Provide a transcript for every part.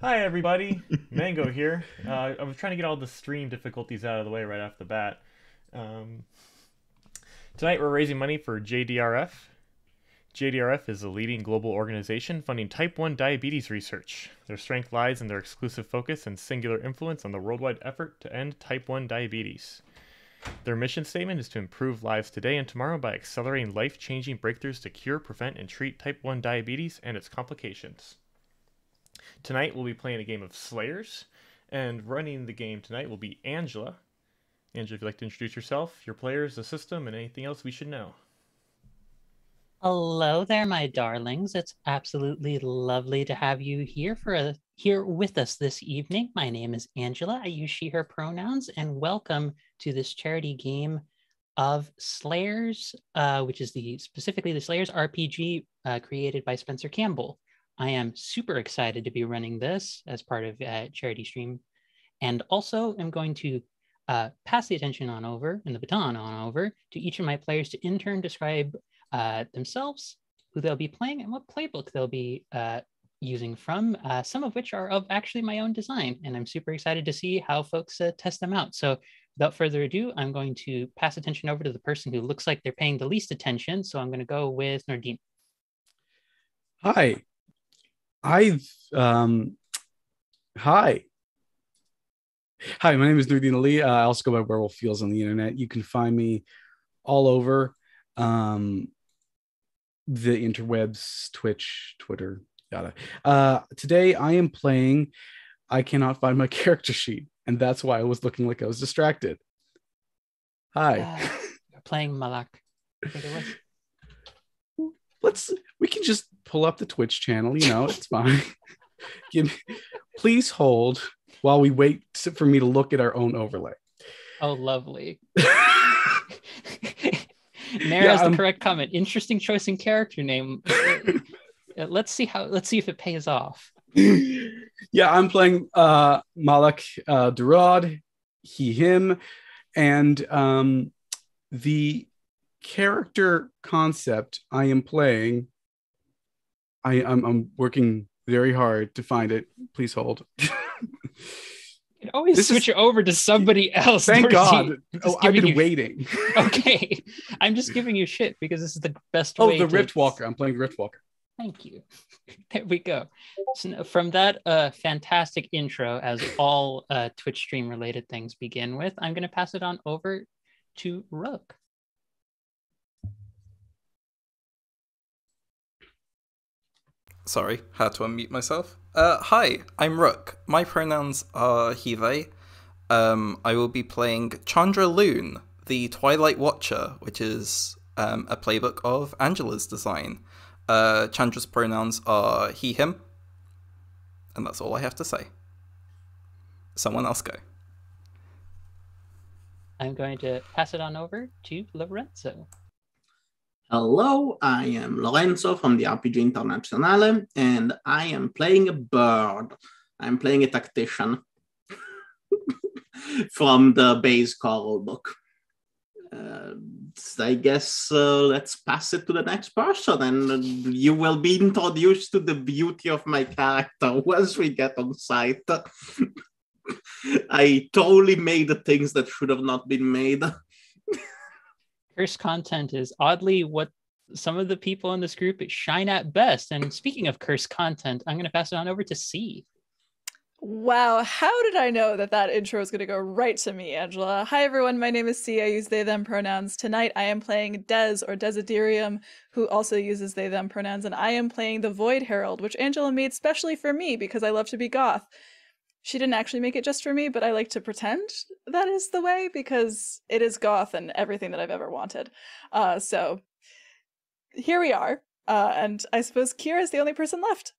Hi everybody, Mango here. I was trying to get all the stream difficulties out of the way right off the bat. Um, Tonight we're raising money for JDRF. JDRF is a leading global organization funding type 1 diabetes research. Their strength lies in their exclusive focus and singular influence on the worldwide effort to end type 1 diabetes. Their mission statement is to improve lives today and tomorrow by accelerating life-changing breakthroughs to cure, prevent, and treat type 1 diabetes and its complications. Tonight we'll be playing a game of Slayers, and running the game tonight will be Angela. Angela, if you'd like to introduce yourself, your players, the system, and anything else we should know. Hello there, my darlings. It's absolutely lovely to have you here with us this evening. My name is Angela. I use she, her pronouns, and welcome to this charity game of Slayers, which is specifically the Slayers RPG created by Spencer Campbell. I am super excited to be running this as part of charity stream, and also am going to pass the attention on over and the baton on over to each of my players to in turn describe themselves, who they'll be playing, and what playbook they'll be using from, some of which are of actually my own design. And I'm super excited to see how folks test them out. So without further ado, I'm going to pass attention over to the person who looks like they're paying the least attention. So I'm going to go with Noordin. Hi. I've Hi. Hi, my name is Noordin Ali. I also go by Werewolf Feels on the internet. You can find me all over the interwebs, Twitch, Twitter, yada. Today I am playing I cannot find my character sheet, and that's why I was looking like I was distracted. Hi. You're playing Malak, I think it was. We can just pull up the Twitch channel, it's fine. Please hold while we wait for me to look at our own overlay. Oh, lovely. Nara has the correct comment. Interesting choice in character name. Let's see if it pays off. Yeah, I'm playing Malak, Duraud, he, him, and the character concept I am playing. I'm working very hard to find it. Please hold. You can always switch it over to somebody else. Thank God. I've been waiting. Okay. I'm just giving you shit because this is the best way. Oh, the Rift Walker. I'm playing the Rift Walker. Thank you. There we go. So from that fantastic intro, as all Twitch stream related things begin with, I'm going to pass it on over to Rook. Sorry, had to unmute myself. Hi, I'm Rook. My pronouns are he, they. I will be playing Chandra Lune, the Twilight Watcher, which is a playbook of Angela's design. Chandra's pronouns are he, him. And that's all I have to say. Someone else go. I'm going to pass it on over to Lorenzo. Hello, I am Lorenzo from the RPG Internazionale, and I am playing a bird. I'm playing a tactician from the base core book. I guess let's pass it to the next person, and you will be introduced to the beauty of my character once we get on site. I totally made the things that should have not been made. Curse content is oddly what some of the people in this group shine at best. And speaking of curse content, I'm going to pass it on over to C. Wow, how did I know that intro is going to go right to me, Angela? Hi everyone, my name is C. I use they, them pronouns. Tonight I am playing Des, or Desiderium, who also uses they, them pronouns, and I am playing the Void Herald, which Angela made specially for me because I love to be goth. She didn't actually make it just for me, but I like to pretend that is the way because it is goth and everything that I've ever wanted. So here we are, and I suppose Kira is the only person left.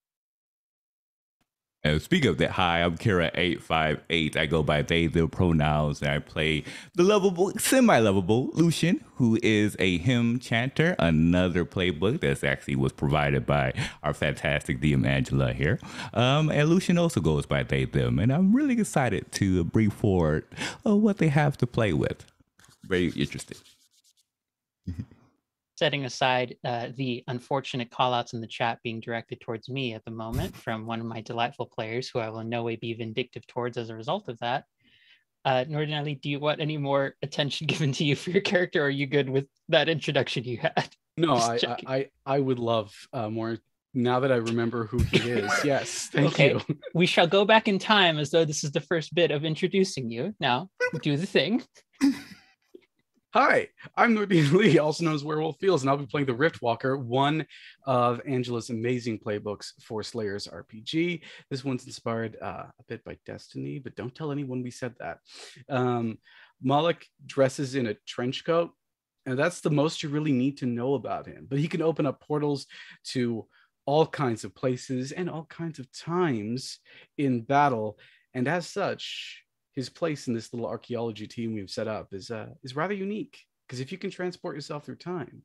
And speaking of that, hi, I'm Kira858. I go by they, their pronouns, and I play the lovable, semi-lovable Lucian, who is a hymn chanter, another playbook that actually was provided by our fantastic DM Angela here. And Lucian also goes by they, them, and I'm really excited to bring forward what they have to play with. Very interesting. setting aside the unfortunate callouts in the chat being directed towards me at the moment from one of my delightful players, who I will in no way be vindictive towards as a result of that. Noordin Ali, do you want any more attention given to you for your character, or are you good with that introduction you had? No, I would love more now that I remember who he is. Yes, thank you. We shall go back in time as though this is the first bit of introducing you. Now, do the thing. Hi, I'm Noordin Lee, also known as Werewolf Fields, and I'll be playing the Riftwalker, one of Angela's amazing playbooks for Slayer's RPG. This one's inspired a bit by Destiny, but don't tell anyone we said that. Malak dresses in a trench coat, and that's the most you really need to know about him. But he can open up portals to all kinds of places and all kinds of times in battle, and as such, his place in this little archaeology team we've set up is rather unique, because if you can transport yourself through time,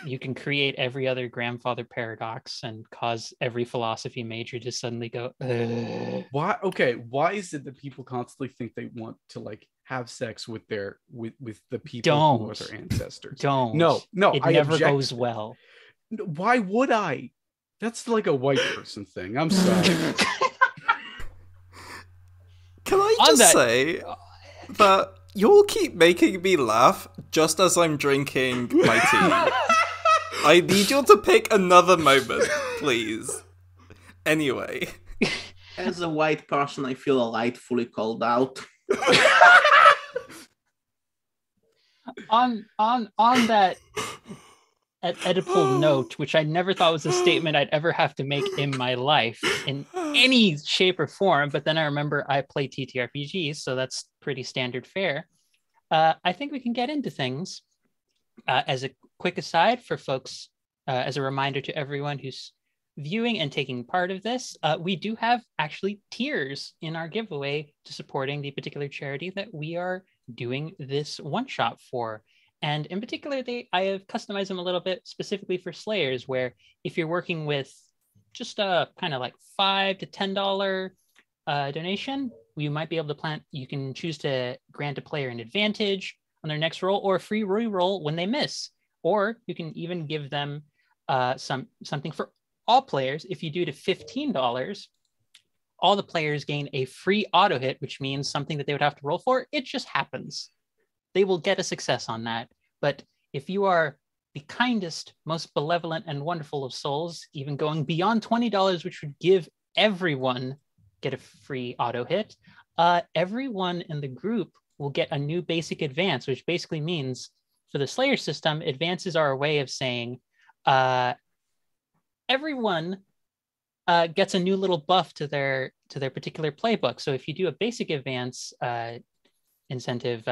you can create every other grandfather paradox and cause every philosophy major to suddenly go, ugh. Why is it that people constantly think they want to like have sex with their with the people who are their ancestors? No, It never goes well. Why would I? That's like a white person thing. I'm sorry. Can I just say that you'll keep making me laugh just as I'm drinking my tea? I need you to pick another moment, please. Anyway. As a white person, I feel delightfully called out. on that Oedipal note, which I never thought was a statement I'd ever have to make in my life in any shape or form, but then I remember I play TTRPGs, so that's pretty standard fare. I think we can get into things. As a quick aside for folks, as a reminder to everyone who's viewing and taking part of this, we do have actually tiers in our giveaway to supporting the particular charity that we are doing this one-shot for. And in particular, I have customized them a little bit specifically for Slayers, where if you're working with just a kind of like $5 to $10 donation, you might be able to you can choose to grant a player an advantage on their next roll or a free re-roll when they miss. Or you can even give them something for all players. If you do to $15, all the players gain a free auto hit, which means something that they would have to roll for. It just happens. They will get a success on that. But if you are the kindest, most benevolent and wonderful of souls, even going beyond $20, which would give everyone get a free auto hit, everyone in the group will get a new basic advance, which basically means for the Slayer system, advances are a way of saying everyone gets a new little buff to their particular playbook. So if you do a basic advance incentive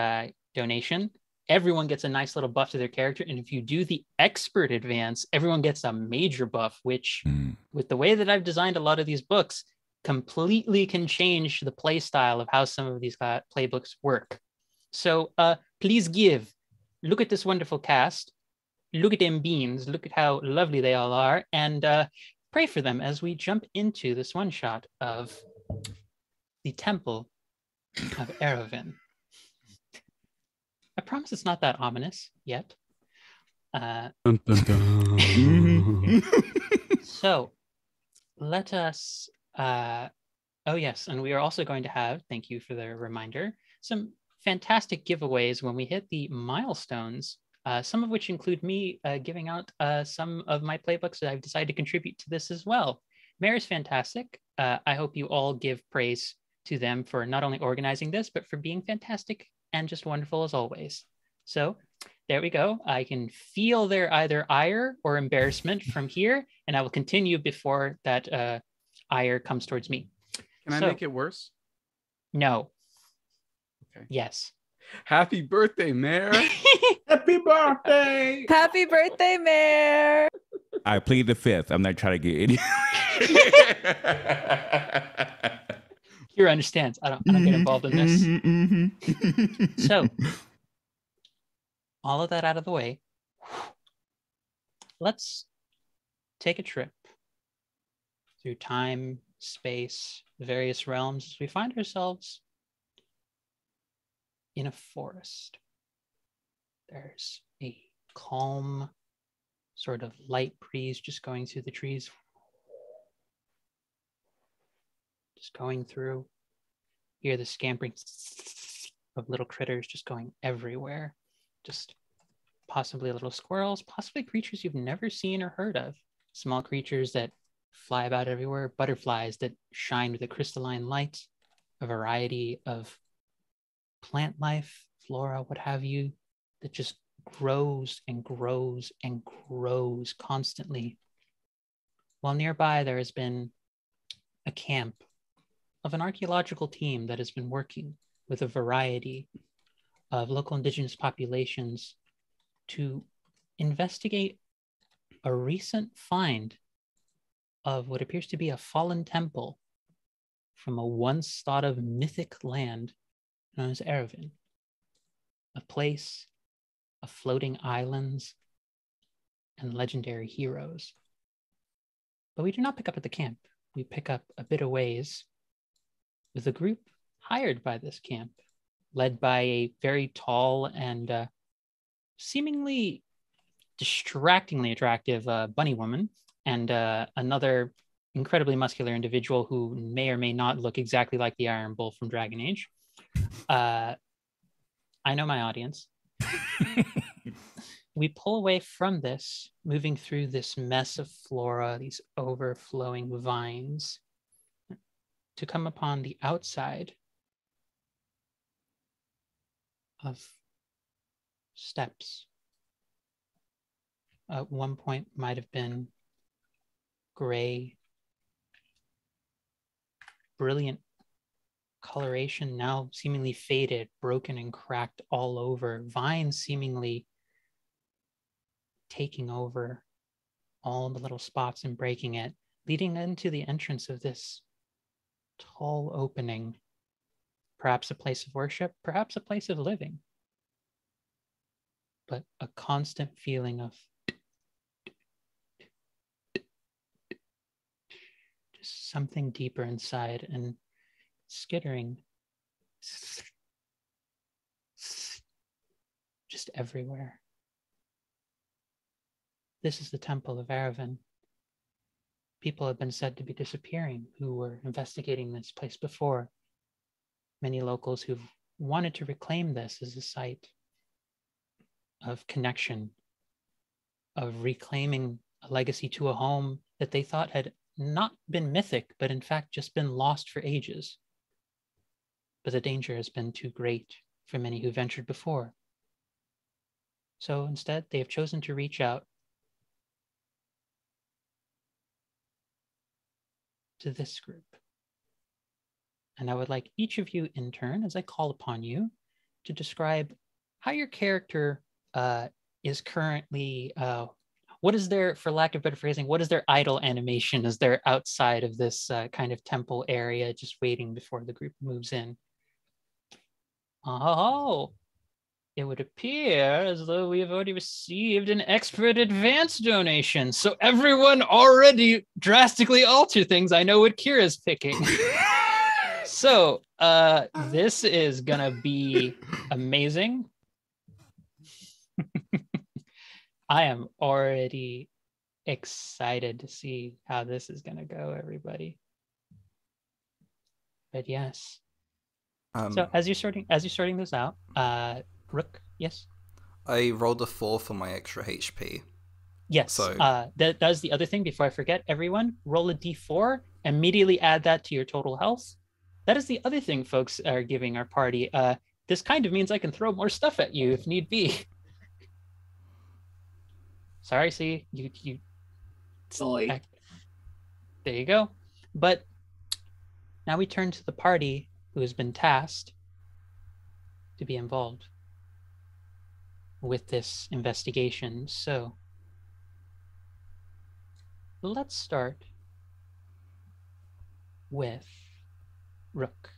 donation, everyone gets a nice little buff to their character. And if you do the expert advance, everyone gets a major buff, which with the way that I've designed a lot of these books, completely can change the play style of how some of these playbooks work. So please give. Look at this wonderful cast. Look at them beans. Look at how lovely they all are. And pray for them as we jump into this one shot of the Temple of Aravind. I promise it's not that ominous yet. Dun, dun, dun. So let us, oh yes, and we are also going to have, thank you for the reminder, some fantastic giveaways when we hit the milestones, some of which include me giving out some of my playbooks that I've decided to contribute to this as well. Mare is fantastic. I hope you all give praise to them for not only organizing this, but for being fantastic and just wonderful as always. So there we go. I can feel their either ire or embarrassment from here, and I will continue before that ire comes towards me. Can I make it worse? No. Okay. Yes. Happy birthday, Mare. Happy birthday! Happy birthday, Mare! I plead the fifth. I'm not trying to get any. Kira understands. I don't get involved in this. So, all of that out of the way, let's take a trip through time, space, various realms as we find ourselves in a forest. There's a calm sort of light breeze just going through the trees. Just going through. Hear the scampering of little critters just going everywhere. Just possibly little squirrels, possibly creatures you've never seen or heard of. Small creatures that fly about everywhere, butterflies that shine with a crystalline light, a variety of plant life, flora, what have you, that just grows and grows and grows constantly. While nearby, there has been a camp of an archaeological team that has been working with a variety of local indigenous populations to investigate a recent find of what appears to be a fallen temple from a once thought of mythic land known as Aerowen, a place of floating islands and legendary heroes. But we do not pick up at the camp. We pick up a bit of ways with a group hired by this camp, led by a very tall and seemingly distractingly attractive bunny woman and another incredibly muscular individual who may or may not look exactly like the Iron Bull from Dragon Age. I know my audience. We pull away from this, moving through this mess of flora, these overflowing vines, to come upon the outside of steps. At one point might have been gray, brilliant coloration, now seemingly faded, broken and cracked all over, vines seemingly taking over all the little spots and breaking it, leading into the entrance of this tall opening, perhaps a place of worship, perhaps a place of living, but a constant feeling of just something deeper inside and skittering just everywhere. This is the Temple of Aravind. People have been said to be disappearing who were investigating this place before. Many locals who've wanted to reclaim this as a site of connection, of reclaiming a legacy to a home that they thought had not been mythic, but in fact just been lost for ages. But the danger has been too great for many who ventured before. So instead, they have chosen to reach out to this group. And I would like each of you in turn, as I call upon you, to describe how your character is currently, what is their, for lack of better phrasing, what is their idle animation as they're outside of this kind of temple area, just waiting before the group moves in? Oh, it would appear as though we have already received an expert advance donation. So everyone already drastically alter things. I know what Kira's picking. So this is gonna be amazing. I am already excited to see how this is gonna go, everybody. But yes. So as you're sorting this out, Rook, yes? I rolled a 4 for my extra HP. Yes. So that's the other thing before I forget, everyone, roll a d4, immediately add that to your total health. That is the other thing folks are giving our party. This kind of means I can throw more stuff at you if need be. Sorry, see, you. Sorry. There you go. But now we turn to the party who has been tasked to be involved with this investigation. So let's start with Rook.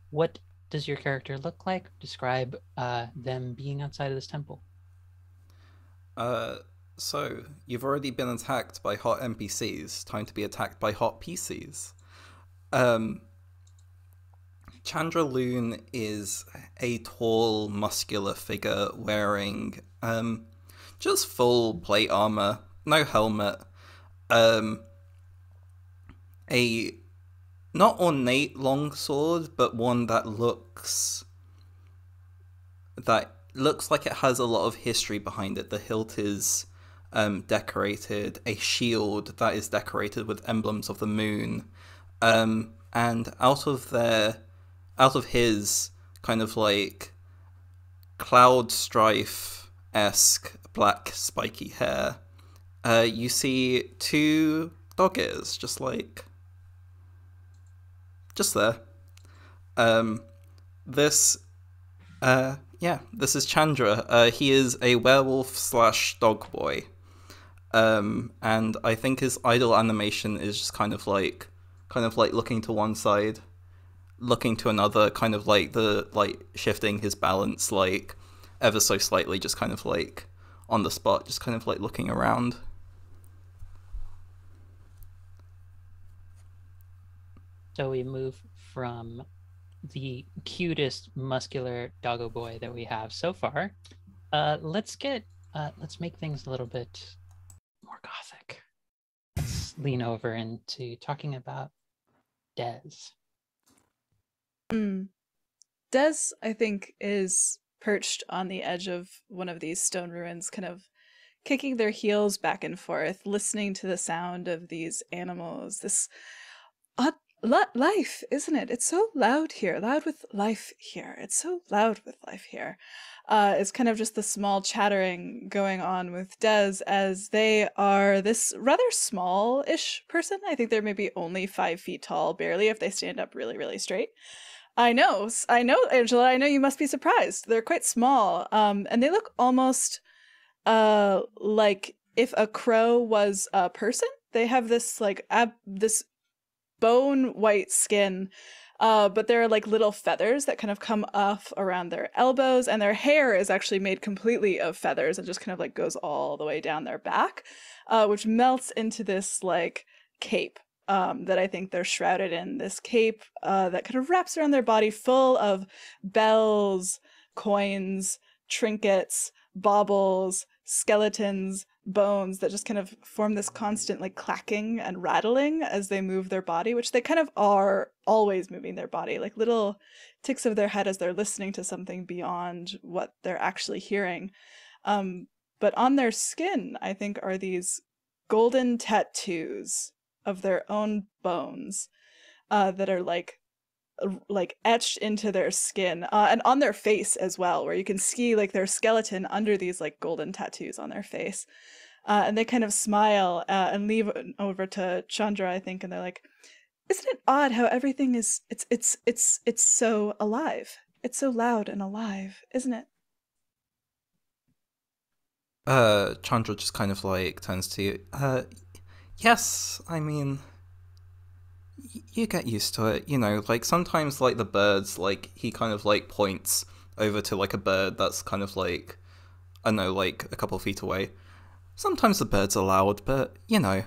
What does your character look like? Describe them being outside of this temple. So you've already been attacked by hot NPCs. Time to be attacked by hot PCs. Chandra Lune is a tall, muscular figure wearing just full plate armor, no helmet, a not ornate longsword, but one that looks like it has a lot of history behind it. The hilt is decorated, a shield that is decorated with emblems of the moon, and out of his kind of like cloud strife-esque black spiky hair, you see two dog ears just there. This is Chandra. He is a werewolf / dog boy. And I think his idle animation is just kind of like looking to one side, looking to another, kind of like shifting his balance like ever so slightly, just kind of like on the spot, just kind of like looking around. So we move from the cutest muscular doggo boy that we have so far. Let's make things a little bit more gothic. Let's lean over into talking about Dez. Dez, I think, is perched on the edge of one of these stone ruins, kind of kicking their heels back and forth, listening to the sound of these animals. This odd life, isn't it? It's so loud here, loud with life here. It's so loud with life here. It's kind of just the small chattering going on with Dez, as they are this rather small-ish person. I think they're maybe only 5 feet tall, barely, if they stand up really, really straight. I know, Angela, I know you must be surprised. They're quite small, and they look almost like if a crow was a person. They have this this bone white skin, but there are like little feathers that kind of come off around their elbows, and their hair is actually made completely of feathers and just kind of like goes all the way down their back, which melts into this like cape that I think they're shrouded in. This cape that kind of wraps around their body, full of bells, coins, trinkets, baubles, skeletons, bones that just kind of form this constant like clacking and rattling as they move their body, which they kind of are always moving their body, like little ticks of their head as they're listening to something beyond what they're actually hearing. But on their skin, I think, are these golden tattoos of their own bones that are like etched into their skin, and on their face as well, where you can see like their skeleton under these like golden tattoos on their face. And they kind of smile and leave over to Chandra, I think, and they're like, "Isn't it odd how everything is? It's so alive. It's so loud and alive, isn't it?" Chandra just kind of like turns to you. Yes, I mean, you get used to it, you know, like sometimes like the birds, like he kind of like points over to like a bird that's kind of like, I don't know, like a couple feet away. Sometimes the birds are loud, but you know.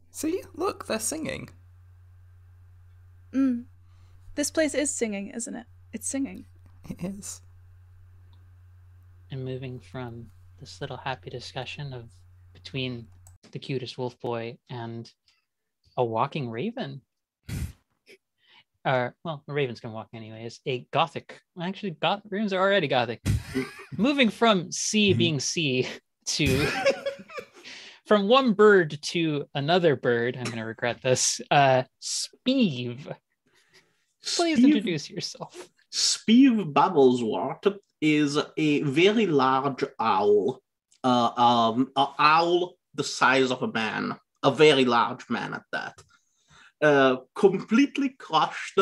See, look, they're singing. This place is singing, isn't it? It's singing. It is. And moving from this little happy discussion of between the cutest wolf boy and a walking raven. Well, the raven's gonna walk anyways. A gothic. Actually, ravens are already gothic. Moving from C being C to from one bird to another bird. I'm gonna regret this. Speeve. Please introduce yourself. Speeve Baublesworth is a very large owl. An owl the size of a man, a very large man at that. Completely crushed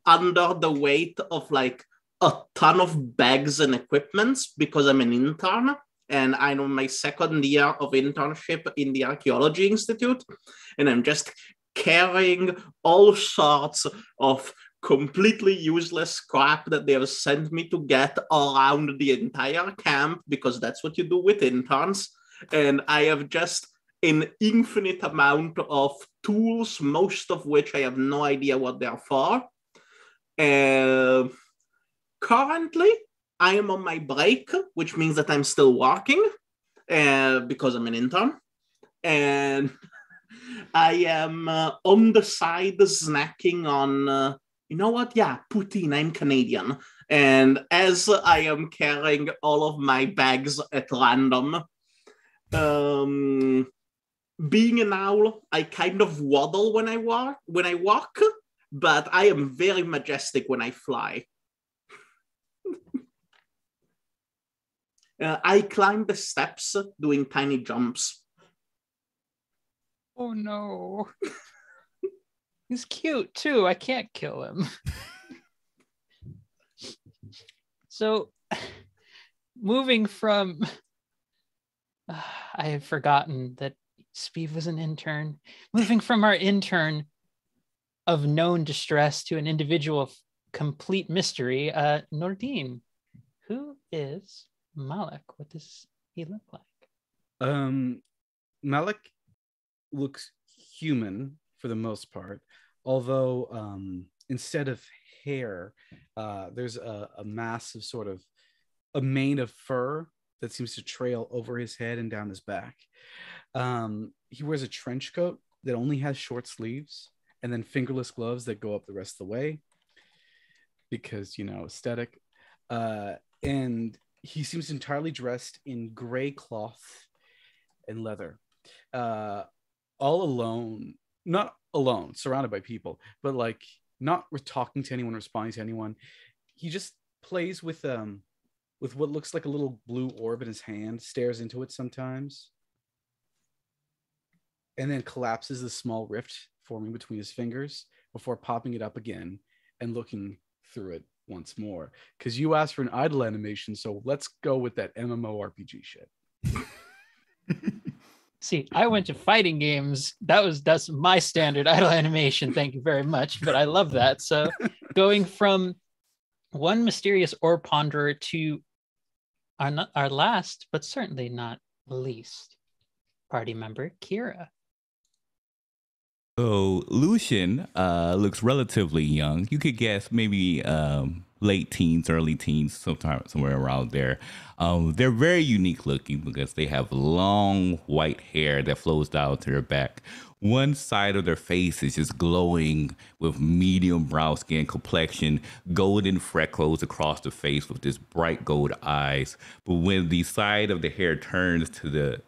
under the weight of like a ton of bags and equipments because I'm an intern and I'm on my second year of internship in the Archaeology Institute, and I'm just carrying all sorts of completely useless crap that they have sent me to get around the entire camp, because that's what you do with interns. And I have just an infinite amount of tools, most of which I have no idea what they're for. Currently, I am on my break, which means that I'm still working because I'm an intern. And I am on the side snacking on, you know what? Yeah, poutine. I'm Canadian. And as I am carrying all of my bags at random, being an owl, I kind of waddle when I walk, but I am very majestic when I fly. I climb the steps doing tiny jumps. Oh no. He's cute too. I can't kill him. So moving from I had forgotten that Speeve was an intern. Moving from our intern of known distress to an individual of complete mystery, Noordin. Who is Malak? What does he look like? Malak looks human for the most part, although instead of hair, there's a massive sort of a mane of fur that seems to trail over his head and down his back. He wears a trench coat that only has short sleeves and then fingerless gloves that go up the rest of the way because, aesthetic. And he seems entirely dressed in gray cloth and leather. All alone, not alone, surrounded by people, but like not talking to anyone, responding to anyone. He just plays with what looks like a little blue orb in his hand, stares into it sometimes, and then collapses the small rift forming between his fingers before popping it up again and looking through it once more. Because you asked for an idle animation, so let's go with that MMORPG shit. See, I went to fighting games. That's my standard idle animation. Thank you very much. But I love that. So going from one mysterious orb ponderer to our last, but certainly not least, party member, Kira. So Lucian looks relatively young. You could guess maybe late teens, early teens, somewhere around there. They're very unique looking because they have long white hair that flows down to their back. One side of their face is just glowing with medium brown skin complexion, golden freckles across the face with this bright gold eyes. But when the side of the hair turns to the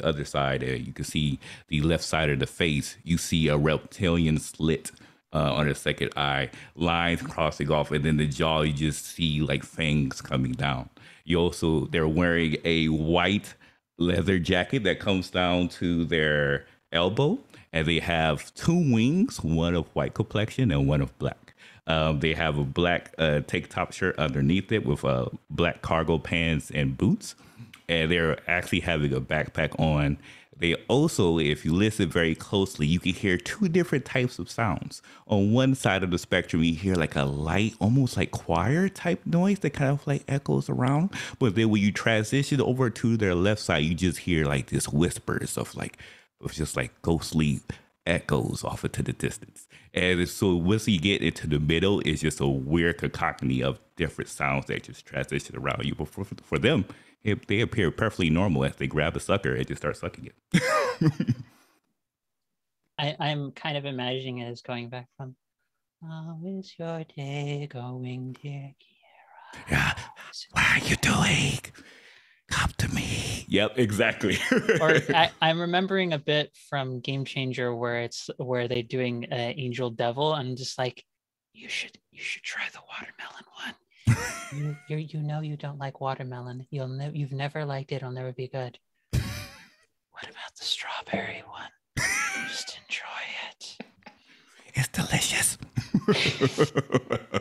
other side, you can see the left side of the face, you see a reptilian slit on the second eye, lines crossing off, and then the jaw, you just see like fangs coming down. They're wearing a white leather jacket that comes down to their elbow, and they have two wings, one of white complexion and one of black. They have a black tank top shirt underneath it with black cargo pants and boots. And they're actually having a backpack on. They also, if you listen very closely, you can hear two different types of sounds. On one side of the spectrum, you hear like a light, almost like choir type noise that kind of like echoes around. But then when you transition over to their left side, you just hear like this whispers of just like ghostly echoes off into the distance. And so once you get into the middle, it's just a weird cacophony of different sounds that just transition around you. But for them, they appear perfectly normal as they grab a sucker and just start sucking it. I'm kind of imagining it as going back from, how is your day going, dear Kira? Yeah. What are you doing? Come to me. Yep, exactly. Or I'm remembering a bit from Game Changer where they're doing Angel Devil, and I'm just like, you should try the watermelon one. You don't like watermelon. You've never liked it. It'll never be good. What about the strawberry one? Just enjoy it. It's delicious.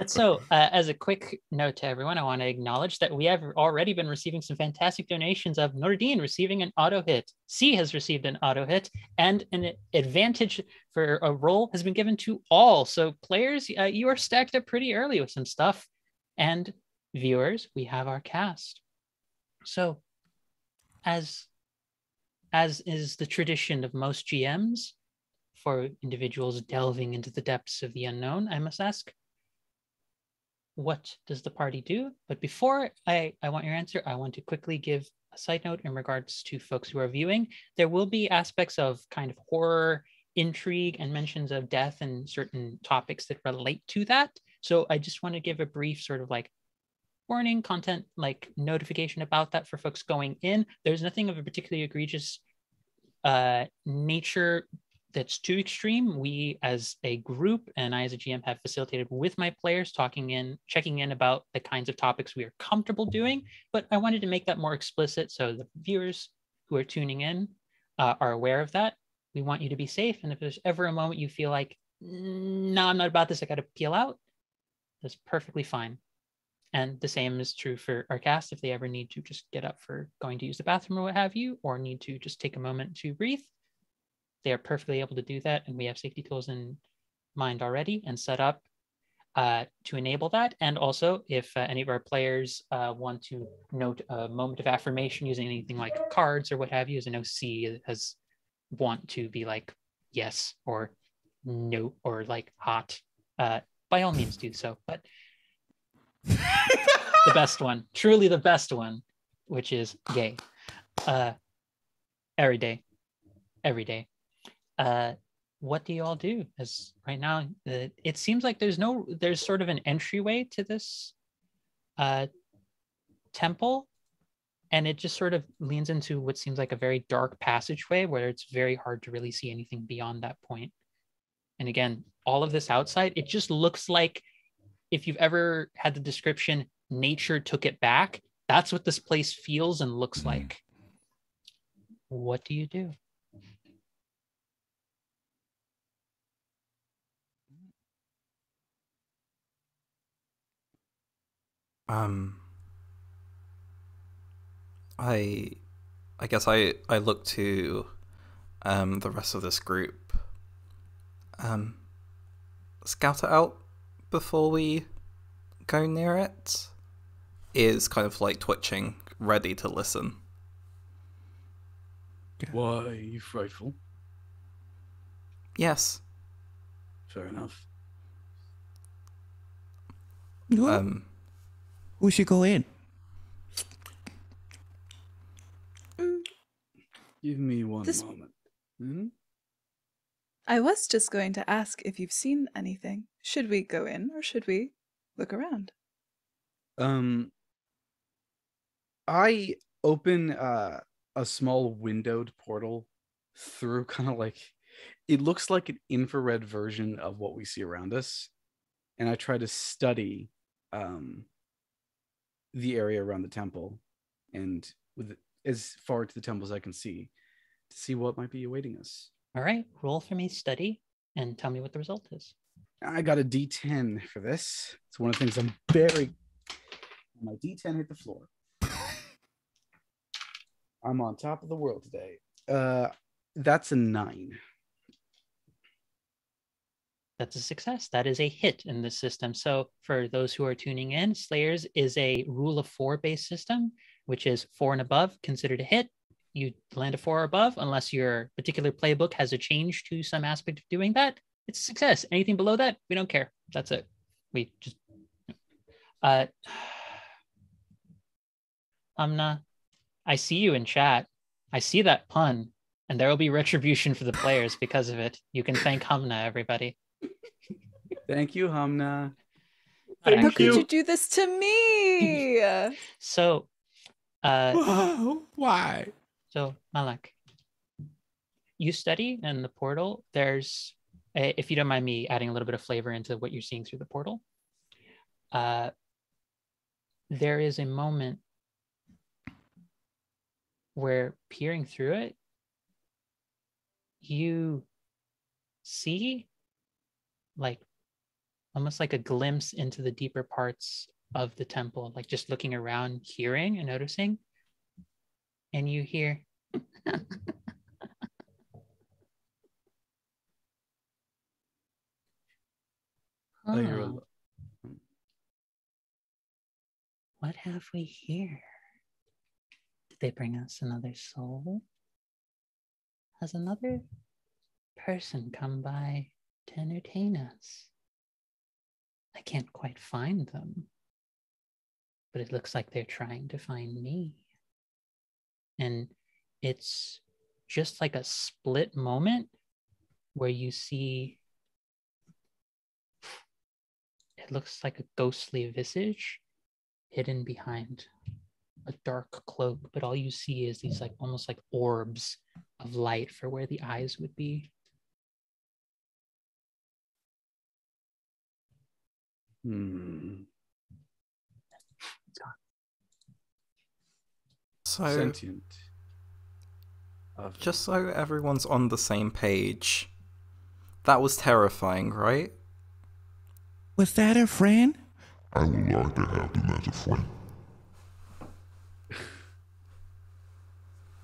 So, as a quick note to everyone, I want to acknowledge that we have already been receiving some fantastic donations of Noordin receiving an auto hit. C has received an auto hit, and an advantage for a roll has been given to all. So, players, you are stacked up pretty early with some stuff. And viewers, we have our cast. So, as as is the tradition of most GMs, for individuals delving into the depths of the unknown, I must ask, what does the party do? But before I want your answer, I want to quickly give a side note in regards to folks who are viewing. There will be aspects of kind of horror, intrigue, and mentions of death and certain topics that relate to that. So I just want to give a brief sort of like warning, content like notification about that for folks going in. There's nothing of a particularly egregious nature that's too extreme. We as a group and I as a GM have facilitated with my players checking in about the kinds of topics we are comfortable doing, but I wanted to make that more explicit so the viewers who are tuning in are aware of that. We want you to be safe, and if there's ever a moment you feel like, no, I'm not about this, I got to peel out, that's perfectly fine. And the same is true for our cast. If they ever need to just get up for going to use the bathroom or what have you, or need to just take a moment to breathe, they are perfectly able to do that. And we have safety tools in mind already and set up to enable that. And also, if any of our players want to note a moment of affirmation using anything like cards or what have you, as I know C has want to be like yes or no or like hot, by all means do so. But the best one, truly the best one, which is yay. Every day. What do you all do? As right now, it seems like there's sort of an entryway to this temple, and it just sort of leans into what seems like a very dark passageway where it's very hard to really see anything beyond that point. And again, all of this outside, it just looks like, if you've ever had the description, nature took it back, that's what this place feels and looks like. What do you do? I guess I look to the rest of this group. Scout it out before we go near it. Is kind of like twitching, ready to listen. Why are you frightful? Yes. Fair enough. Who should go in? Give me one moment. I was just going to ask if you've seen anything. Should we go in or should we look around? I open a small windowed portal through kind of like, it looks like an infrared version of what we see around us, and I try to study the area around the temple and with as far to the temple as I can see to see what might be awaiting us. All right, roll for me, study, and tell me what the result is. I got a D10 for this. It's one of the things I'm very... My D10 hit the floor. I'm on top of the world today. That's a 9. That's a success. That is a hit in this system. So for those who are tuning in, Slayers is a rule of 4 based system, which is 4 and above considered a hit. You land a 4 or above, unless your particular playbook has a change to some aspect of doing that, it's a success. Anything below that, we don't care. That's it. We just... Hamna, I see you in chat. I see that pun, and there will be retribution for the players because of it. You can thank Hamna, everybody. Thank you, Hamna. How could you do this to me? So, why? So, Malak, you study in the portal. There's, if you don't mind me adding a little bit of flavor into what you're seeing through the portal, there is a moment where, peering through it, you see like almost like a glimpse into the deeper parts of the temple, like just looking around, hearing and noticing, and you hear what have we here? Did they bring us another soul? has another person come by to entertain us. I can't quite find them, but it looks like they're trying to find me. And it's just like a split moment where you see, it looks like a ghostly visage hidden behind a dark cloak, but all you see is these like almost like orbs of light for where the eyes would be. It's gone. So, Sentient. just so everyone's on the same page, that was terrifying, right? Was that a friend? I would like to have them as a friend.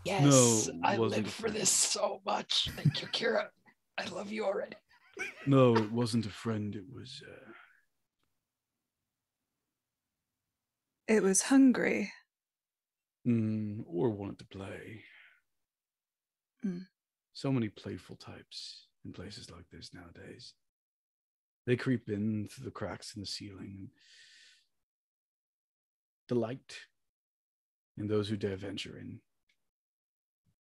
Yes, No, I wasn't live a for friend. this so much. Thank you, Kira. I love you already. No, it wasn't a friend. It was. It was hungry. Or wanted to play. Mm. So many playful types in places like this nowadays. They creep in through the cracks in the ceiling and delight in those who dare venture in,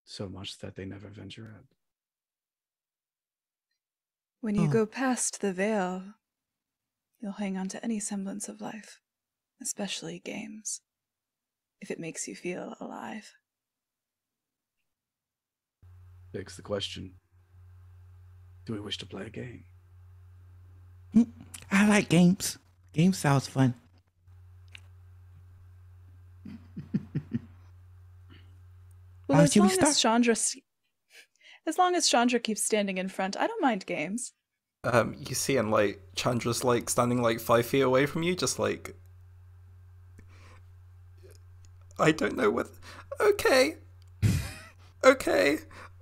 so much that they never venture out. When you Oh. go past the veil, you'll hang on to any semblance of life, especially games, if it makes you feel alive. Begs the question, do we wish to play a game? I like games. Games sounds fun. Well, as should we long as start? Chandra keeps standing in front, I don't mind games. You see, and like Chandra's like standing like 5 feet away from you, just like, I don't know what. Okay, okay.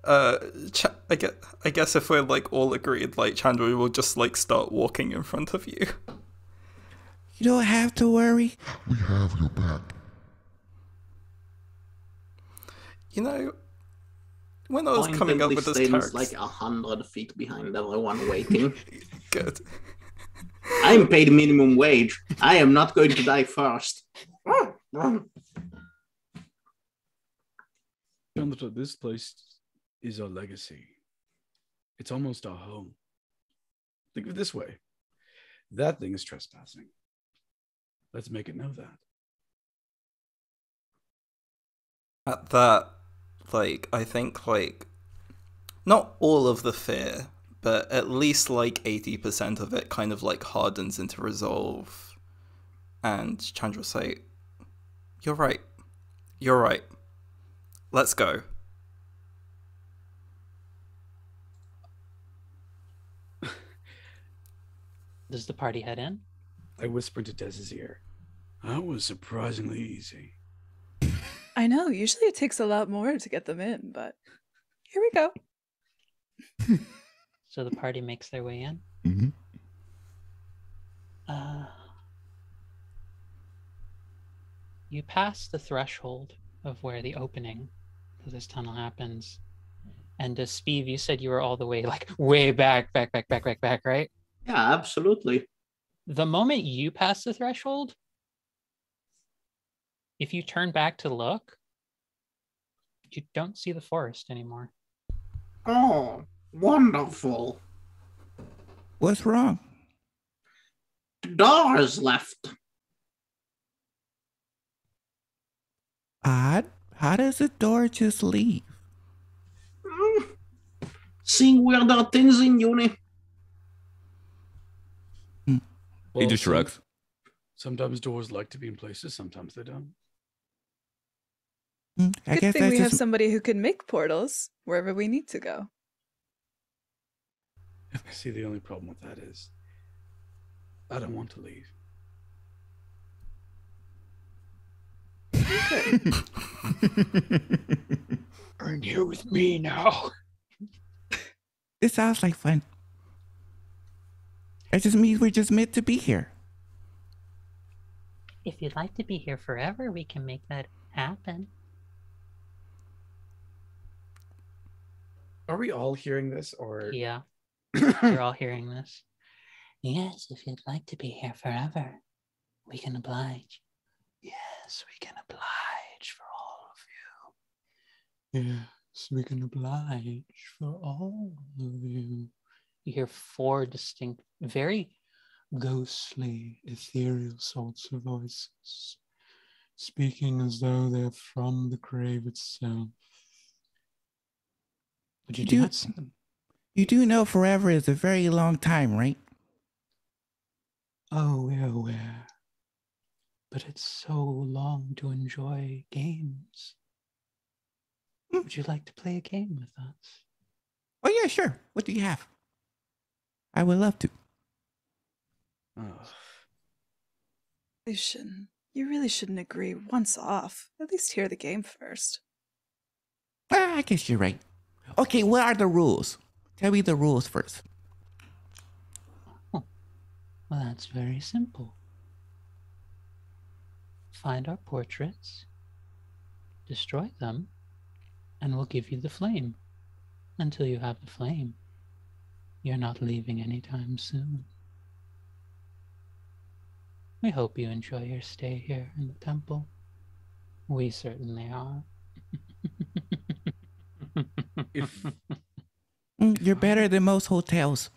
I guess if we're like all agreed, like Chandra will just like start walking in front of you. You don't have to worry. We have your back. You know, when I was Point coming up simply with this stands character, like 100 feet behind everyone waiting. good. I'm paid minimum wage. I am not going to die first. Chandra, this place is our legacy. It's almost our home. Think of it this way. That thing is trespassing. Let's make it know that. At that, like, I think, like, not all of the fear, but at least, like, 80% of it kind of, like, hardens into resolve. And Chandra will say, you're right. You're right. Let's go. Does the party head in? I whispered to Dez's ear. That was surprisingly easy. I know, usually it takes a lot more to get them in, but here we go. So the party makes their way in. Mm-hmm. You pass the threshold of where the opening to this tunnel happens. And Speeve, you said you were all the way like way back, right? Yeah, absolutely. The moment you pass the threshold, if you turn back to look, you don't see the forest anymore. Oh, wonderful. What's wrong? The door is left. Odd. How does the door just leave? Seeing weird things in uni. He just shrugs. Sometimes doors like to be in places, sometimes they don't. I Good guess thing that's we have just... somebody who can make portals wherever we need to go. See, the only problem with that is I don't want to leave. You're in here with me now. This sounds like fun. It just means we're just meant to be here. If you'd like to be here forever, we can make that happen. Are we all hearing this, or Yeah, you're all hearing this. Yes, if you'd like to be here forever, we can oblige. Yes, we can oblige for all of you. Yes, we can oblige for all of you. You hear 4 distinct, very ghostly, ethereal sorts of voices, speaking as though they're from the grave itself. But you do not see them. You do know forever is a very long time, right? Oh, we're aware. But it's so long to enjoy games. Would you like to play a game with us? Oh, yeah, sure. What do you have? I would love to. oh, Lucian, you really shouldn't agree once off. At least hear the game first. I guess you're right. Okay, what are the rules? Tell me the rules first. Well, that's very simple. Find our portraits, destroy them, and we'll give you the flame. Until you have the flame, you're not leaving anytime soon. We hope you enjoy your stay here in the temple. We certainly are. if You're better than most hotels.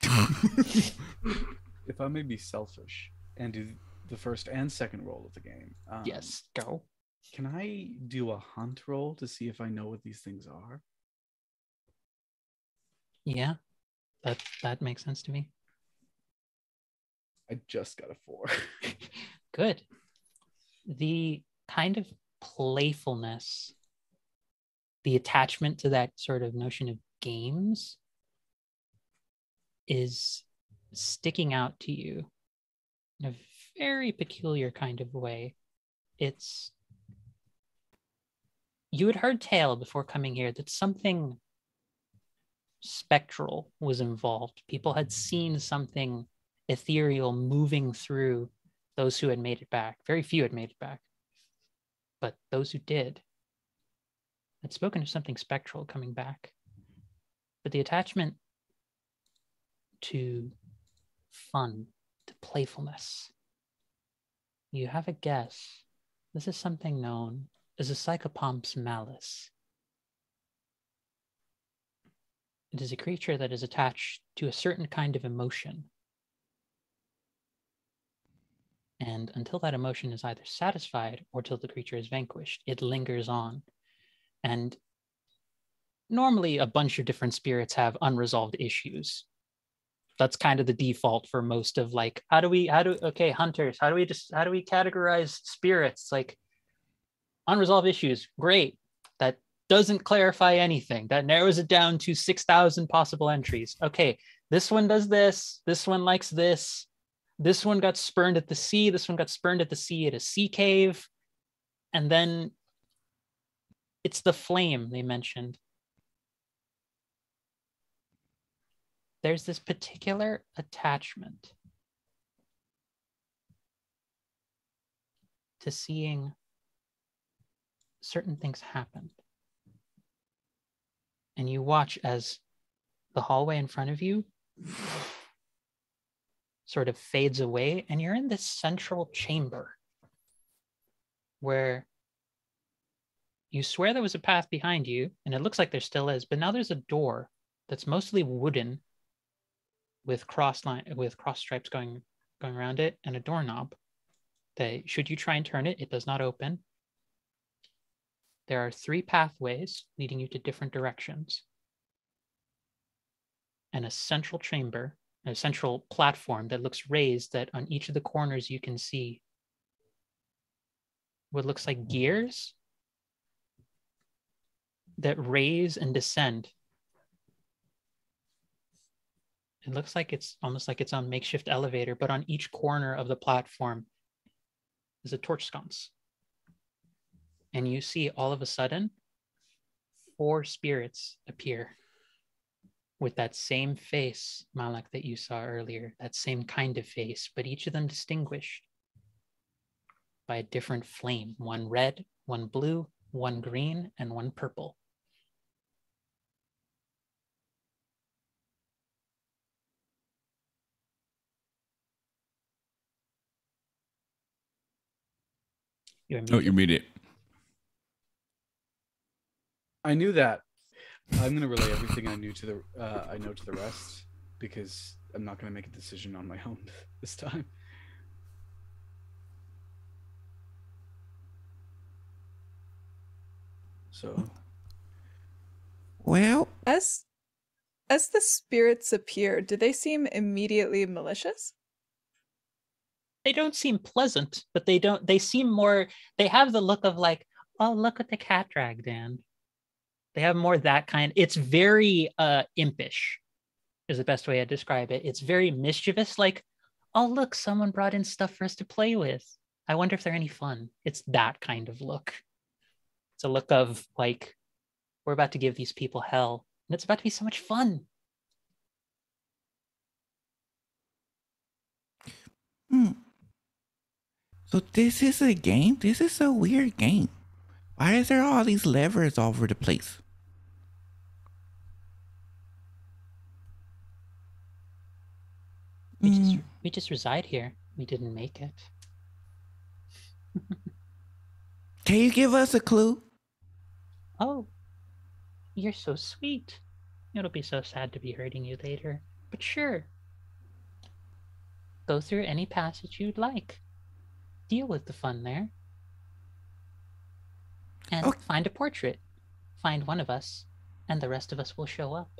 if I may be selfish and do the first and second roll of the game, Yes, go. can I do a hunt roll to see if I know what these things are? Yeah, that makes sense to me. I just got a 4. Good. The kind of playfulness, the attachment to that sort of notion of games is sticking out to you in a very peculiar kind of way. You had heard tale before coming here that something spectral was involved. People had seen something ethereal moving through those who had made it back. Very few had made it back, but those who did had spoken of something spectral coming back. But the attachment to fun, to playfulness, you have a guess. This is something known as a psychopomp's malice. It is a creature that is attached to a certain kind of emotion. And until that emotion is either satisfied or till the creature is vanquished, it lingers on. And normally a bunch of different spirits have unresolved issues. That's kind of the default for most of like, okay, hunters, how do we categorize spirits? Like unresolved issues, great. That doesn't clarify anything. That narrows it down to 6,000 possible entries. Okay, this one does this. This one likes this. This one got spurned at the sea. This one got spurned at the sea at a sea cave. And then it's the flame they mentioned. There's this particular attachment to seeing certain things happen. And you watch as the hallway in front of you sort of fades away, and you're in this central chamber where you swear there was a path behind you, and it looks like there still is, but now there's a door that's mostly wooden with cross stripes going around it, and a doorknob that should you try and turn it, it does not open. There are 3 pathways leading you to different directions, and a central chamber, a central platform that looks raised, that on each of the corners you can see what looks like gears that raise and descend. It looks like it's almost like it's on makeshift elevator, but on each corner of the platform is a torch sconce. And you see all of a sudden 4 spirits appear with that same face, Malak, that you saw earlier, that same kind of face, but each of them distinguished by a different flame. One red, one blue, one green, and one purple. You're Oh, you muted. made it. I knew that. I'm gonna relay everything I know to the rest because I'm not gonna make a decision on my own this time. So, Well, As the spirits appear, do they seem immediately malicious? They don't seem pleasant, but they seem more, they have the look of like, oh, look what the cat dragged in. They have more that kind. It's very impish is the best way I describe it. It's very mischievous, like, oh, look, someone brought in stuff for us to play with. I wonder if they're any fun. It's that kind of look. It's a look of like, we're about to give these people hell, and it's about to be so much fun. So this is a game? This is a weird game. Why is there all these levers all over the place? We just reside here. We didn't make it. Can you give us a clue? Oh, you're so sweet. It'll be so sad to be hurting you later. But sure. Go through any passage you'd like. Deal with the fun there. And find a portrait. Find one of us, and the rest of us will show up.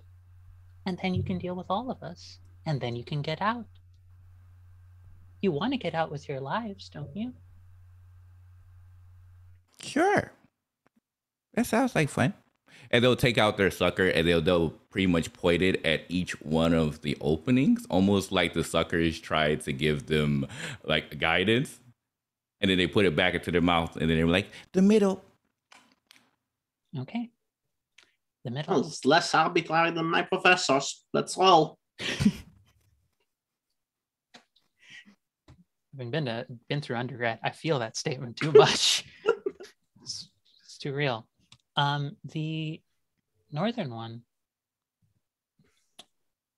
And then you can deal with all of us. And then you can get out. You want to get out with your lives, don't you? Sure. That sounds like fun. And they'll take out their sucker and they'll pretty much point it at each one of the openings, almost like the suckers tried to give them like guidance. And then they put it back into their mouth and then they were like, the middle. Okay. The middle. Well, it's less arbitrary than my professors. That's all. Having been through undergrad, I feel that statement too much. It's too real. The northern one.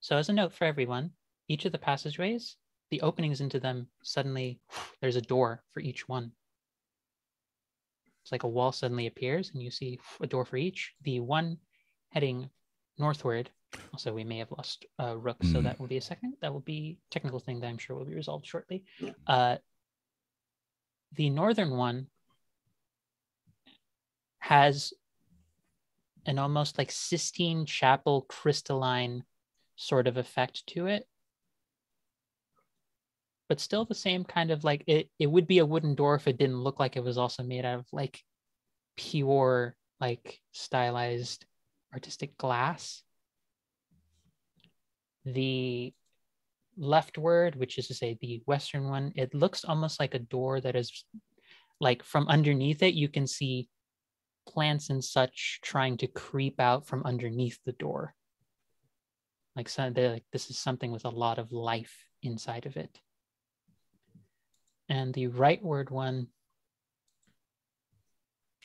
So as a note for everyone, each of the passageways, the openings into them, suddenly there's a door for each one. It's like a wall suddenly appears and you see a door for each. The one heading northward, also we may have lost Rook, so that will be a second. That will be a technical thing that I'm sure will be resolved shortly. The northern one has an almost like Sistine Chapel crystalline sort of effect to it, but still the same kind of like, it would be a wooden door if it didn't look like it was also made out of like pure like stylized artistic glass. The leftward, which is to say the western one, it looks almost like a door that is like from underneath it you can see plants and such trying to creep out from underneath the door. Like, so they're like, this is something with a lot of life inside of it. And the rightward one,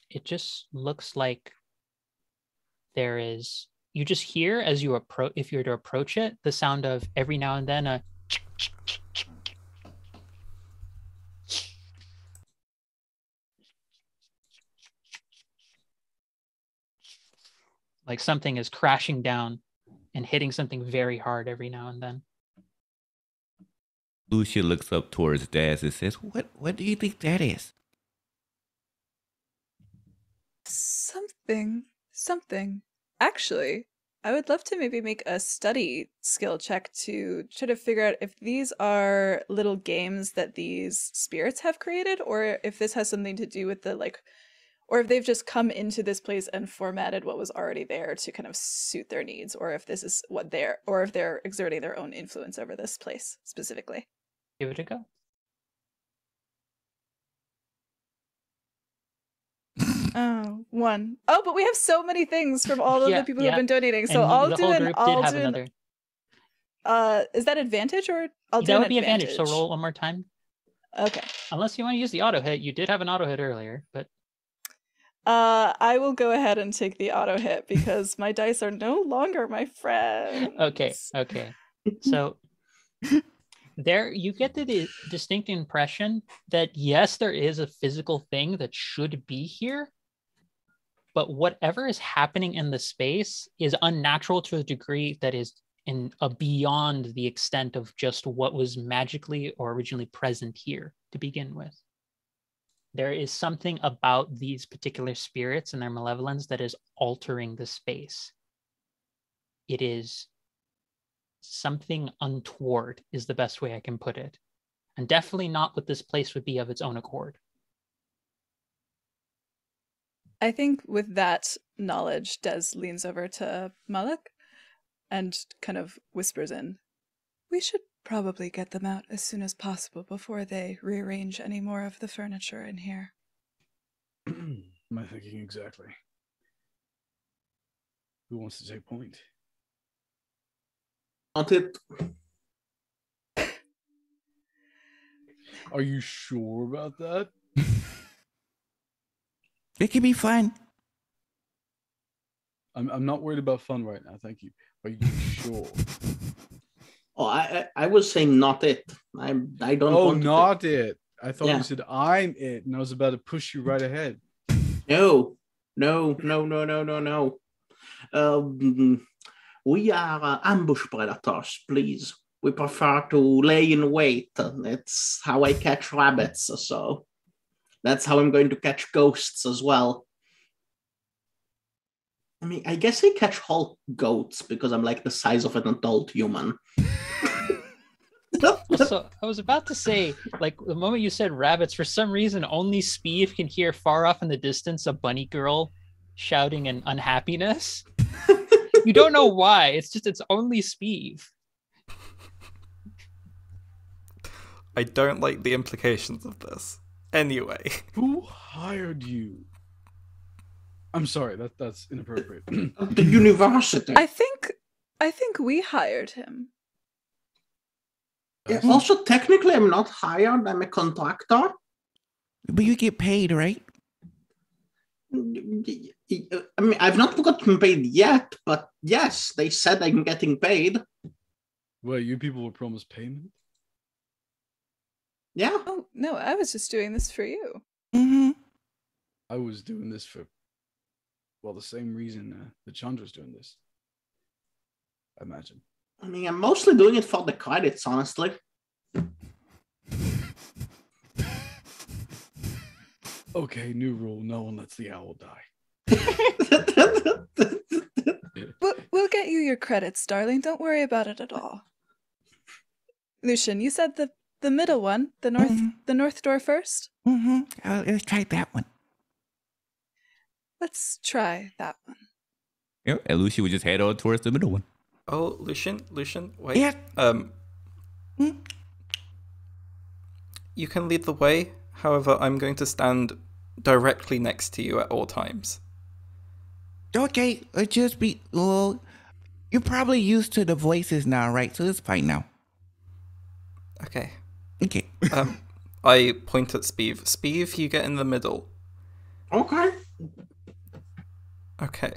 it just looks like there is, you just hear as you approach, if you were to approach it, the sound of every now and then a like something is crashing down and hitting something very hard every now and then. Lucian looks up towards Daz and says, what do you think that is? Something. Actually, I would love to maybe make a study skill check to try to figure out if these are little games that these spirits have created, or if this has something to do with the like, or if they've just come into this place and formatted what was already there to kind of suit their needs, or if this is what they're, or if they're exerting their own influence over this place specifically. Give it a go. Oh, one. Oh, but we have so many things from all of the people who've been donating. So I'll do another. Is that advantage or I'll do that an would be advantage? So roll one more time. Okay. Unless you want to use the auto hit. You did have an auto hit earlier, but I will go ahead and take the auto hit because my dice are no longer my friends. Okay. So There, you get the distinct impression that yes, there is a physical thing that should be here, but whatever is happening in the space is unnatural to a degree that is beyond the extent of just what was magically or originally present here to begin with. There is something about these particular spirits and their malevolence that is altering the space. It is something untoward is the best way I can put it. And definitely not what this place would be of its own accord. I think with that knowledge, Des leans over to Malak and kind of whispers in, "We should probably get them out as soon as possible before they rearrange any more of the furniture in here." Am I thinking exactly? Who wants to take point? Not it. Are you sure about that? It can be fun. I'm not worried about fun right now, thank you. Are you sure? Oh, I was saying not it. I don't Oh, want not it. I thought Yeah. you said I'm it, and I was about to push you right ahead. No. We are ambush predators, please. We prefer to lay in wait. It's how I catch rabbits, so that's how I'm going to catch ghosts as well. I mean, I guess I catch whole goats because I'm like the size of an adult human. So I was about to say, like the moment you said rabbits, for some reason only Speeve can hear far off in the distance a bunny girl shouting in unhappiness. You don't know why. It's only Speeve. I don't like the implications of this. Anyway. Who hired you? I'm sorry, that's inappropriate. The university. I think we hired him. Yeah, also, technically, I'm not hired. I'm a contractor. But you get paid, right? I mean, I've not gotten paid yet, but yes, they said I'm getting paid. Well, you people were promised payment? Yeah. Oh, no, I was just doing this for you. Mm-hmm. I was doing this for, well, the same reason that Chandra's doing this. I imagine. I mean, I'm mostly doing it for the credits, honestly. Okay, new rule. No one lets the owl die. We'll get you your credits, darling. Don't worry about it at all. Lucian, you said the middle one, the north door first? Mm-hmm. Let's try that one. Let's try that one. Yeah, and Lucian would just head on towards the middle one. Oh, Lucian, wait. Yeah. You can lead the way. However, I'm going to stand directly next to you at all times. Okay, just be. Well, you're probably used to the voices now, right? So it's fine now. Okay. Okay. I point at Speeve. Speeve, you get in the middle. Okay. Okay.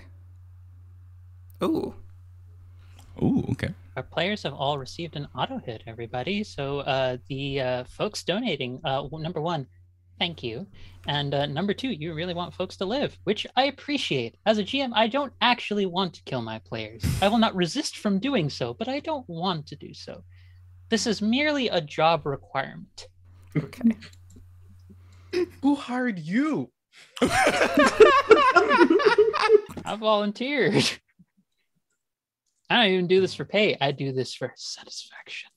Ooh. Ooh, okay. Our players have all received an auto hit, everybody. So the folks donating, number one, thank you. And number two, you really want folks to live, which I appreciate. As a GM, I don't actually want to kill my players. I will not resist from doing so, but I don't want to do so. This is merely a job requirement. Okay. Who hired you? I volunteered. I don't even do this for pay. I do this for satisfaction.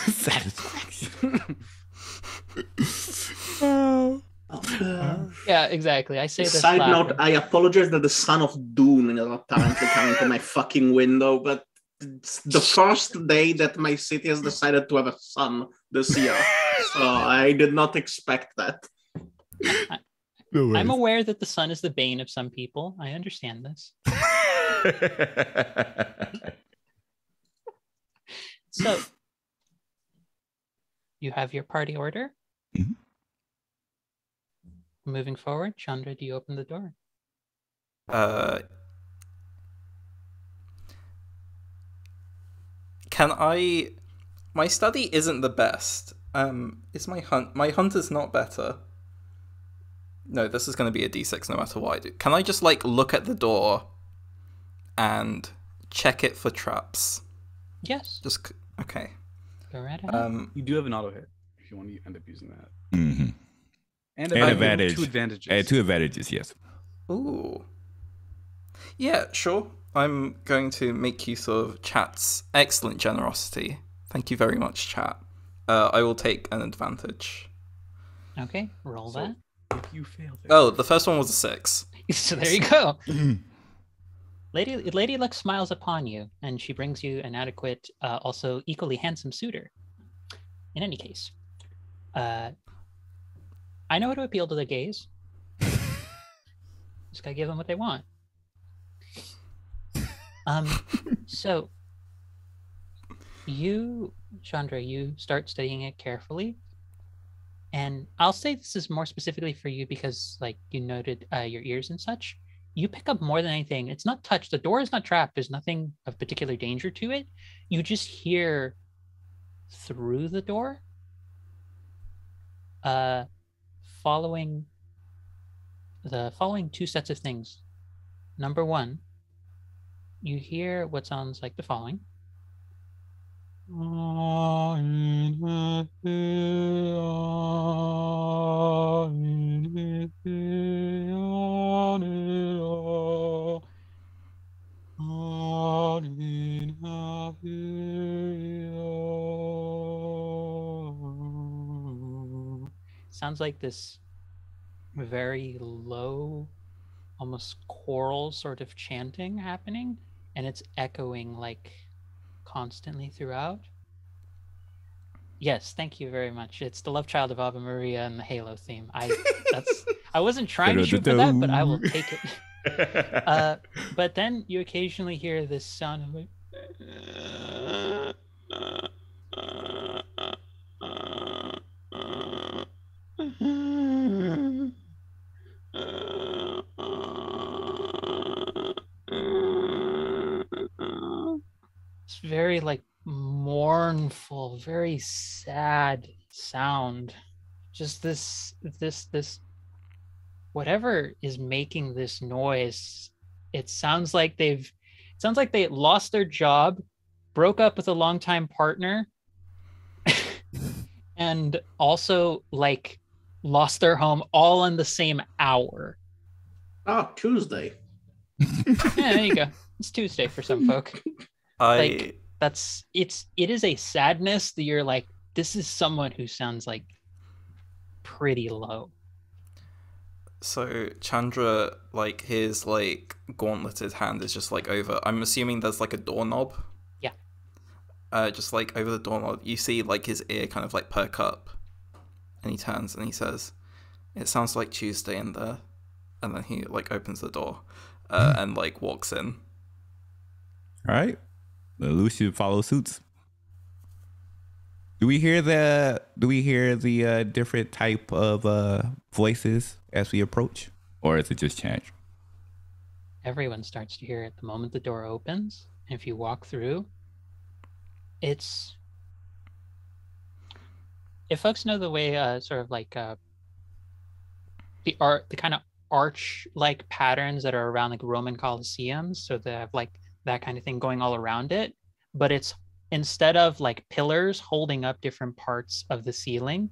Satisfaction. Yeah, exactly. I say this. Side note, laughing. I apologize that the son of Dune is apparently coming to my fucking window, but it's the first day that my city has decided to have a son this year. So I did not expect that. No I'm aware that the sun is the bane of some people. I understand this. So, you have your party order. Mhm. Moving forward, Chandra, do you open the door? Can I My study isn't the best. Is my hunt? My hunt is not better. No, this is going to be a d6 no matter what I do. Can I just like look at the door and check it for traps? Yes. Just okay. Go right ahead. You do have an auto hit if you want to end up using that. Mm-hmm. And advantage. 2 advantages. And 2 advantages, yes. Ooh. Yeah, sure. I'm going to make use of chat's excellent generosity. Thank you very much, chat. I will take an advantage. Okay, roll that. If you fail this. Oh, the first one was a 6. So there you go. Lady Luck smiles upon you, and she brings you an adequate, also equally handsome suitor. In any case, I know how to appeal to the gays. Just gotta give them what they want. So you, Chandra, you start studying it carefully. And I'll say this is more specifically for you because, like, you noted your ears and such. You pick up more than anything. It's not touched. The door is not trapped. There's nothing of particular danger to it. You just hear through the door, following 2 sets of things. Number 1, you hear what sounds like the following. Sounds like this very low, almost choral sort of chanting happening, and it's echoing like constantly throughout. Yes, thank you very much. It's the love child of Ave Maria and the Halo theme. I wasn't trying to shoot for that, but I will take it. But then you occasionally hear this sound of like it's very like mournful, very sad sound. Just this whatever is making this noise, it sounds like they lost their job, broke up with a longtime partner, and also like lost their home all in the same hour. Oh, Tuesday. Yeah, there you go. It's Tuesday for some folk. It is a sadness that you're like, this is someone who sounds like pretty low. So Chandra, like his like gauntleted hand is just like over. I'm assuming there's like a doorknob. Yeah. Just like over the doorknob, you see like his ear kind of like perk up, and he turns and he says, "It sounds like Tuesday in there," and then he like opens the door, and like walks in. All right. The Lucian follows suits. Do we hear the different type of voices as we approach, or is it just chant? Everyone starts to hear it the moment the door opens. And if you walk through, it's, if folks know the way sort of like the kind of arch like patterns that are around like Roman Colosseums, so they have like that kind of thing going all around it, but it's instead of like pillars holding up different parts of the ceiling,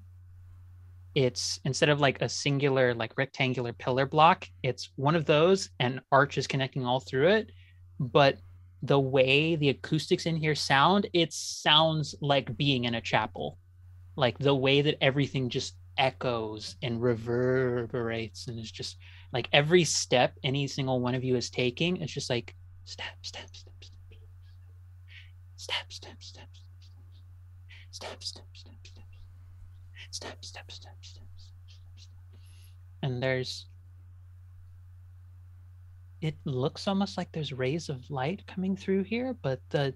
it's instead of like a singular like rectangular pillar block, it's one of those and arches connecting all through it. But the way the acoustics in here sound, it sounds like being in a chapel. Like the way that everything just echoes and reverberates, and it's just like every step any single one of you is taking, it's just like step, step, step, step, step, step, step, step, step, step, step, step, step, step, step, and it looks almost like there's rays of light coming through here, but the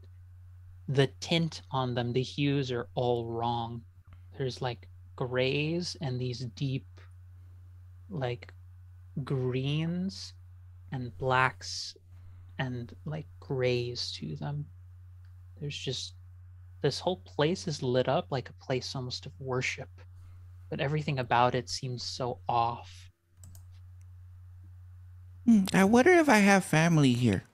tint on them, the hues are all wrong. There's like grays and these deep like greens and blacks and like grays to them. There's just this whole place is lit up like a place almost of worship, but everything about it seems so off. I wonder if I have family here.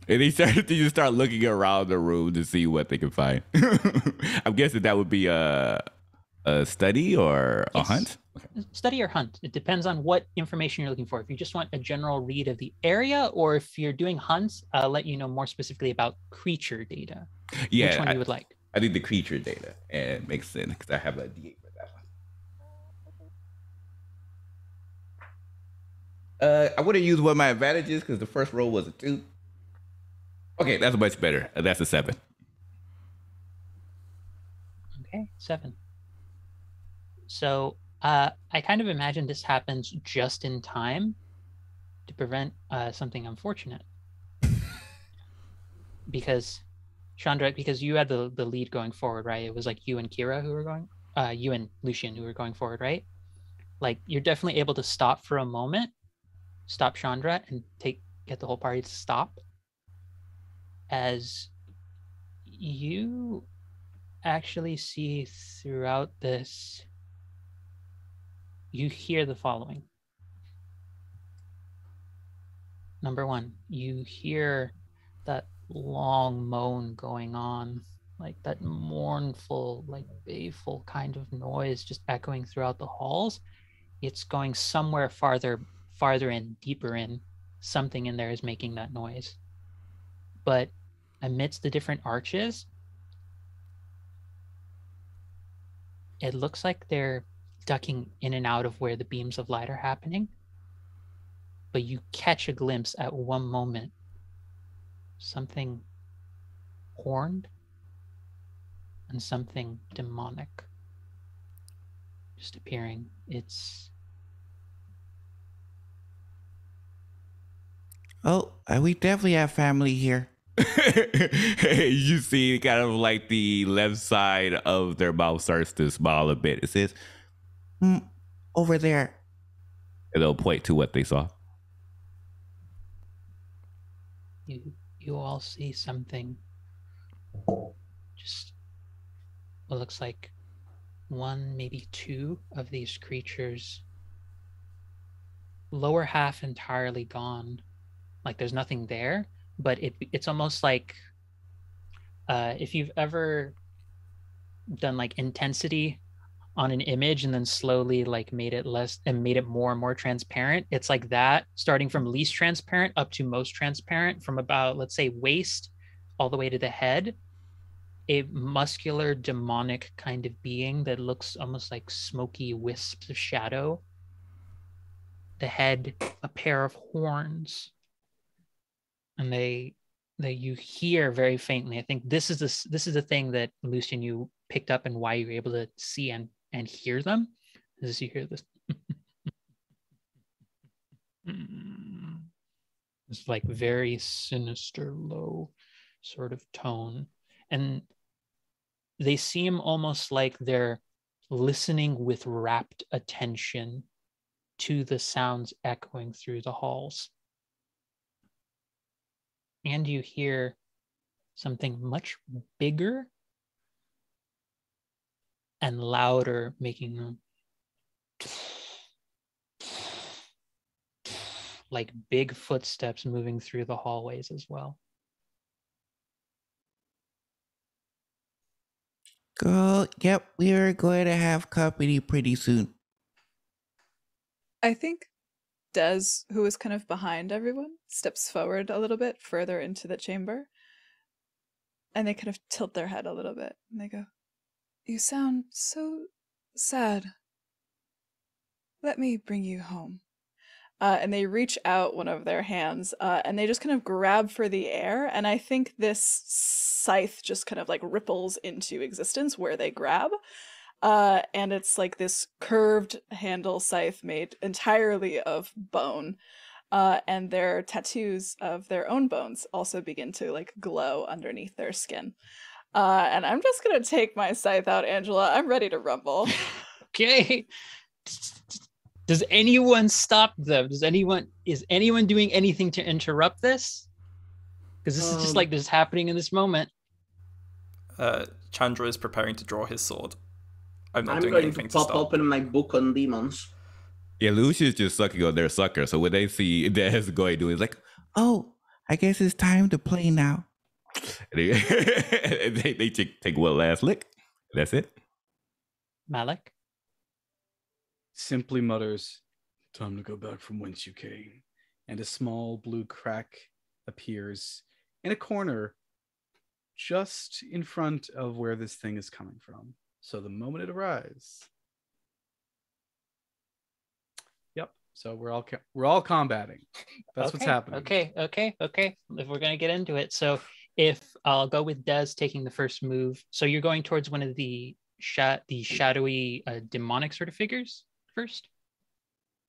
And they start looking around the room to see what they can find. I'm guessing that would be a study or a hunt? Okay. Study or hunt. It depends on what information you're looking for. If you just want a general read of the area, or if you're doing hunts, I'll let you know more specifically about creature data. Yeah, which one you would like? I think the creature data. And it makes sense because I have a D8 for that one. I would have used one of my advantages because the first roll was a 2. Okay, that's much better. That's a 7. Okay, 7. So I kind of imagine this happens just in time to prevent something unfortunate. Because, Chandra, because you had the lead going forward, right? It was like you and Kira who were going, you and Lucian who were going forward, right? Like, you're definitely able to stop for a moment, stop Chandra, and get the whole party to stop. As you actually see throughout this, you hear the following. Number 1, you hear that long moan going on, like that mournful, like baleful kind of noise just echoing throughout the halls. It's going somewhere farther in, deeper in. Something in there is making that noise. But amidst the different arches, it looks like they're ducking in and out of where the beams of light are happening. But you catch a glimpse at one moment, something horned and something demonic just appearing. We definitely have family here. You see kind of like the left side of their mouth starts to smile a bit. It says, over there. And they'll point to what they saw. You all see something. Just what looks like 1, maybe 2 of these creatures. Lower half entirely gone. Like there's nothing there, but it's almost like if you've ever done like intensity on an image and then slowly like made it less and made it more and more transparent. It's like that, starting from least transparent up to most transparent, from about, let's say, waist all the way to the head. A muscular, demonic kind of being that looks almost like smoky wisps of shadow. The head, a pair of horns. And you hear very faintly. I think this is the thing that, Lucian, you picked up and why you were able to see and hear them. As you hear this, it's like very sinister, low sort of tone, and they seem almost like they're listening with rapt attention to the sounds echoing through the halls. And you hear something much bigger and louder, making them like big footsteps moving through the hallways as well. Girl, yep, we are going to have company pretty soon. I think Des, who is kind of behind everyone, steps forward a little bit further into the chamber. And they kind of tilt their head a little bit. And they go, "You sound so sad. Let me bring you home." And they reach out one of their hands and they just kind of grab for the air. And I think this scythe just kind of like ripples into existence where they grab. And it's like this curved handle scythe made entirely of bone. And their tattoos of their own bones also begin to like glow underneath their skin. And I'm just gonna take my scythe out, Angela. I'm ready to rumble. Okay. Does anyone stop them? Is anyone doing anything to interrupt this? Because this is just like this happening in this moment. Chandra is preparing to draw his sword. I'm not I'm doing going to anything to pop stop. open my book on demons. Yeah, Lucian's just sucking on their sucker. So when they see Des going to do it, it's like, oh, I guess it's time to play now. And they take one last lick. That's it. Malak? Simply mutters, "Time to go back from whence you came." And a small blue crack appears in a corner just in front of where this thing is coming from. So the moment it arrives, yep. So we're all combating. That's what's happening. Okay. If we're gonna get into it, so if I'll go with Des taking the first move, so you're going towards one of the shadowy demonic sort of figures first.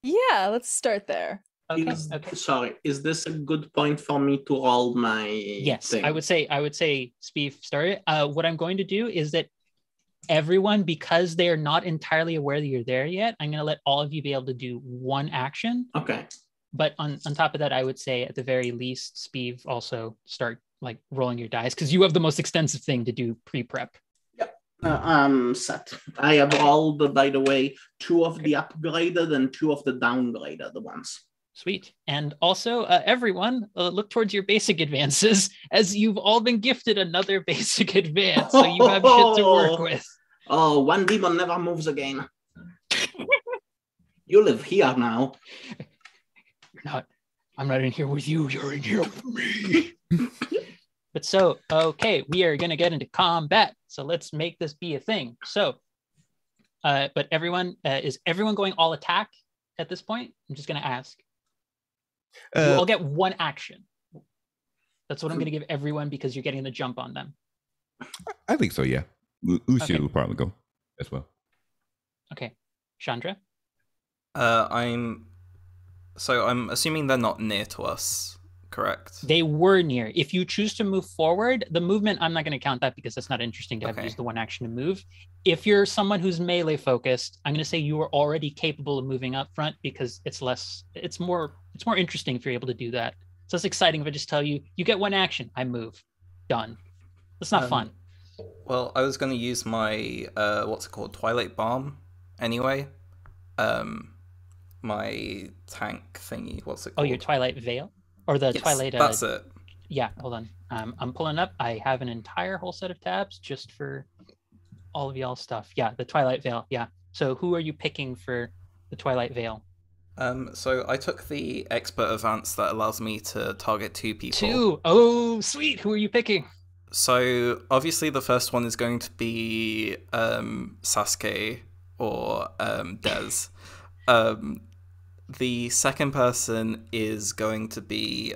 Yeah, let's start there. Okay. Sorry, is this a good point for me to roll my Yes, thing? I would say Speeve started. What I'm going to do is that everyone, because they are not entirely aware that you're there yet, I'm going to let all of you be able to do one action. Okay. But on top of that, I would say at the very least, Speeve, also start like rolling your dice because you have the most extensive thing to do pre-prep. I'm set. I have rolled, by the way, 2 of the upgraded and 2 of the downgraded ones. Sweet. And also, everyone, look towards your basic advances as you've all been gifted another basic advance. So you have shit to work with. Oh, one demon never moves again. You live here now. I'm not in here with you. You're in here with me. But so, okay, we are going to get into combat. So let's make this be a thing. So, but everyone, is everyone going all attack at this point? I'm just going to ask. You all get one action. That's what I'm going to give everyone because you're getting the jump on them. I think so, yeah. Lucian will probably go as well. Okay. Chandra? I'm assuming they're not near to us, correct? They were near. If you choose to move forward, the movement, I'm not going to count that because that's not interesting to have used the one action to move. If you're someone who's melee focused, I'm going to say you are already capable of moving up front because it's more interesting if you're able to do that. So it's exciting if I just tell you, you get one action, I move. Done. That's not fun. Well, I was going to use my, Twilight Balm anyway. My tank thingy, what's it called? Oh, your Twilight Veil? Or the yes, Twilight... that's it. Yeah, hold on. I'm pulling up. I have an entire whole set of tabs just for all of y'all's stuff. Yeah, the Twilight Veil. Yeah. So who are you picking for the Twilight Veil? So I took the Expert Advance that allows me to target 2 people. 2? Oh, sweet. Who are you picking? So obviously the first one is going to be Sasuke or Des. The second person is going to be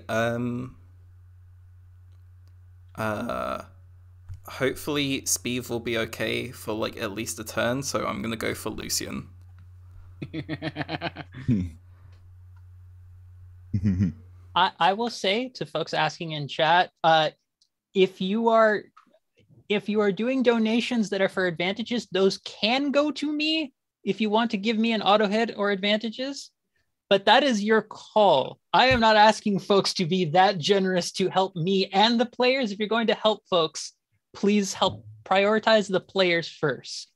hopefully Speeve will be okay for like at least a turn, so I'm gonna go for Lucian. I will say to folks asking in chat, if you are doing donations that are for advantages, those can go to me if you want to give me an auto hit or advantages. But that is your call. I am not asking folks to be that generous to help me and the players. If you're going to help folks, please help prioritize the players first.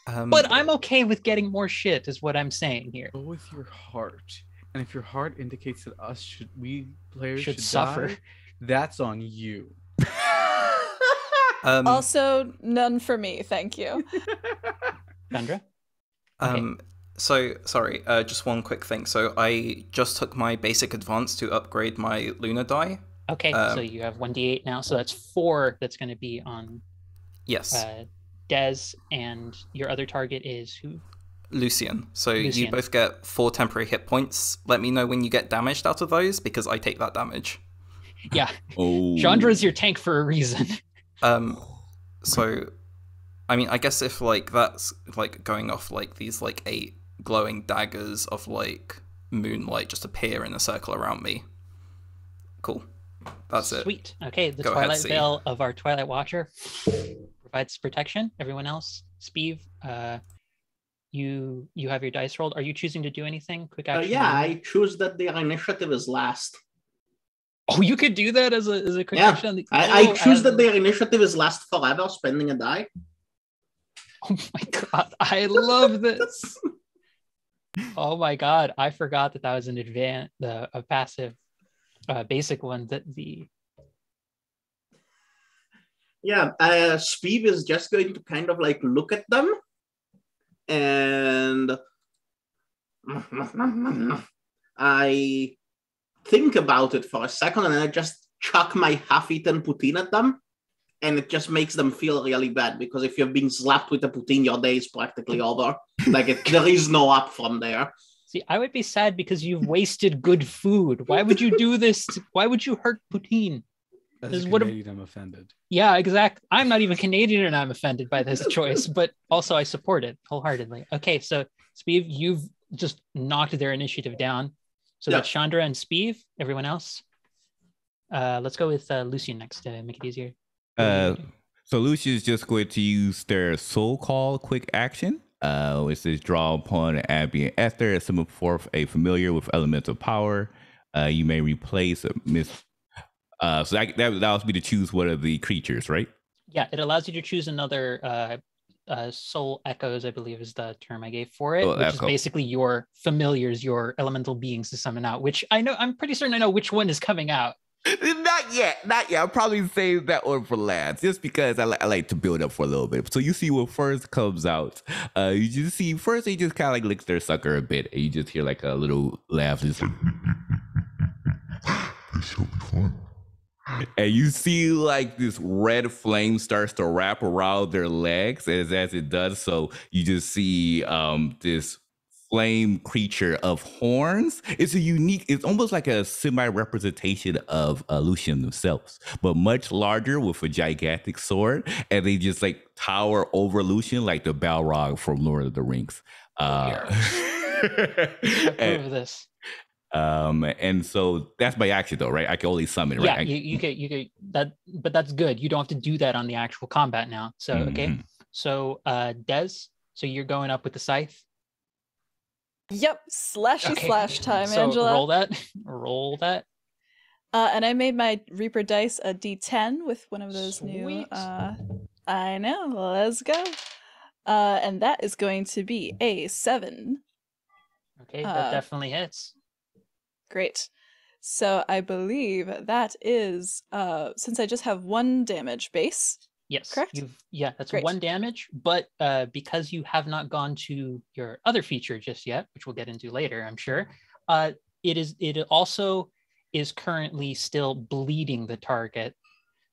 But I'm okay with getting more shit, is what I'm saying here. Go with your heart. And if your heart indicates that players should suffer, die, that's on you. Also, none for me, thank you. Chandra? So, sorry, just one quick thing. So I just took my basic advance to upgrade my Luna die. Okay, so you have 1d8 now, so that's 4 that's going to be on yes. Des, and your other target is who? Lucian. So Lucian. You both get 4 temporary hit points. Let me know when you get damaged out of those, because I take that damage. Yeah. Oh. Chandra's your tank for a reason. So, I mean, I guess if, like, that's, like, going off, like, these, like, 8 glowing daggers of, like, moonlight just appear in a circle around me. Cool. That's it. Sweet. Okay, the Go ahead, Twilight C. Veil of our Twilight Watcher provides protection. Everyone else, Speeve, you have your dice rolled. Are you choosing to do anything? Quick action. Yeah, I choose that their initiative is last. Oh, you could do that as a quick Yeah, action on the... I choose that the... their initiative is last forever, spending a die. Oh my god, I love this. Oh my god, I forgot that was an a passive, basic one. Yeah, Speeve is just going to kind of like look at them and I think about it for a second and then I just chuck my half-eaten poutine at them. And it just makes them feel really bad because if you've been slapped with a poutine, your day is practically over. There is no up from there. See, I would be sad because you've wasted good food. Why would you do this? Why would you hurt poutine? As a Canadian, I'm offended. Yeah, exactly. I'm not even Canadian and I'm offended by this choice, but also I support it wholeheartedly. Okay, so Speeve, you've just knocked their initiative down. So that's Chandra and Speeve. Everyone else? Let's go with Lucian next to make it easier. So Lucian is just going to use their soul call quick action, which says draw upon an ambient ether and summon forth a familiar with elemental power. You may replace a so that allows me to choose one of the creatures, right? Yeah, it allows you to choose another soul echoes, I believe is the term I gave for it, which is basically your familiars, your elemental beings to summon out, which I'm pretty certain I know which one is coming out. Not yet. I'll probably save that one for last, just because I like to build up for a little bit. So you see what first comes out. You just see first they just kind of like licks their sucker a bit, and you just hear like a little laugh. Just like, this shall be fun. And you see like this red flame starts to wrap around their legs, as it does so, you just see this flame creature of horns. It's almost like a semi-representation of Lucian themselves, but much larger with a gigantic sword, and they just like tower over Lucian like the Balrog from Lord of the Rings. I approve of this. And so that's my action though, right? I can only summon, right? Yeah, you get that, but that's good. You don't have to do that on the actual combat now. So okay. So Des, so you're going up with the scythe. Yep, slash time, so Angela. Roll that. And I made my Reaper dice a D10 with one of those new. I know. Let's go. And that is going to be a 7. Okay, that definitely hits. Great. So I believe that is since I just have 1 damage base. Yes, correct. That's Great. 1 damage, but because you have not gone to your other feature just yet, which we'll get into later, I'm sure. It also is currently still bleeding the target.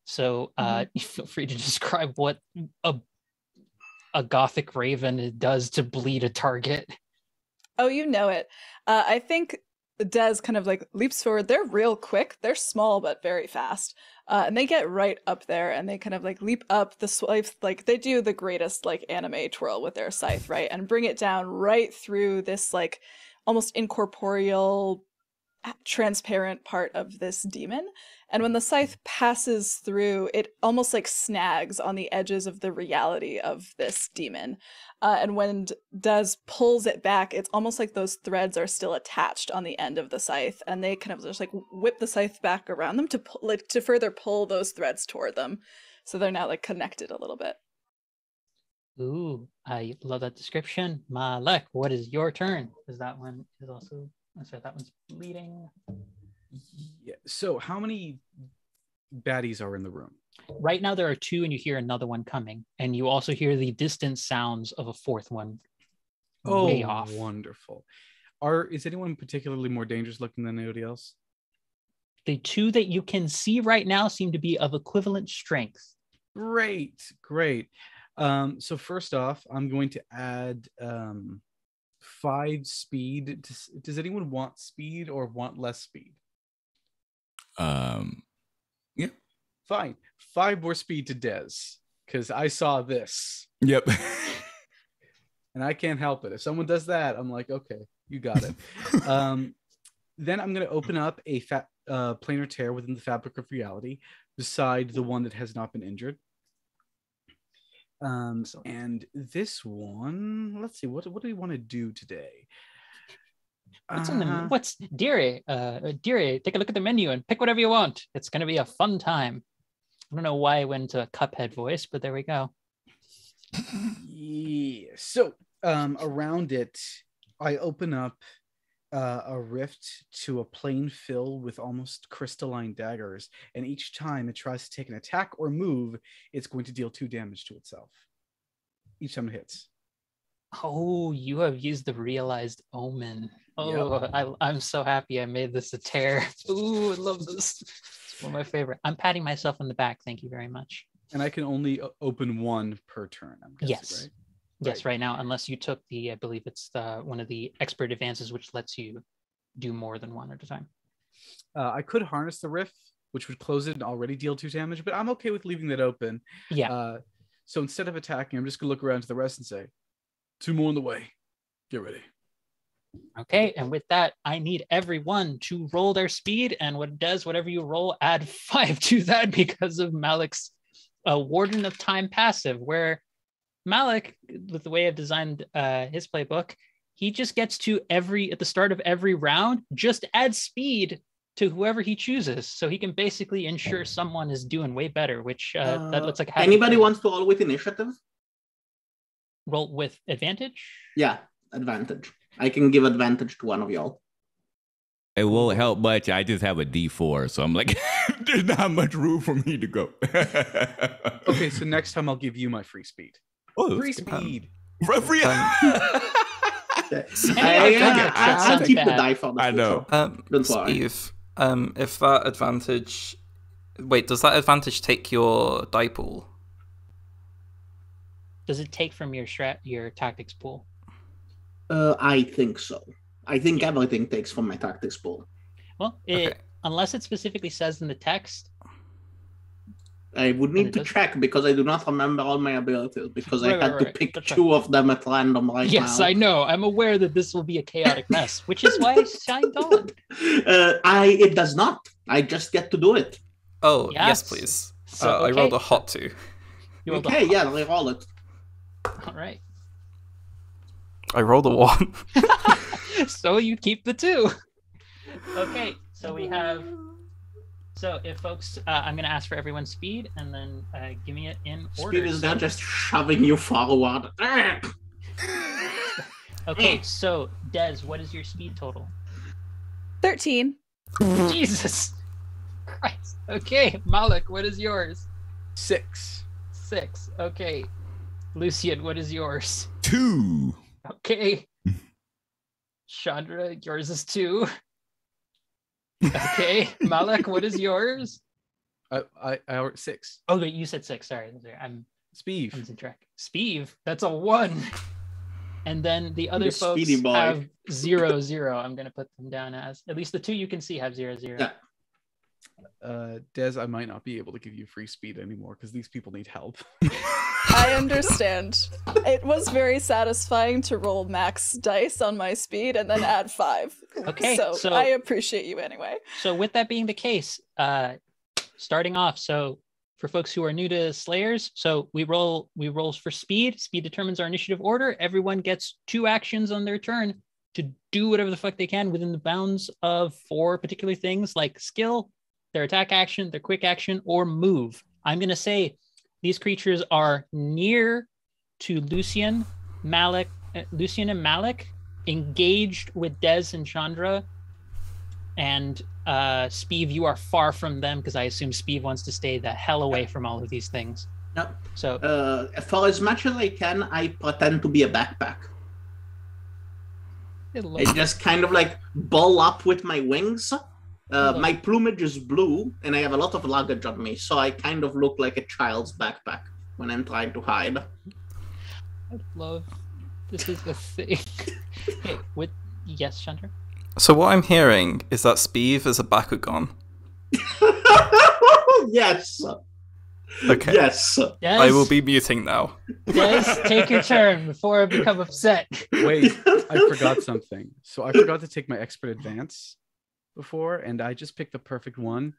So feel free to describe what a gothic raven does to bleed a target. Oh, you know it. I think Des kind of like leaps forward. They're real quick. They're small but very fast. And they get right up there and they kind of like leap up the scythe, like they do the greatest like anime twirl with their scythe, right? And bring it down right through this like almost incorporeal, transparent part of this demon. And when the scythe passes through, it almost like snags on the edges of the reality of this demon. And when Des pulls it back, it's almost like those threads are still attached on the end of the scythe, and they kind of just like whip the scythe back around them to further pull those threads toward them, so they're now like connected a little bit. Ooh, I love that description. Malek, what is your turn? Because that one is also. Sorry, that one's bleeding. Yeah. So how many baddies are in the room? Right now there are 2, and you hear another one coming, and you also hear the distant sounds of a 4th one. Way off. Wonderful. Is anyone particularly more dangerous looking than anybody else? The 2 that you can see right now seem to be of equivalent strength. Great. So first off, I'm going to add 5 speed. Does anyone want speed or want less speed? Yeah. Fine. 5 more speed to Des, because I saw this. Yep. And I can't help it. If someone does that, I'm like, okay, you got it. Then I'm going to open up a planar tear within the fabric of reality beside the one that has not been injured. And this one, let's see, what do we want to do today? What's in the what's dearie? Dearie, take a look at the menu and pick whatever you want. It's gonna be a fun time. I don't know why I went into a Cuphead voice, but there we go. Yeah. So around it, I open up a rift to a plane filled with almost crystalline daggers, and each time it tries to take an attack or move, it's going to deal 2 damage to itself. Each time it hits. Oh, you have used the realized omen. Oh, I'm so happy I made this a tear. Ooh, I love this. It's one of my favorite. I'm patting myself on the back. Thank you very much. And I can only open 1 per turn, I'm guessing, Yes. right? Yes, right now, unless you took the, I believe it's the one of the expert advances, which lets you do more than 1 at a time. I could harness the rift, which would close it and already deal 2 damage, but I'm okay with leaving that open. Yeah. So instead of attacking, I'm just going to look around to the rest and say, 2 more on the way. Get ready. Okay, and with that, I need everyone to roll their speed, and whatever you roll, add 5 to that because of Malak's Warden of Time passive, where Malak, with the way I've designed his playbook, he just gets to at the start of every round, just add speed to whoever he chooses. So he can basically ensure someone is doing way better, which that looks like a happy Anybody thing. wants to roll with initiative? Roll with advantage? Yeah, advantage. I can give advantage to one of y'all. It won't help much. I just have a D4, so I'm like, there's not much room for me to go. Okay, so next time I'll give you my free speed. Oh, Free speed. Free. I'll keep the die for the I know. Don't worry. Speeve, if that advantage... Wait, does that advantage take your die pool? Does it take from your tactics pool? I think so. I think everything takes from my tactics pool. Well, unless it specifically says in the text. I would need to check because I do not remember all my abilities because I had to pick 2 of them at random right now. Yes, I know. I'm aware that this will be a chaotic mess, which is why I shined on. It does not. I just get to do it. Oh, yes please. So, I rolled a hot 2. Okay, yeah, I roll it. All right. I rolled a 1. So you keep the 2. Okay, so we have... So if folks, I'm going to ask for everyone's speed and then give me it in order. Speed is now just shoving you forward. Okay, so Des, what is your speed total? 13. Jesus Christ. Okay, Malak, what is yours? 6. 6. Okay. Lucian, what is yours? 2. Okay. Chandra, yours is 2. Okay. Malak, what is yours? I 6. Oh, wait, you said 6. Sorry. I'm Speeve. losing track. Speeve, that's a 1. And then the other You folks speedy boy. have 0, 0. I'm going to put them down as, at least the 2 you can see have 0, 0. Yeah. Des, I might not be able to give you free speed anymore because these people need help. I understand. It was very satisfying to roll max dice on my speed and then add 5. Okay, so I appreciate you anyway. So with that being the case, starting off, so for folks who are new to Slayers, so we roll for speed. Speed determines our initiative order. Everyone gets 2 actions on their turn to do whatever the fuck they can within the bounds of 4 particular things like skill, their attack action, their quick action, or move. I'm going to say these creatures are near to Lucian and Malak, engaged with Des and Chandra, and Speeve, you are far from them because I assume Speeve wants to stay the hell away from all of these things. No. So for as much as I can, I pretend to be a backpack. I just kind of like ball up with my wings. My plumage is blue, and I have a lot of luggage on me, so I kind of look like a child's backpack when I'm trying to hide. I love this is the thing. Okay, yes, Chandra? So what I'm hearing is that Speeve is a Bakugan. Yes. Okay. Yes. Des, I will be muting now. Des, take your turn before I become upset. Wait, I forgot something. So I forgot to take my expert advance before, and I just picked the perfect one.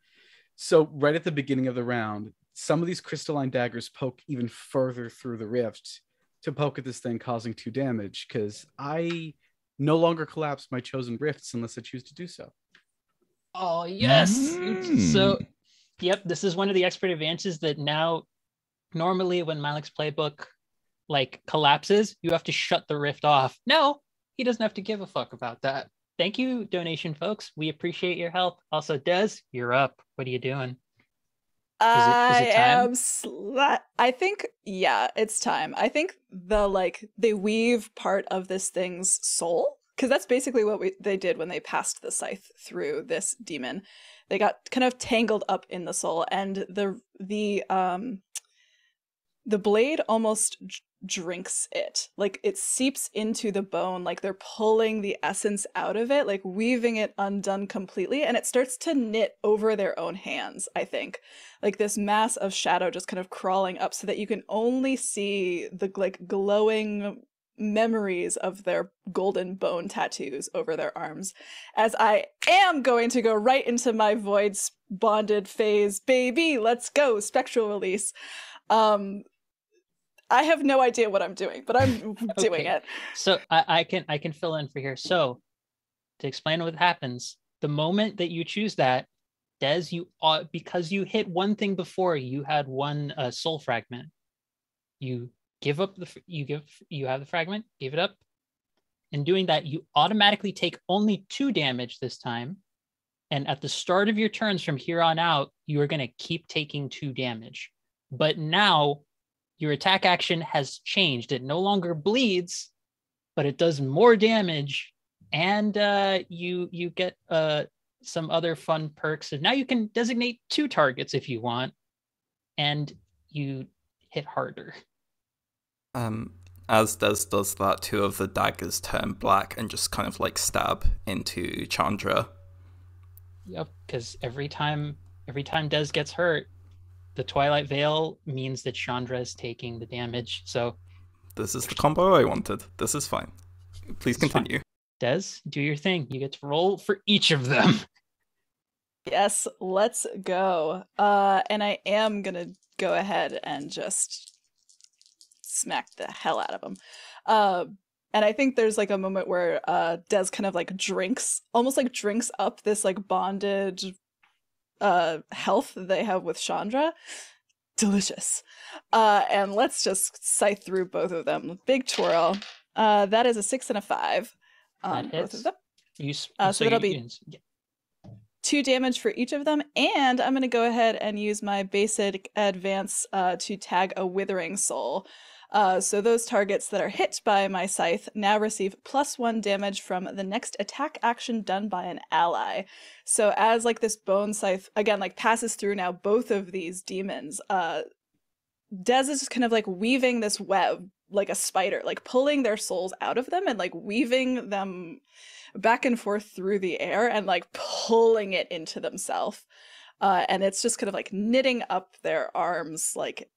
So right at the beginning of the round, some of these crystalline daggers poke even further through the rift to poke at this thing, causing 2 damage, because I no longer collapse my chosen rifts unless I choose to do so. Oh, yes. Mm. So, yep, this is one of the expert advances that now, normally when Malak's playbook like collapses, you have to shut the rift off. No, he doesn't have to give a fuck about that. Thank you, donation folks. We appreciate your help. Also, Des, you're up. What are you doing? Is it time? I think, yeah, it's time. I think they weave part of this thing's soul, because that's basically what they did when they passed the scythe through this demon. They got kind of tangled up in the soul, and the blade almost drinks it. Like, it seeps into the bone, like they're pulling the essence out of it, like weaving it undone completely, and it starts to knit over their own hands, I think. Like this mass of shadow just kind of crawling up so that you can only see the like glowing memories of their golden bone tattoos over their arms. As I am going to go right into my void bonded phase, baby, let's go, spectral release. I have no idea what I'm doing, but I'm doing it. So I can fill in for here. So to explain what happens, the moment that you choose that, Des, because you hit one thing before, you had one soul fragment. You give up you have the fragment, give it up. In doing that, you automatically take only 2 damage this time. And at the start of your turns from here on out, you are going to keep taking 2 damage. But now your attack action has changed. It no longer bleeds, but it does more damage, and you get some other fun perks. And now you can designate 2 targets if you want, and you hit harder. As does that, 2 of the daggers turn black and just kind of like stab into Chandra. Yep, because every time Des gets hurt, the Twilight Veil means that Chandra is taking the damage. So this is the combo I wanted. This is fine. Please continue. Des, do your thing. You get to roll for each of them. Yes, let's go. And I am gonna go ahead and just smack the hell out of them. And I think there's like a moment where Des kind of like almost drinks up this like bonded health that they have with Chandra. Delicious. And let's just scythe through both of them. Big twirl. That is a 6 and a 5 on both of them. So that'll be 2 damage for each of them, and I'm going to go ahead and use my basic advance to tag a Withering Soul. So those targets that are hit by my scythe now receive +1 damage from the next attack action done by an ally. So as like this bone scythe again like passes through now both of these demons, Des is just kind of like weaving this web like a spider, like pulling their souls out of them and like weaving them back and forth through the air and like pulling it into themselves. And it's just kind of like knitting up their arms like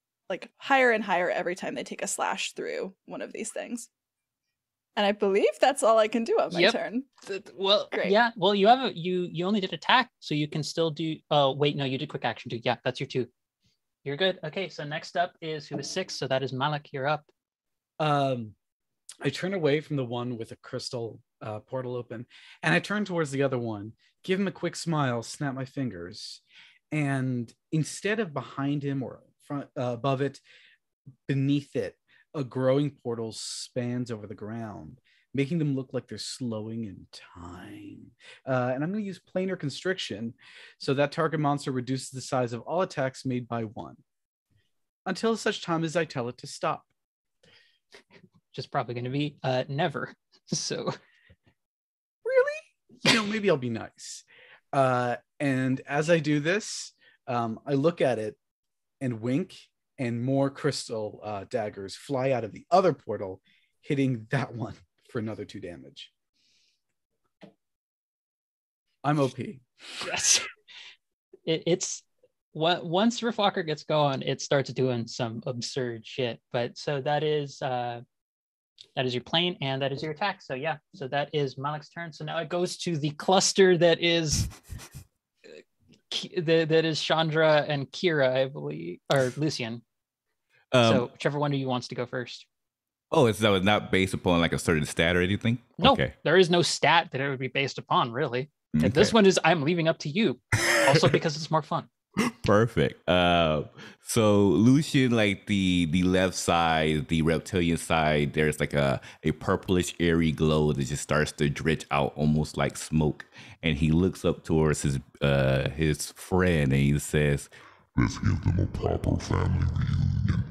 higher and higher every time they take a slash through one of these things. And I believe that's all I can do on my turn. Well, great. Yeah. Well, you have you only did attack, so you can still do. Oh wait, no, you did quick action too. Yeah, that's your 2. You're good. Okay, so next up is who is 6. So that is Malak. You're up. I turn away from the one with a crystal portal open, and I turn towards the other one. Give him a quick smile. Snap my fingers, and instead of behind him or front above it, beneath it, a growing portal spans over the ground, making them look like they're slowing in time. And I'm going to use planar constriction, so that target monster reduces the size of all attacks made by 1 until such time as I tell it to stop. Which is probably going to be never. So really, maybe I'll be nice. And as I do this, I look at it and wink, and more crystal daggers fly out of the other portal, hitting that one for another 2 damage. I'm OP. Yes. It's once Riftwalker gets going, it starts doing some absurd shit. But so that is your plane, and that is your attack. So yeah, so that is Malak's turn. So now it goes to the cluster that is Chandra and Kira, I believe, or Lucian. So whichever one of you wants to go first. Oh, it's so it's not based upon like a certain stat or anything? No, Okay. there is no stat that it would be based upon, really. And Okay. this one is I'm leaving up to you. Also because it's more fun. Perfect. So Lucian, like the left side, the reptilian side, there's like a purplish airy glow that just starts to drench out almost like smoke. And he looks up towards his friend and he says, Let's give them a proper family reunion.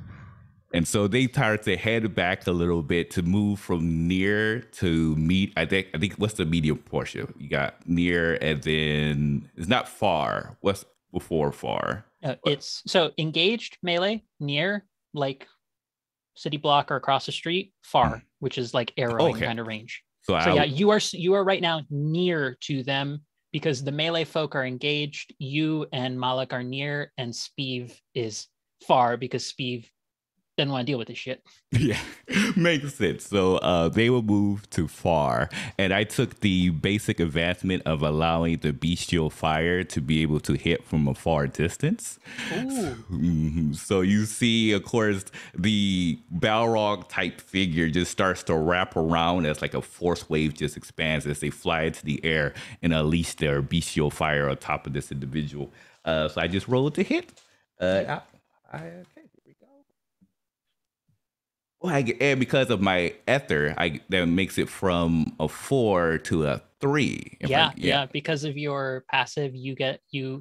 and so they start to head back a little bit to move from near to meet. I think what's the medium portion? You got near and then it's not far. What's before far? It's so engaged melee near, like city block or across the street, far, which is like Aerowen kind of range. So yeah, you are right now near to them because the melee folk are engaged. You and Malak are near, and Speeve is far because Speeve doesn't want to deal with this shit. Yeah, makes sense. So they will move to far, and I took the basic advancement of allowing the bestial fire to be able to hit from a far distance. So you see, of course, the Balrog type figure just starts to wrap around as like a force wave just expands as they fly into the air and unleash their bestial fire on top of this individual. So I just rolled to hit. Okay. Well, and because of my ether, that makes it from a 4 to a 3. Yeah. Because of your passive, you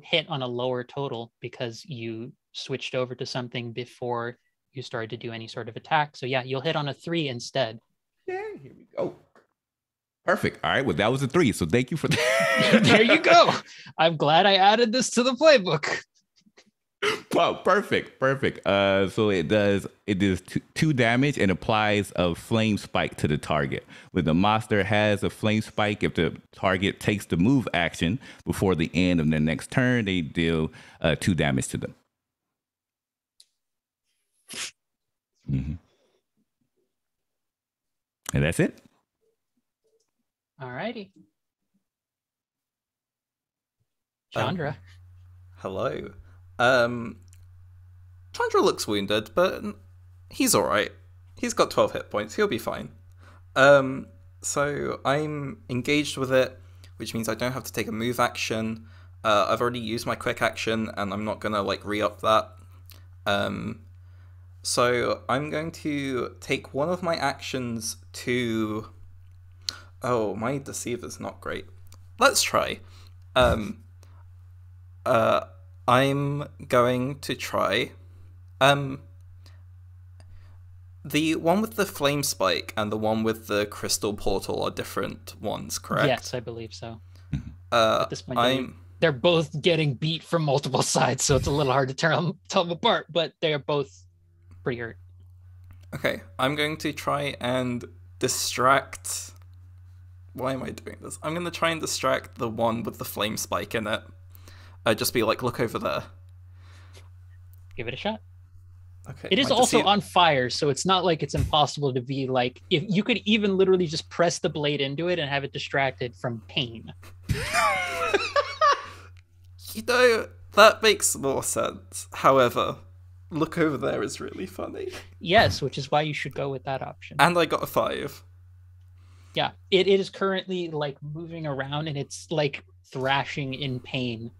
hit on a lower total because you switched over to something before you started to do any sort of attack. So yeah, you'll hit on a 3 instead. Yeah, here we go. Perfect. All right. Well, that was a 3. So thank you for that. There you go. I'm glad I added this to the playbook. Wow, perfect. So it does 2 damage and applies a flame spike to the target. When the monster has a flame spike, if the target takes the move action before the end of their next turn, they deal 2 damage to them. And that's it. All righty. Chandra. Hello. Chandra looks wounded, but he's alright. He's got 12 hit points. He'll be fine. So I'm engaged with it, which means I don't have to take a move action. I've already used my quick action, and I'm not gonna re-up that. So I'm going to take one of my actions to... Oh, my Deceiver's not great. Let's try. I'm going to try. The one with the flame spike and the one with the crystal portal are different ones, correct? Yes, I believe so. At this point, they're both getting beat from multiple sides, so it's a little hard to tell them apart, but they are both pretty hurt. Okay, I'm going to try and distract... Why am I doing this? I'm going to try and distract the one with the flame spike in it. Just be like, look over there. Give it a shot. Okay. It is also on fire, so it's not like it's impossible to be like, if you could even literally just press the blade into it and have it distracted from pain. That makes more sense. However, look over there is really funny. Yes, which is why you should go with that option. And I got a 5. Yeah, it is currently moving around and it's thrashing in pain.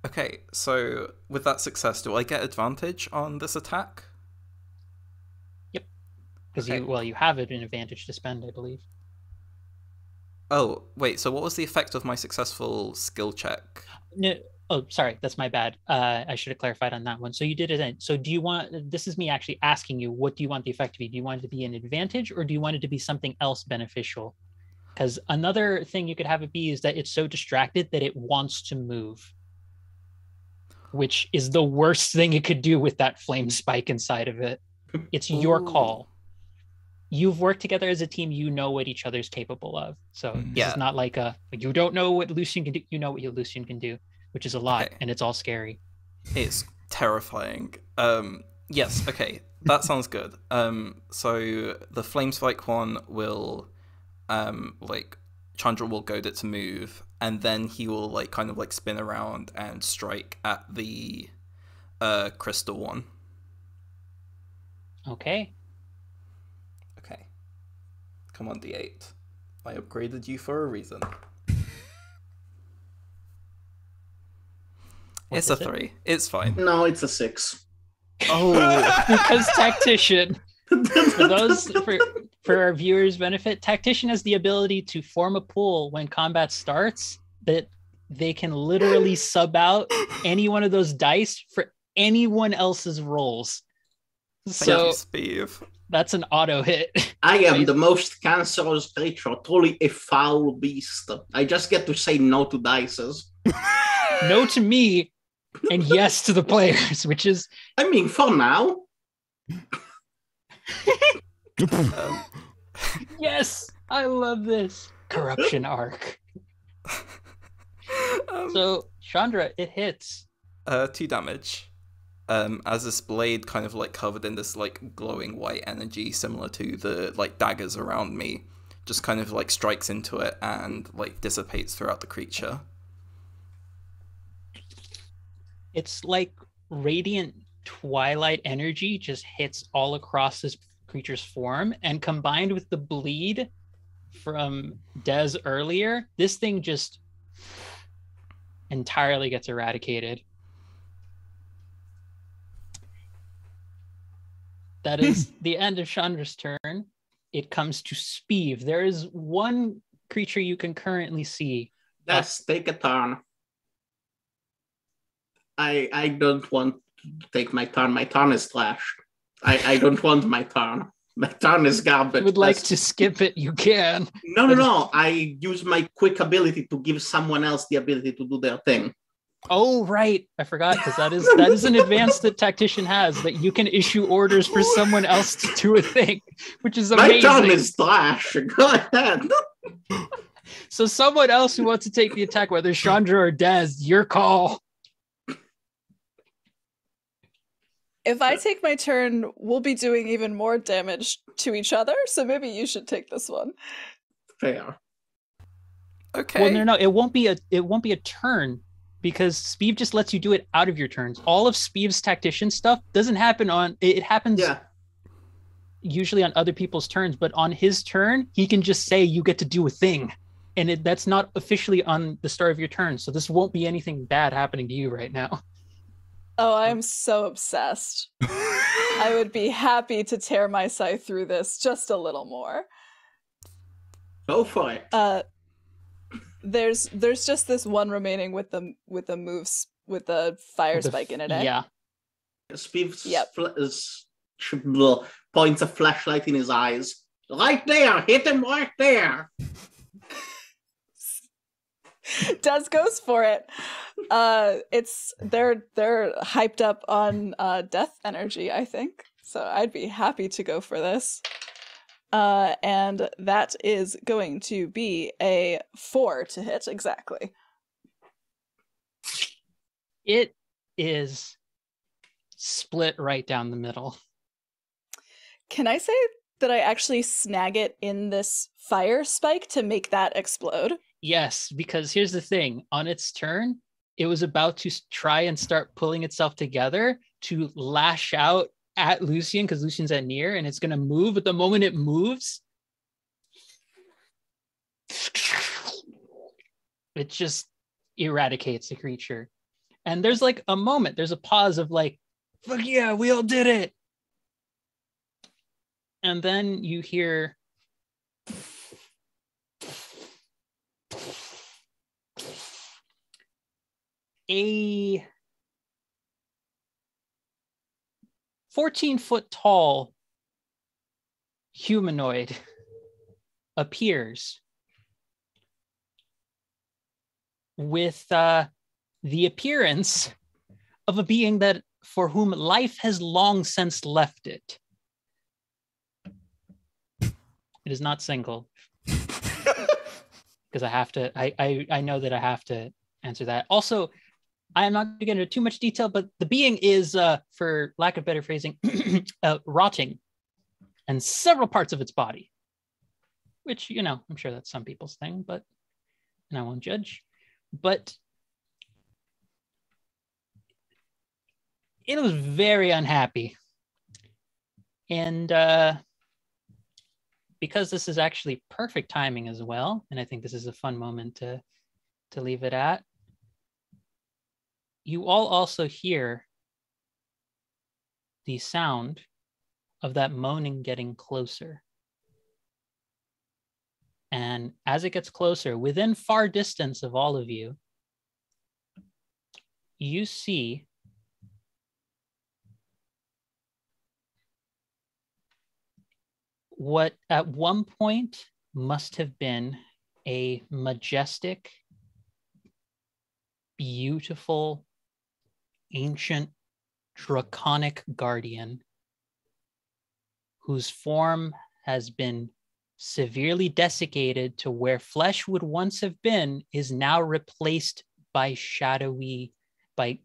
Okay, so with that success, do I get advantage on this attack? Yep. Because okay. you have an advantage to spend, I believe. Oh, wait, so what was the effect of my successful skill check? No, oh, sorry, that's my bad. I should have clarified on that one. So you did it in. So do you want, this is me actually asking you, what do you want the effect to be? Do you want it to be an advantage or do you want it to be something else beneficial? Because another thing you could have it be is that it's so distracted that it wants to move, which is the worst thing it could do with that flame spike inside of it. It's your call. You've worked together as a team. You know what each other's capable of. So this is not you don't know what Lucian can do. You know what Lucian can do, which is a lot, and it's all scary. It's terrifying. Yes, okay. That sounds good. So the flame spike one will... Chandra will goad it to move, and then he will spin around and strike at the crystal one. Okay. Okay. Come on, D8. I upgraded you for a reason. What It's a is it? 3. It's fine. No, it's a 6. Oh. Because Tactician, for our viewers' benefit, Tactician has the ability to form a pool when combat starts that they can literally sub out any one of those dice for anyone else's rolls. Thank you, So Speeve. that's an auto hit. I am the most cancerous creature, truly a foul beast. I just get to say no to dices. No to me, and yes to the players, which is I mean, for now. yes, I love this corruption arc. So Chandra, it hits. 2 damage. As this blade kind of like covered in this like glowing white energy similar to the like daggers around me, just kind of like strikes into it and like dissipates throughout the creature. It's like radiant twilight energy just hits all across this creature's form, and combined with the bleed from Des earlier, this thing just entirely gets eradicated. That is the end of Chandra's turn. It comes to Speeve. There is one creature you can currently see. Let's take a turn. I don't want to take my turn. My turn is trash. I don't want my turn. My turn is garbage. If you would like to skip it, you can. No. I use my quick ability to give someone else the ability to do their thing. Oh, right. I forgot, because that is an advance that Tactician has, that you can issue orders for someone else to do a thing, which is amazing. My turn is trash. Go ahead. So someone else who wants to take the attack, whether Chandra or Des, your call. If I take my turn, we'll be doing even more damage to each other, so maybe you should take this one. Fair. Okay. Well, no, it won't be a turn, because Speeve just lets you do it out of your turns. All of Speeve's Tactician stuff doesn't happen it happens usually on other people's turns, but on his turn, he can just say you get to do a thing. And that's not officially on the start of your turn, so this won't be anything bad happening to you right now. Oh, I'm so obsessed. I would be happy to tear my scythe through this just a little more. Go for it. There's just this one remaining with the moves with the fire spike in it. Yeah. Speeve points a flashlight in his eyes. Right there, hit him right there. Des goes for it. They're hyped up on death energy, I think. So I'd be happy to go for this. And that is going to be a 4 to hit exactly. It is split right down the middle. Can I say that I actually snag it in this fire spike to make that explode? Yes, because here's the thing. On its turn, it was about to try and start pulling itself together to lash out at Lucian, because Lucian's at near, and it's going to move. But the moment it moves, it just eradicates the creature. And there's like a moment, there's a pause of like, fuck yeah, we all did it. And then you hear a 14-foot tall humanoid appears with the appearance of a being that for whom life has long since left it. It is not single, because I have to. I know that I have to answer that. Also, I am not going to get into too much detail, but the being is, for lack of better phrasing, rotting, and several parts of its body, which, you know, I'm sure that's some people's thing, but and I won't judge. But it was very unhappy And because this is actually perfect timing as well, and I think this is a fun moment to leave it at, you all also hear the sound of that moaning getting closer. And as it gets closer, within far distance of all of you, you see what at one point must have been a majestic, beautiful, ancient, draconic guardian whose form has been severely desiccated to where flesh would once have been is now replaced by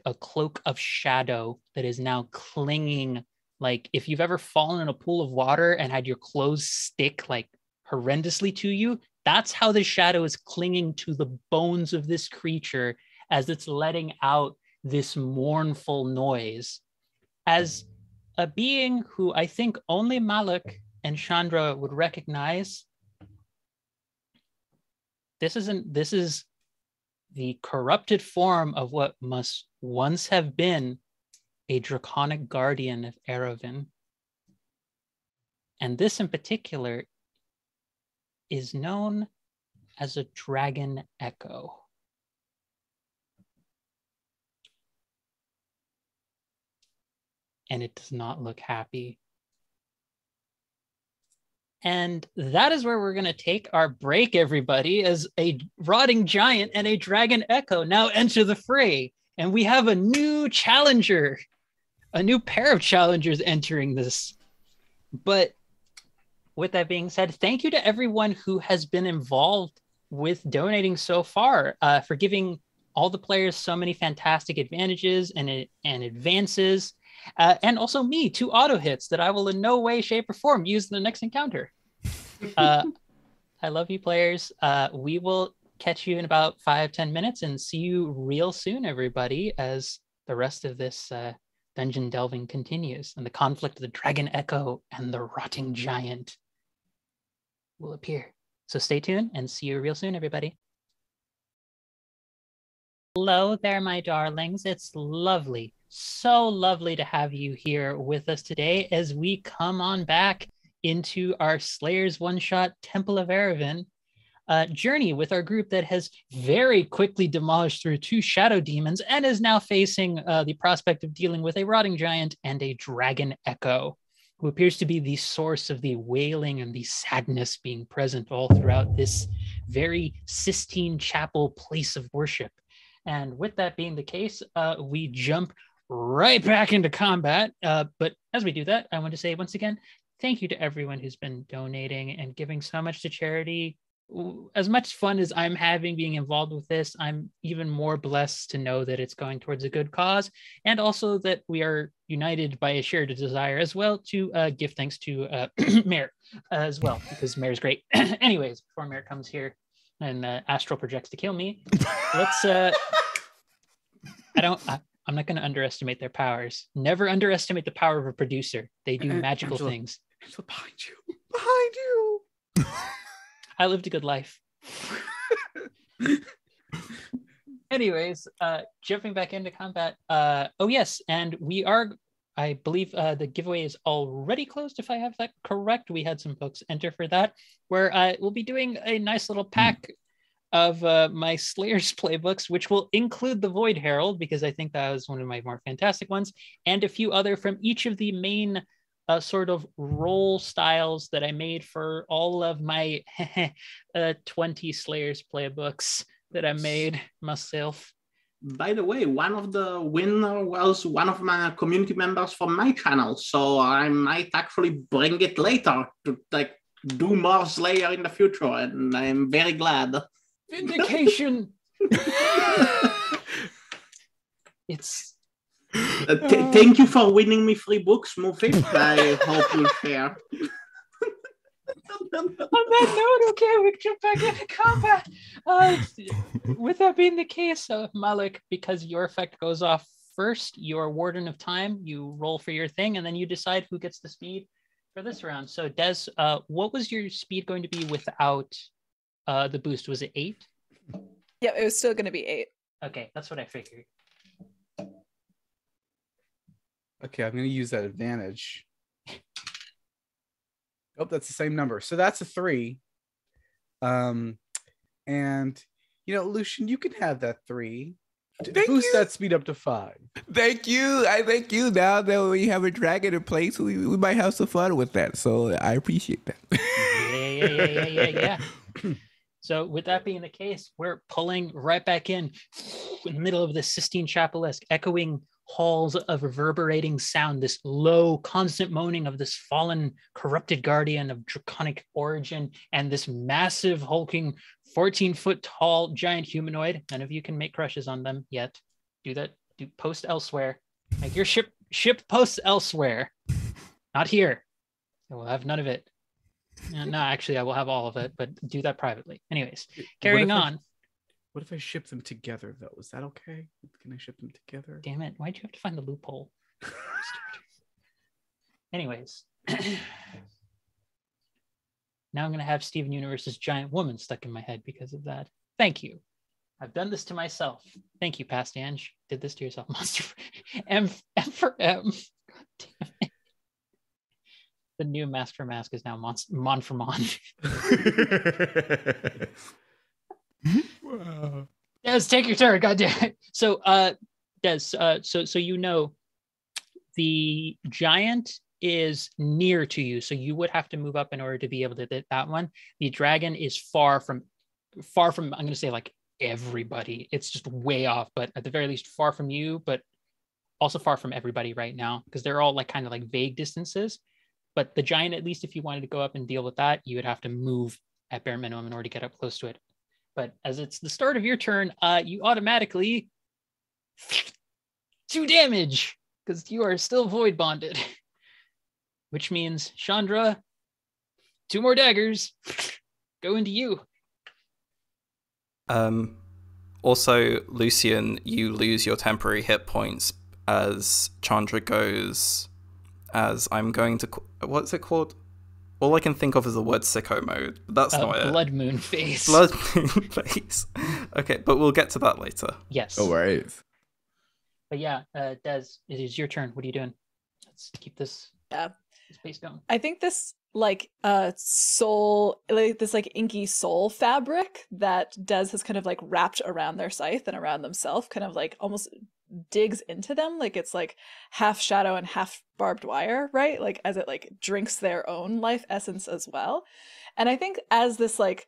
a cloak of shadow that is now clinging. Like if you've ever fallen in a pool of water and had your clothes stick like horrendously to you, that's how the shadow is clinging to the bones of this creature as it's letting out this mournful noise. As a being who I think only Malak and Chandra would recognize, this is the corrupted form of what must once have been a draconic guardian of Aerowen. And this in particular is known as a dragon echo. And it does not look happy. And that is where we're going to take our break, everybody, as a rotting giant and a dragon echo now enter the fray. And we have a new challenger, a new pair of challengers entering this. But with that being said, thank you to everyone who has been involved with donating so far, for giving all the players so many fantastic advantages and advances. And also me, 2 auto hits that I will in no way, shape, or form use in the next encounter. I love you, players. We will catch you in about 5-10 minutes and see you real soon, everybody, as the rest of this dungeon delving continues and the conflict of the dragon echo and the rotting giant will appear. So stay tuned and see you real soon, everybody. Hello there, my darlings. It's lovely. So lovely to have you here with us today as we come on back into our Slayers one-shot Temple of Aravind journey with our group that has very quickly demolished through 2 shadow demons and is now facing the prospect of dealing with a rotting giant and a dragon echo, who appears to be the source of the wailing and the sadness being present all throughout this very Sistine Chapel place of worship. And with that being the case, we jump right back into combat. But as we do that, I want to say once again, thank you to everyone who's been donating and giving so much to charity. As much fun as I'm having being involved with this, I'm even more blessed to know that it's going towards a good cause, and also that we are united by a shared desire as well to give thanks to Mayor as well, because Mayor's great. Anyways, before Mayor comes here and astral projects to kill me, let's I'm not going to underestimate their powers. Never underestimate the power of a producer. They do magical things. Angela, behind you. Behind you. I lived a good life. Anyways, jumping back into combat. Oh, yes. And we are, I believe the giveaway is already closed, if I have that correct. We had some folks enter for that, where we'll be doing a nice little pack of my Slayers playbooks, which will include the Void Herald, because I think that was one of my more fantastic ones, and a few other from each of the main sort of role styles that I made for all of my 20 Slayers playbooks that I made myself. By the way, one of the winner was one of my community members from my channel, so I might actually bring it later to like do more Slayer in the future, and I'm very glad. Vindication. It's thank you for winning me free books, Mufi. I hope you'll share. On that note, okay, we jump back into combat. With that being the case, Malak, because your effect goes off first, you're Warden of Time, you roll for your thing, and then you decide who gets the speed for this round. So Des, what was your speed going to be without the boost? Was it 8? Yeah, it was still going to be 8. Okay, that's what I figured. Okay, I'm going to use that advantage. Oh, that's the same number. So that's a 3. And Lucian, you can have that 3. Boost that speed up to 5. Thank you. I thank you. Now that we have a dragon in place, we might have some fun with that. So I appreciate that. Yeah. So with that being the case, we're pulling right back in the middle of the Sistine Chapel-esque echoing halls of reverberating sound, this low, constant moaning of this fallen, corrupted guardian of draconic origin, and this massive, hulking, 14-foot tall giant humanoid. None of you can make crushes on them yet. Do that. Do post elsewhere. Make your ship posts elsewhere. Not here. I will have none of it. No, actually, I will have all of it, but do that privately. Anyways, carrying on. What if I ship them together, though? Is that okay? Can I ship them together? Damn it. Why'd you have to find the loophole? Anyways. Now I'm going to have Steven Universe's giant woman stuck in my head because of that. Thank you. I've done this to myself. Thank you, Past Ange. Did this to yourself, Monster. M for M. Damn it. The new Mask for Mask is now Mon for Mon. Wow. Des, take your turn. God damn it. So, Des, so the giant is near to you, so you would have to move up in order to be able to hit that one. The dragon is far from I'm going to say like everybody. It's just way off, but at the very least far from you, but also far from everybody right now, because they're all like kind of like vague distances. But the giant, at least if you wanted to go up and deal with that, you would have to move at bare minimum in order to get up close to it. But as it's the start of your turn, you automatically 2 damage because you are still void bonded, which means Chandra, 2 more daggers go into you. Also, Lucian, you lose your temporary hit points as Chandra goes. As I'm going to, what's it called? All I can think of is the word sicko mode. But that's not it. Blood moon face. Blood moon face. Okay, but we'll get to that later. Yes. Oh, right. But yeah, Des, it is your turn. What are you doing? Let's keep this space going. I think this like soul, like this like inky soul fabric that Des has kind of like wrapped around their scythe and around themselves, kind of like almost digs into them, like it's like half shadow and half barbed wire, right? Like as it like drinks their own life essence as well. And I think as this like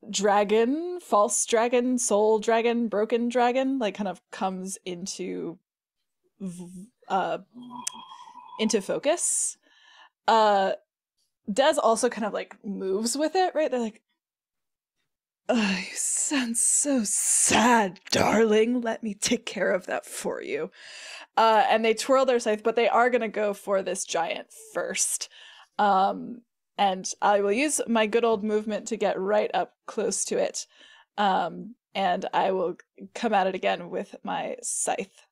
dragon, false dragon, soul dragon, broken dragon, like kind of comes into focus, Des also kind of like moves with it, right? They're like, "Oh, you sound so sad, darling. Let me take care of that for you." And they twirl their scythe, but they are going to go for this giant first. And I will use my good old movement to get right up close to it. And I will come at it again with my scythe.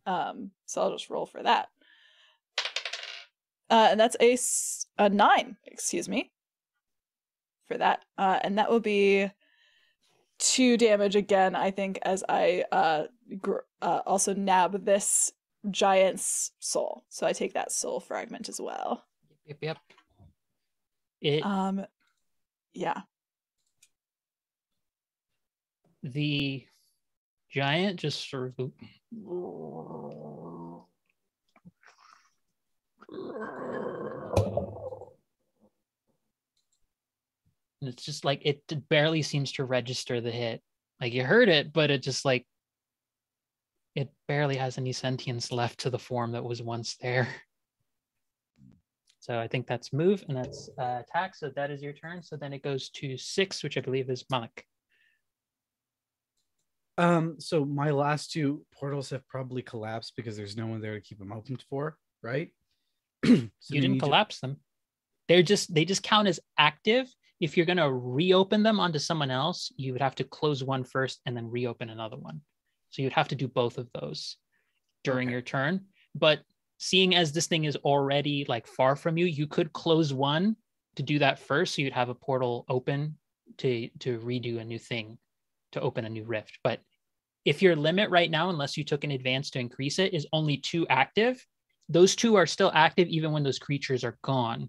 So I'll just roll for that. And that's a 9, excuse me, for that. And that will be 2 damage again, I think, as I also nab this giant's soul. So I take that soul fragment as well. Yep. Yeah. The giant just sort of and it's just like it barely seems to register the hit. Like you heard it, but it just like it barely has any sentience left to the form that was once there. So I think that's move and that's attack. So that is your turn. So then it goes to 6, which I believe is Malak. So my last 2 portals have probably collapsed because there's no one there to keep them open for, right? So you didn't collapse them. They just count as active. If you're gonna reopen them onto someone else, you would have to close one first and then reopen another one. So you'd have to do both of those during your turn. But seeing as this thing is already like far from you, you could close one to do that first, so you'd have a portal open to redo a new thing, to open a new rift. But if your limit right now, unless you took an advance to increase it, is only 2 active, those 2 are still active even when those creatures are gone.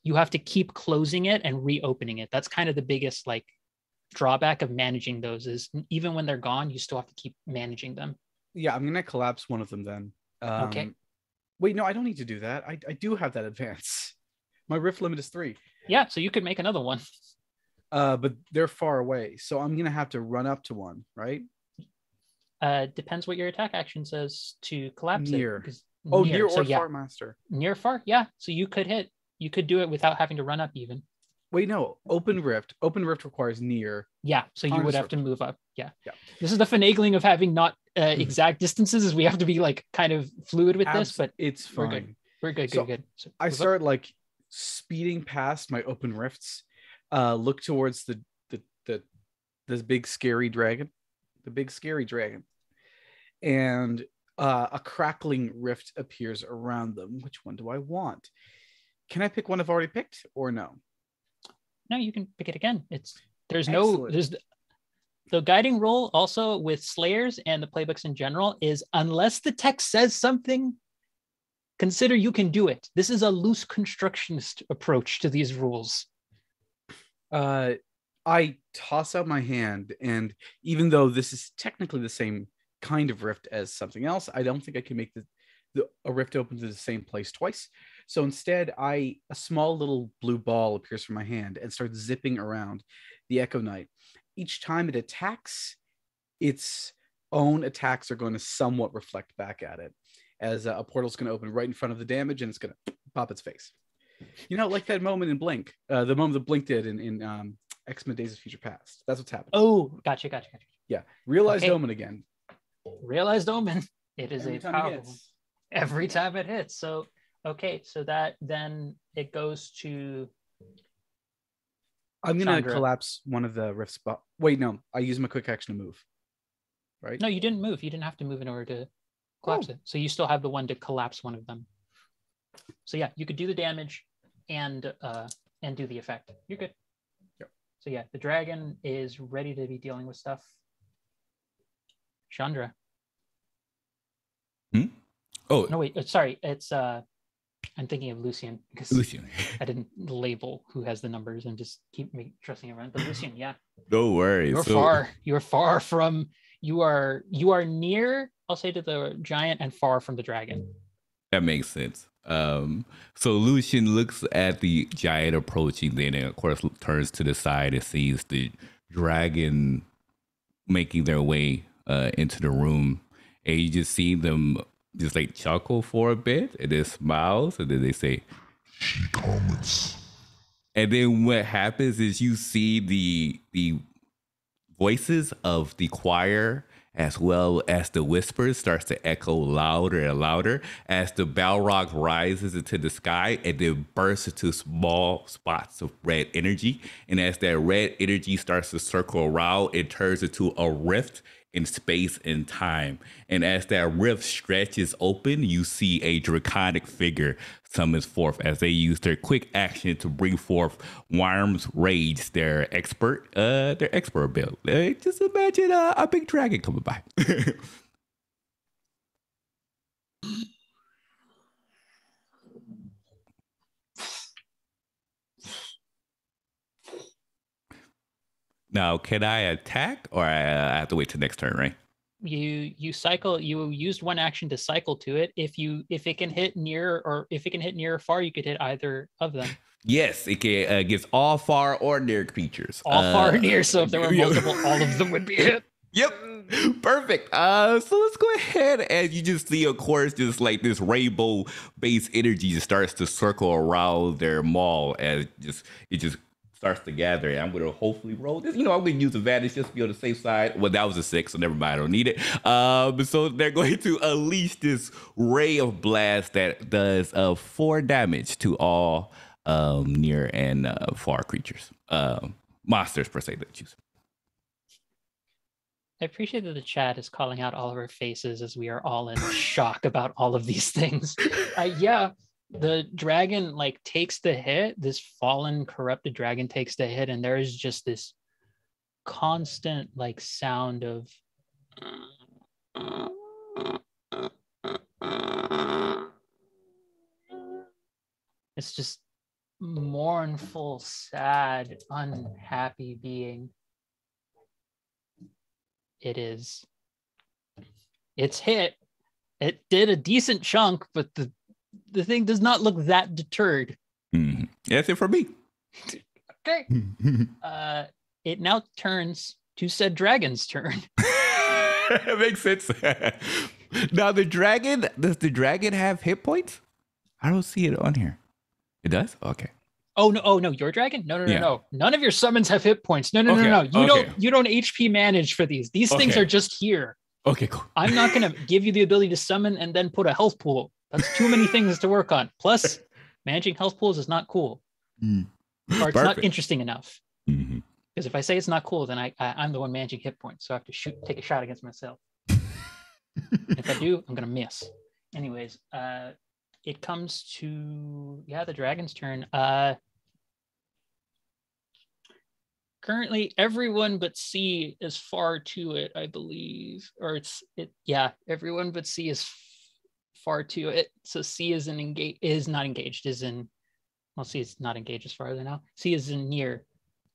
You have to keep closing it and reopening it. That's kind of the biggest like drawback of managing those, is even when they're gone, you still have to keep managing them. Yeah, I'm gonna collapse one of them then. Okay. Wait, no, I don't need to do that. I do have that advance. My rift limit is 3. Yeah, so you could make another one. But they're far away, so I'm gonna have to run up to one, right? Depends what your attack action says to collapse Near. it. Near so or yeah, far, master. near far. Yeah, so you could hit. You could do it without having to run up even. Wait, no. Open rift. Open rift requires near. Yeah, so you Harness would have rift. to move up. Yeah. Yeah. This is the finagling of having not exact distances, is we have to be like kind of fluid with this, but it's we're fine. good. We're good. So Good. So I move up. start like speeding past my open rifts. Look towards this big scary dragon, and a crackling rift appears around them. Which one do I want? Can I pick one I've already picked, or no? No, you can pick it again. There's Excellent. the guiding rule also with Slayers and the playbooks in general is, unless the text says something, consider you can do it. This is a loose constructionist approach to these rules. I toss out my hand, and even though this is technically the same kind of rift as something else, I don't think I can make a rift open to the same place twice. So instead, a small little blue ball appears from my hand and starts zipping around the Echo Knight. Each time it attacks, its own attacks are going to somewhat reflect back at it, as a portal's going to open right in front of the damage, and it's going to pop its face. You know, like that moment in Blink, the moment that Blink did in X-Men Days of Future Past. That's what's happening. Oh, gotcha. Yeah, realized Okay. omen again. Realized Omen. It is Every a time it powerful hits. every time it hits. So okay, so that then it goes to I'm gonna Chandra. collapse one of the rifts. Wait, no, I use my quick action to move. Right? No, you didn't move. You didn't have to move in order to collapse it. So you still have the one to collapse one of them. So yeah, you could do the damage and do the effect. You're good. Yep. So yeah, the dragon is ready to be dealing with stuff. Chandra. Oh, No, wait. Sorry. It's I'm thinking of Lucian because Lucian. I didn't label who has the numbers and just keep trusting around. But Lucian, yeah, No worries. you're far from. You are near. I'll say to the giant and far from the dragon. That makes sense. So Lucian looks at the giant approaching, then of course turns to the side and sees the dragon making their way into the room, and you just see them just like chuckle for a bit, and then smiles, and then they say, She comments. and then what happens is you see the voices of the choir as well as the whispers starts to echo louder and louder as the Balrog rises into the sky and then bursts into small spots of red energy. And as that red energy starts to circle around, it turns into a rift in space and time. And as that rift stretches open, you see a draconic figure summons forth as they use their quick action to bring forth Worm's Rage, their expert build. Just imagine a big dragon coming by. Now, can I attack, or I have to wait till next turn, right? You cycle. You used one action to cycle to it. If it can hit near or far, you could hit either of them. Yes, it can, gets all far or near creatures. All far or near. So if there were multiple, all of them would be hit. Yep, perfect. So let's go ahead, and you just see, of course, just like this rainbow-based energy just starts to circle around their maul as it just starts to gather. And I'm going to hopefully roll this. I'm going to use advantage just to be on the safe side. Well, that was a 6, so never mind. I don't need it. So they're going to unleash this ray of blast that does 4 damage to all near and far creatures. Monsters, per se, that choose. I appreciate that the chat is calling out all of our faces as we are all in shock about all of these things. Yeah, the dragon like takes the hit. This fallen, corrupted dragon takes the hit, and there is just this constant like sound of it's just mournful, sad, unhappy being. It's hit. It did a decent chunk, but the thing does not look that deterred. Mm-hmm. That's it for me. Okay. It now turns to said dragon's turn. It makes sense. Now does the dragon have hit points? I don't see it on here. It does? Okay. Oh no, your dragon? No. None of your summons have hit points. No. You don't HP manage for these. These things are just here. Okay, cool. I'm not gonna give you the ability to summon and then put a health pool. That's too many things to work on. Plus, managing health pools is not cool. Or it's not interesting enough. Mm-hmm. Because if I say it's not cool, then I'm the one managing hit points. So I have to take a shot against myself. If I do, I'm gonna miss. Anyways, it comes to the dragon's turn. Currently, everyone but C is far to it, I believe, or everyone but C is far to it. So C is not engaged. C is not engaged as far as I know. C is in near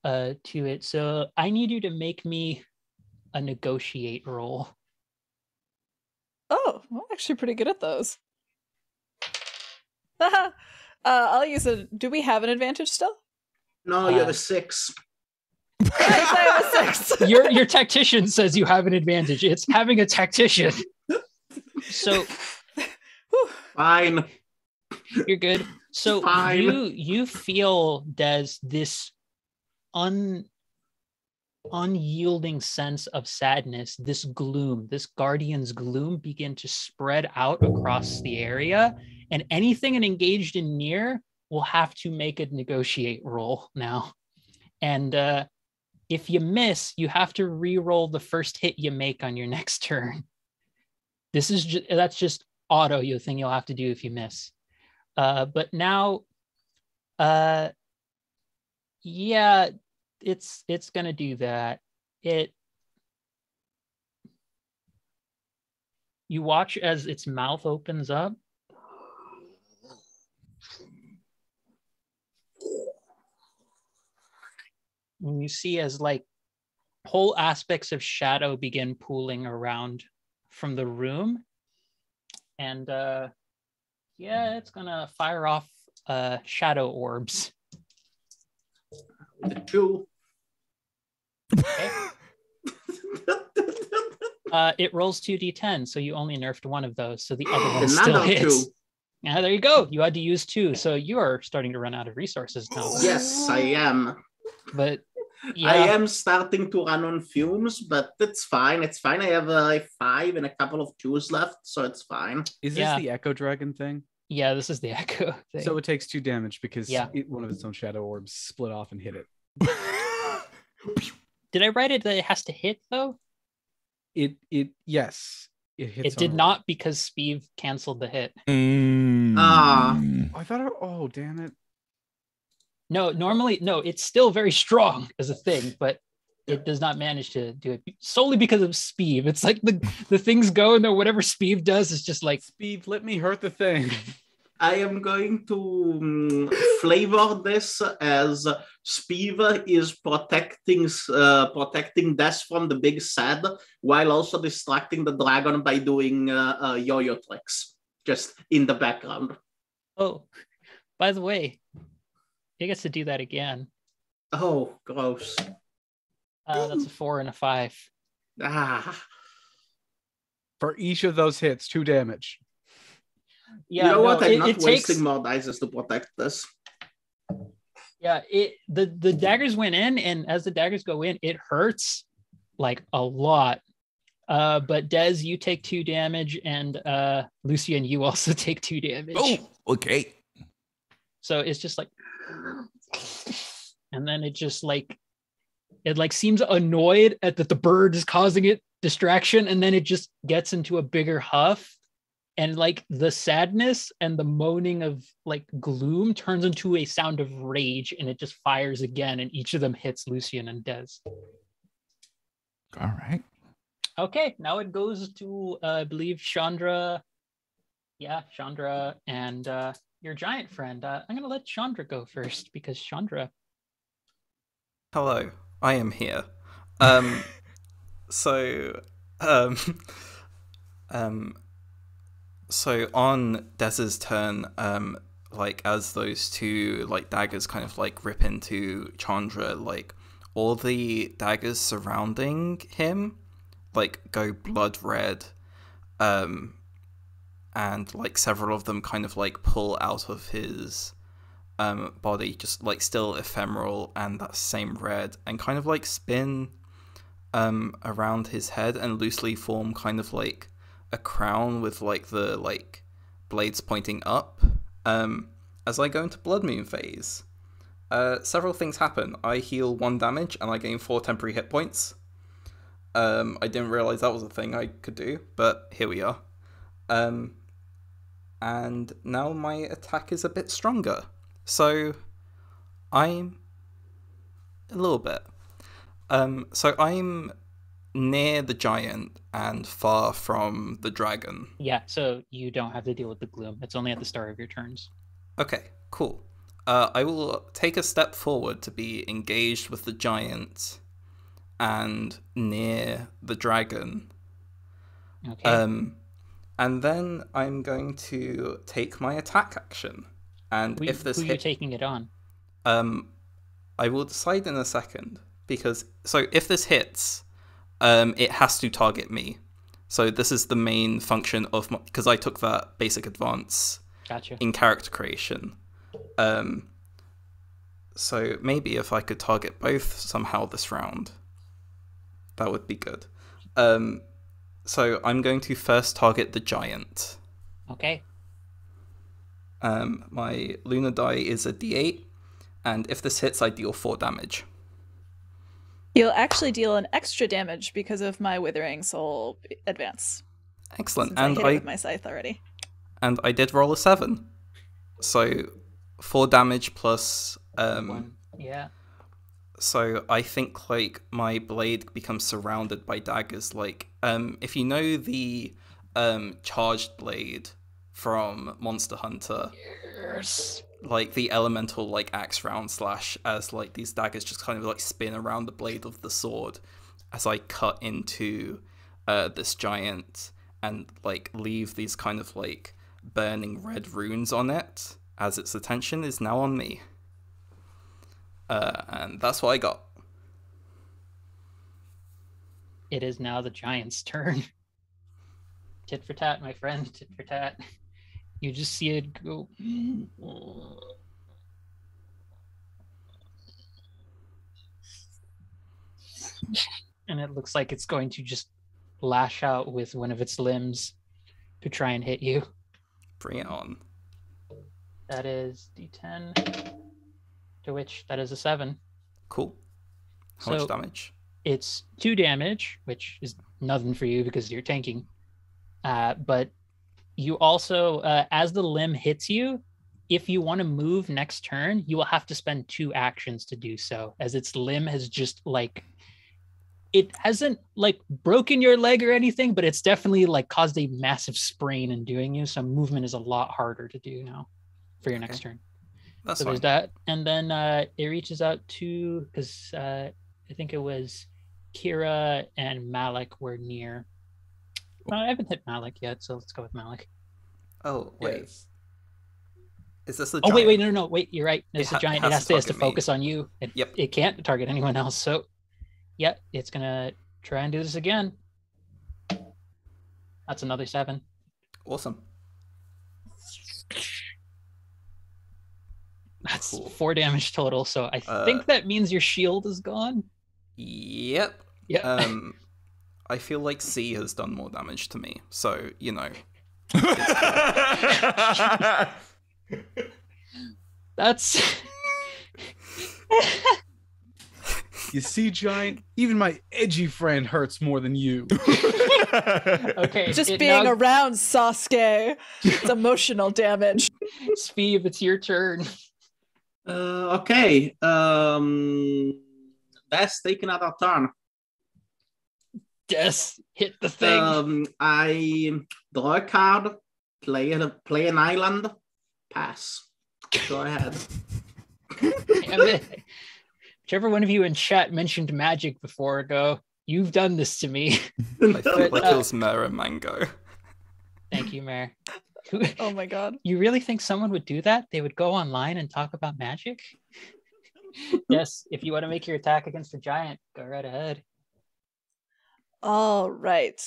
to it. So I need you to make me a negotiate roll. Oh, I'm actually pretty good at those. I'll use a. Do we have an advantage still? No, you have a 6. I have a 6. Your tactician says you have an advantage. It's having a tactician. So fine. You're good. So fine. You feel Des this unyielding sense of sadness, this gloom, this guardian's gloom begin to spread out across the area, and anything engaged in near will have to make a negotiate roll now. And if you miss, you have to re-roll the first hit you make on your next turn. That's just auto, thing you'll have to do if you miss. But now, it's gonna do that. You watch as its mouth opens up. And you see as like whole aspects of shadow begin pooling around from the room. And it's gonna fire off shadow orbs. The 2. Okay. It rolls 2d10, so you only nerfed one of those, so the other one still hits. 2. Yeah, there you go. You had to use 2, so you are starting to run out of resources now. Yes, I am. But I am starting to run on fumes, but it's fine. It's fine. I have a 5 and a couple of 2s left, so it's fine. Is this the Echo Dragon thing? Yeah, this is the Echo thing. So it takes 2 damage because one of its own shadow orbs split off and hit it. Did I write it that it has to hit though? Yes. It hits. It did not because Speeve canceled the hit. I thought. Oh, damn it. No, normally, it's still very strong as a thing, but it does not manage to do it solely because of Speeve. It's like the things go and then whatever Speeve does is just like, Speeve, let me hurt the thing. I am going to flavor this as Speeve is protecting Des from the big sad, while also distracting the dragon by doing yo-yo tricks just in the background. Oh, by the way, he gets to do that again. Oh, gross. That's a 4 and a 5. For each of those hits, 2 damage. Yeah, you know what? I'm not wasting more dice to protect this. Yeah, the daggers went in, and as the daggers go in, it hurts like a lot. But Des, you take 2 damage, and Lucian, you also take 2 damage. Oh, okay. So it's just like, and then it just like, it like seems annoyed at that the bird is causing it distraction, and then it just gets into a bigger huff, and like the sadness and the moaning of like gloom turns into a sound of rage, and it just fires again, and each of them hits Lucian and Des. All right. Okay, now it goes to I believe Chandra. Yeah, Chandra and your giant friend. I'm gonna let Chandra go first because Chandra. Hello, I am here. So on Dez's turn, like as those two like daggers kind of like rip into Chandra, like all the daggers surrounding him like go blood red, and like several of them kind of like pull out of his body, just like still ephemeral and that same red, and kind of like spin around his head and loosely form kind of like a crown with like the like blades pointing up. As I go into Blood Moon phase, several things happen. I heal 1 damage and I gain 4 temporary hit points. I didn't realize that was a thing I could do, but here we are. And now my attack is a bit stronger. So I'm a little bit. So I'm near the giant and far from the dragon. Yeah, so you don't have to deal with the gloom. It's only at the start of your turns. Okay, cool. I will take a step forward to be engaged with the giant and near the dragon. Okay. And then I'm going to take my attack action. And if this who are you taking it on? I will decide in a second, because so if this hits, it has to target me. So this is the main function of because I took that basic advance in character creation. So maybe if I could target both somehow this round, that would be good. So I'm going to first target the giant. Okay. My lunar die is a d8, and if this hits, I deal 4 damage. You'll actually deal an extra damage because of my Withering Soul advance. Excellent. Since I hit it with my scythe already. And I did roll a 7. So 4 damage plus 1. Yeah. So I think like my blade becomes surrounded by daggers. Like if you know the charged blade from Monster Hunter, Yes. like the elemental like axe round slash, as like these daggers just kind of like spin around the blade of the sword as I cut into this giant and like leave these kind of like burning red runes on it, as its attention is now on me. And that's what I got. It is now the giant's turn. Tit for tat, my friend. Tit for tat. You just see it go. And it looks like it's going to just lash out with one of its limbs to try and hit you. Bring it on. That is D10, to which that is a 7. Cool. How much damage? It's 2 damage, which is nothing for you because you're tanking. But you also, as the limb hits you, if you want to move next turn, you will have to spend 2 actions to do so, as its limb has just like, it hasn't like broken your leg or anything, but it's definitely like caused a massive sprain in doing you. So movement is a lot harder to do now for your next turn. That's so fine. There's that. And then it reaches out to, because I think it was Kira and Malak were near. I haven't hit Malak yet, so let's go with Malak. Oh, wait. Yes. Is this the Oh, giant? wait, no, wait, you're right. It's a giant. It has to target focus me. on you. Yep. It can't target anyone else. So, yeah, it's going to try and do this again. That's another 7. Awesome. That's Cool. 4 damage total. So I think that means your shield is gone. Yep. Yeah. I feel like C has done more damage to me, so you know. That's You see, Giant, even my edgy friend hurts more than you. Okay. Just being around Sasuke, it's emotional damage. Speeve, it's your turn. Okay. Let's take another turn. Yes, hit the thing. I draw a card, play an island, pass. Go ahead. Damn it. Whichever one of you in chat mentioned magic before, you've done this to me. I feel like it was Mare and Mango. Thank you, Mare. Oh my god. You really think someone would do that? They would go online and talk about magic? Yes, if you want to make your attack against the giant, go right ahead. All right.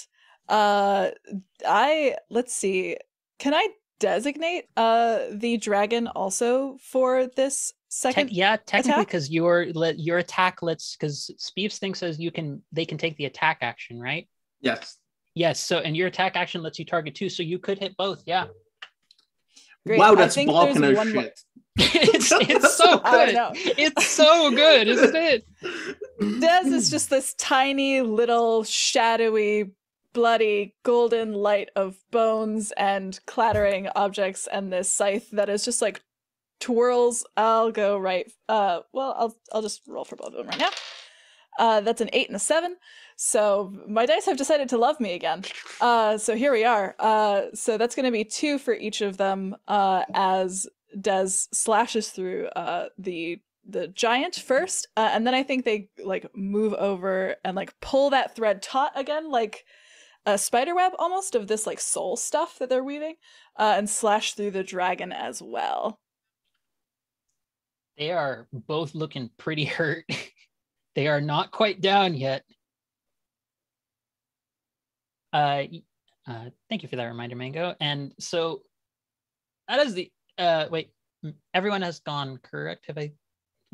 Let's see. Can I designate the dragon also for this second? Technically, because your attack because Speeves thinks they can take the attack action, right? Yes. So and your attack action lets you target two, so you could hit both. Yeah. Great. Wow, that's balking as shit. it's so good. It's so good, isn't it? Dez is just this tiny little shadowy bloody golden light of bones and clattering objects, and this scythe that is just like twirls. I'll go right. I'll just roll for both of them right now. That's an 8 and a 7. So my dice have decided to love me again. So here we are. So that's going to be 2 for each of them as Des slashes through the giant first, and then I think they like move over and like pull that thread taut again, like a spider web almost of this like soul stuff that they're weaving, and slash through the dragon as well. They are both looking pretty hurt. They are not quite down yet. Thank you for that reminder, Mango. And so that is the wait, everyone has gone, correct? I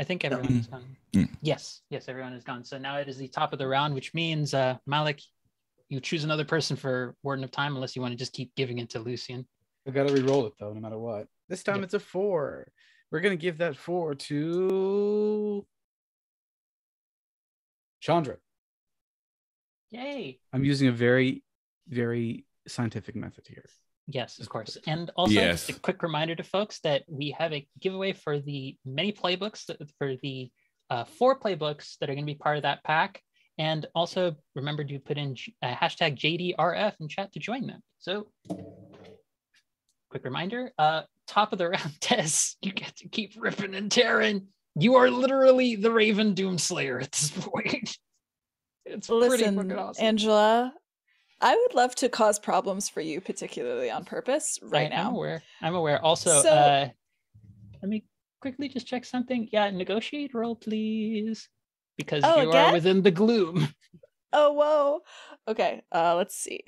think everyone has gone. Yes, everyone has gone. So now it is the top of the round, which means Malak, you choose another person for Warden of Time, unless you want to just keep giving it to Lucian. I gotta re-roll it though, no matter what. This time it's a 4. We're gonna give that 4 to Chandra. Yay! I'm using a very, very scientific method here. Yes, of course. And also, just a quick reminder to folks that we have a giveaway for the many playbooks, for the 4 playbooks that are going to be part of that pack. And also, remember to put in hashtag JDRF in chat to join them. So, quick reminder, top of the round, Des, you get to keep ripping and tearing. You are literally the Raven Doomslayer at this point. It's pretty fucking awesome. Angela, I would love to cause problems for you, particularly on purpose, right now. I'm aware. Also, let me quickly just check something. Yeah, negotiate roll, please. Because you are within the gloom. Oh, whoa. Okay, let's see.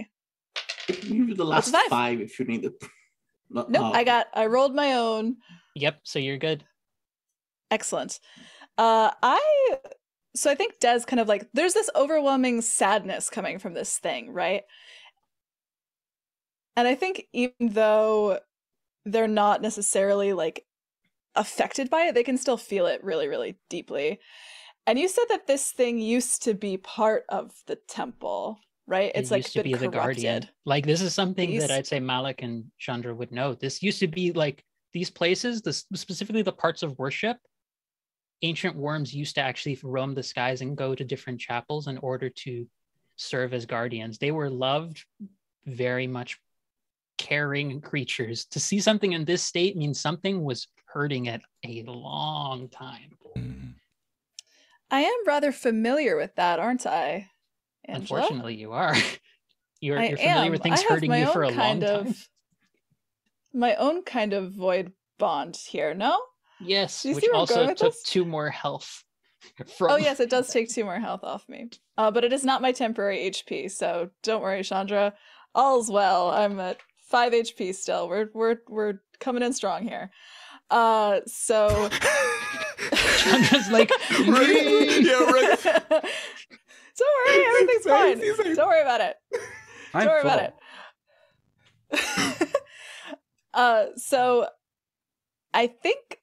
You do the last 5 if you need it. Nope, I rolled my own. Yep, so you're good. Excellent. So I think Des kind of like, there's this overwhelming sadness coming from this thing, right? And I think even though they're not necessarily like affected by it, they can still feel it really, really deeply. And you said that this thing used to be part of the temple, right? It's like been corrupted. The guardian. Like this is something that I'd say Malak and Chandra would know. This used to be like these places, specifically the parts of worship. Ancient worms used to actually roam the skies and go to different chapels in order to serve as guardians. They were loved, very much caring creatures. To see something in this state means something was hurting it a long time. I am rather familiar with that, aren't I, Angela? Unfortunately, you are. You're familiar with things hurting you for a long time. My own kind of void bond here, no? Yes, which also took 2 more health. Oh yes, it does take 2 more health off me. But it is not my temporary HP, so don't worry, Chandra. All's well. I'm at 5 HP still. We're coming in strong here. So Chandra's like, Don't worry, everything's fine. Don't worry about it. Don't worry about it. So I think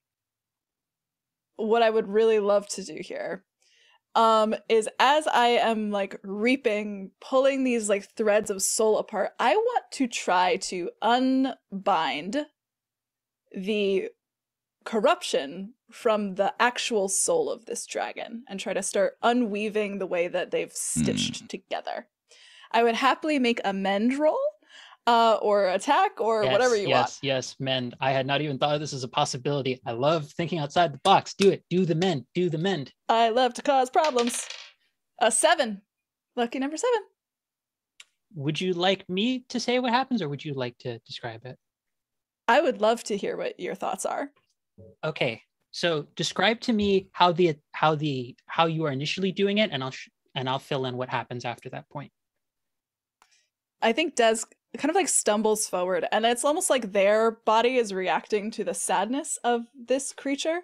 what I would really love to do here is as I am like reaping, pulling these like threads of soul apart, I want to try to unbind the corruption from the actual soul of this dragon and try to start unweaving the way that they've stitched together. I would happily make a mend roll or attack or whatever you want. Yes, mend. I had not even thought of this as a possibility. I love thinking outside the box. Do it. Do the mend. Do the mend. I love to cause problems. A 7. Lucky number 7. Would you like me to say what happens, or would you like to describe it? I would love to hear what your thoughts are. Okay, so describe to me how you are initially doing it, and I'll fill in what happens after that point. I think Des kind of like stumbles forward, and it's almost like their body is reacting to the sadness of this creature.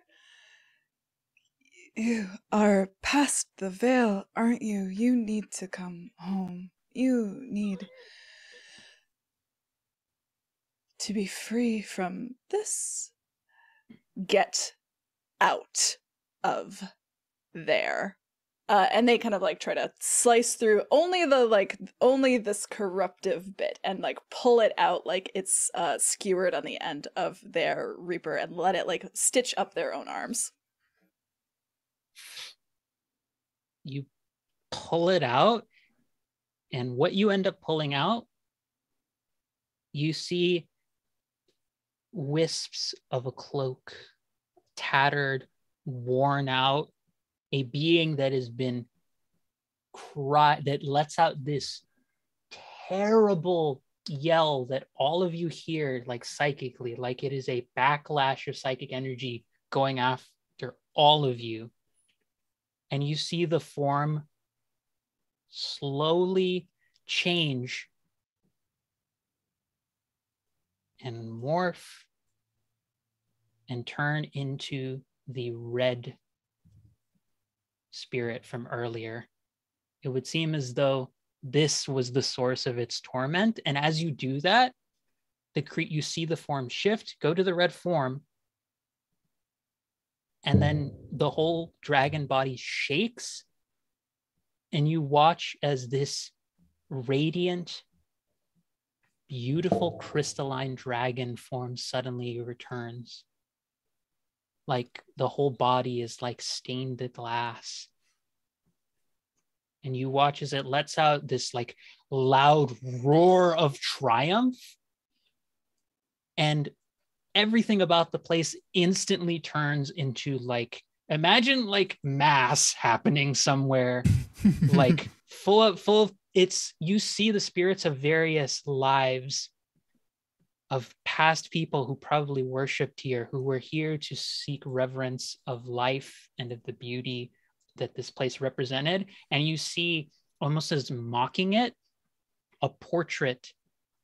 You are past the veil, aren't you? You need to come home. You need to be free from this. Get out of there. And they kind of like try to slice through only this corruptive bit and like pull it out like it's skewered on the end of their reaper and let it like stitch up their own arms. You pull it out, and what you end up pulling out, you see wisps of a cloak, tattered, worn out, a being that has been that lets out this terrible yell that all of you hear like psychically, like it is a backlash of psychic energy going after all of you. And you see the form slowly change and morph and turn into the red spirit from earlier. It would seem as though this was the source of its torment. And as you do that, you see the form shift, go to the red form, and then the whole dragon body shakes, and you watch as this radiant, beautiful crystalline dragon form suddenly returns. Like the whole body is like stained glass. And you watch as it lets out this like loud roar of triumph. And everything about the place instantly turns into like, imagine like mass happening somewhere, like full of you see the spirits of various lives of past people who probably worshipped here, who were here to seek reverence of life and of the beauty that this place represented. And you see, almost as mocking it, a portrait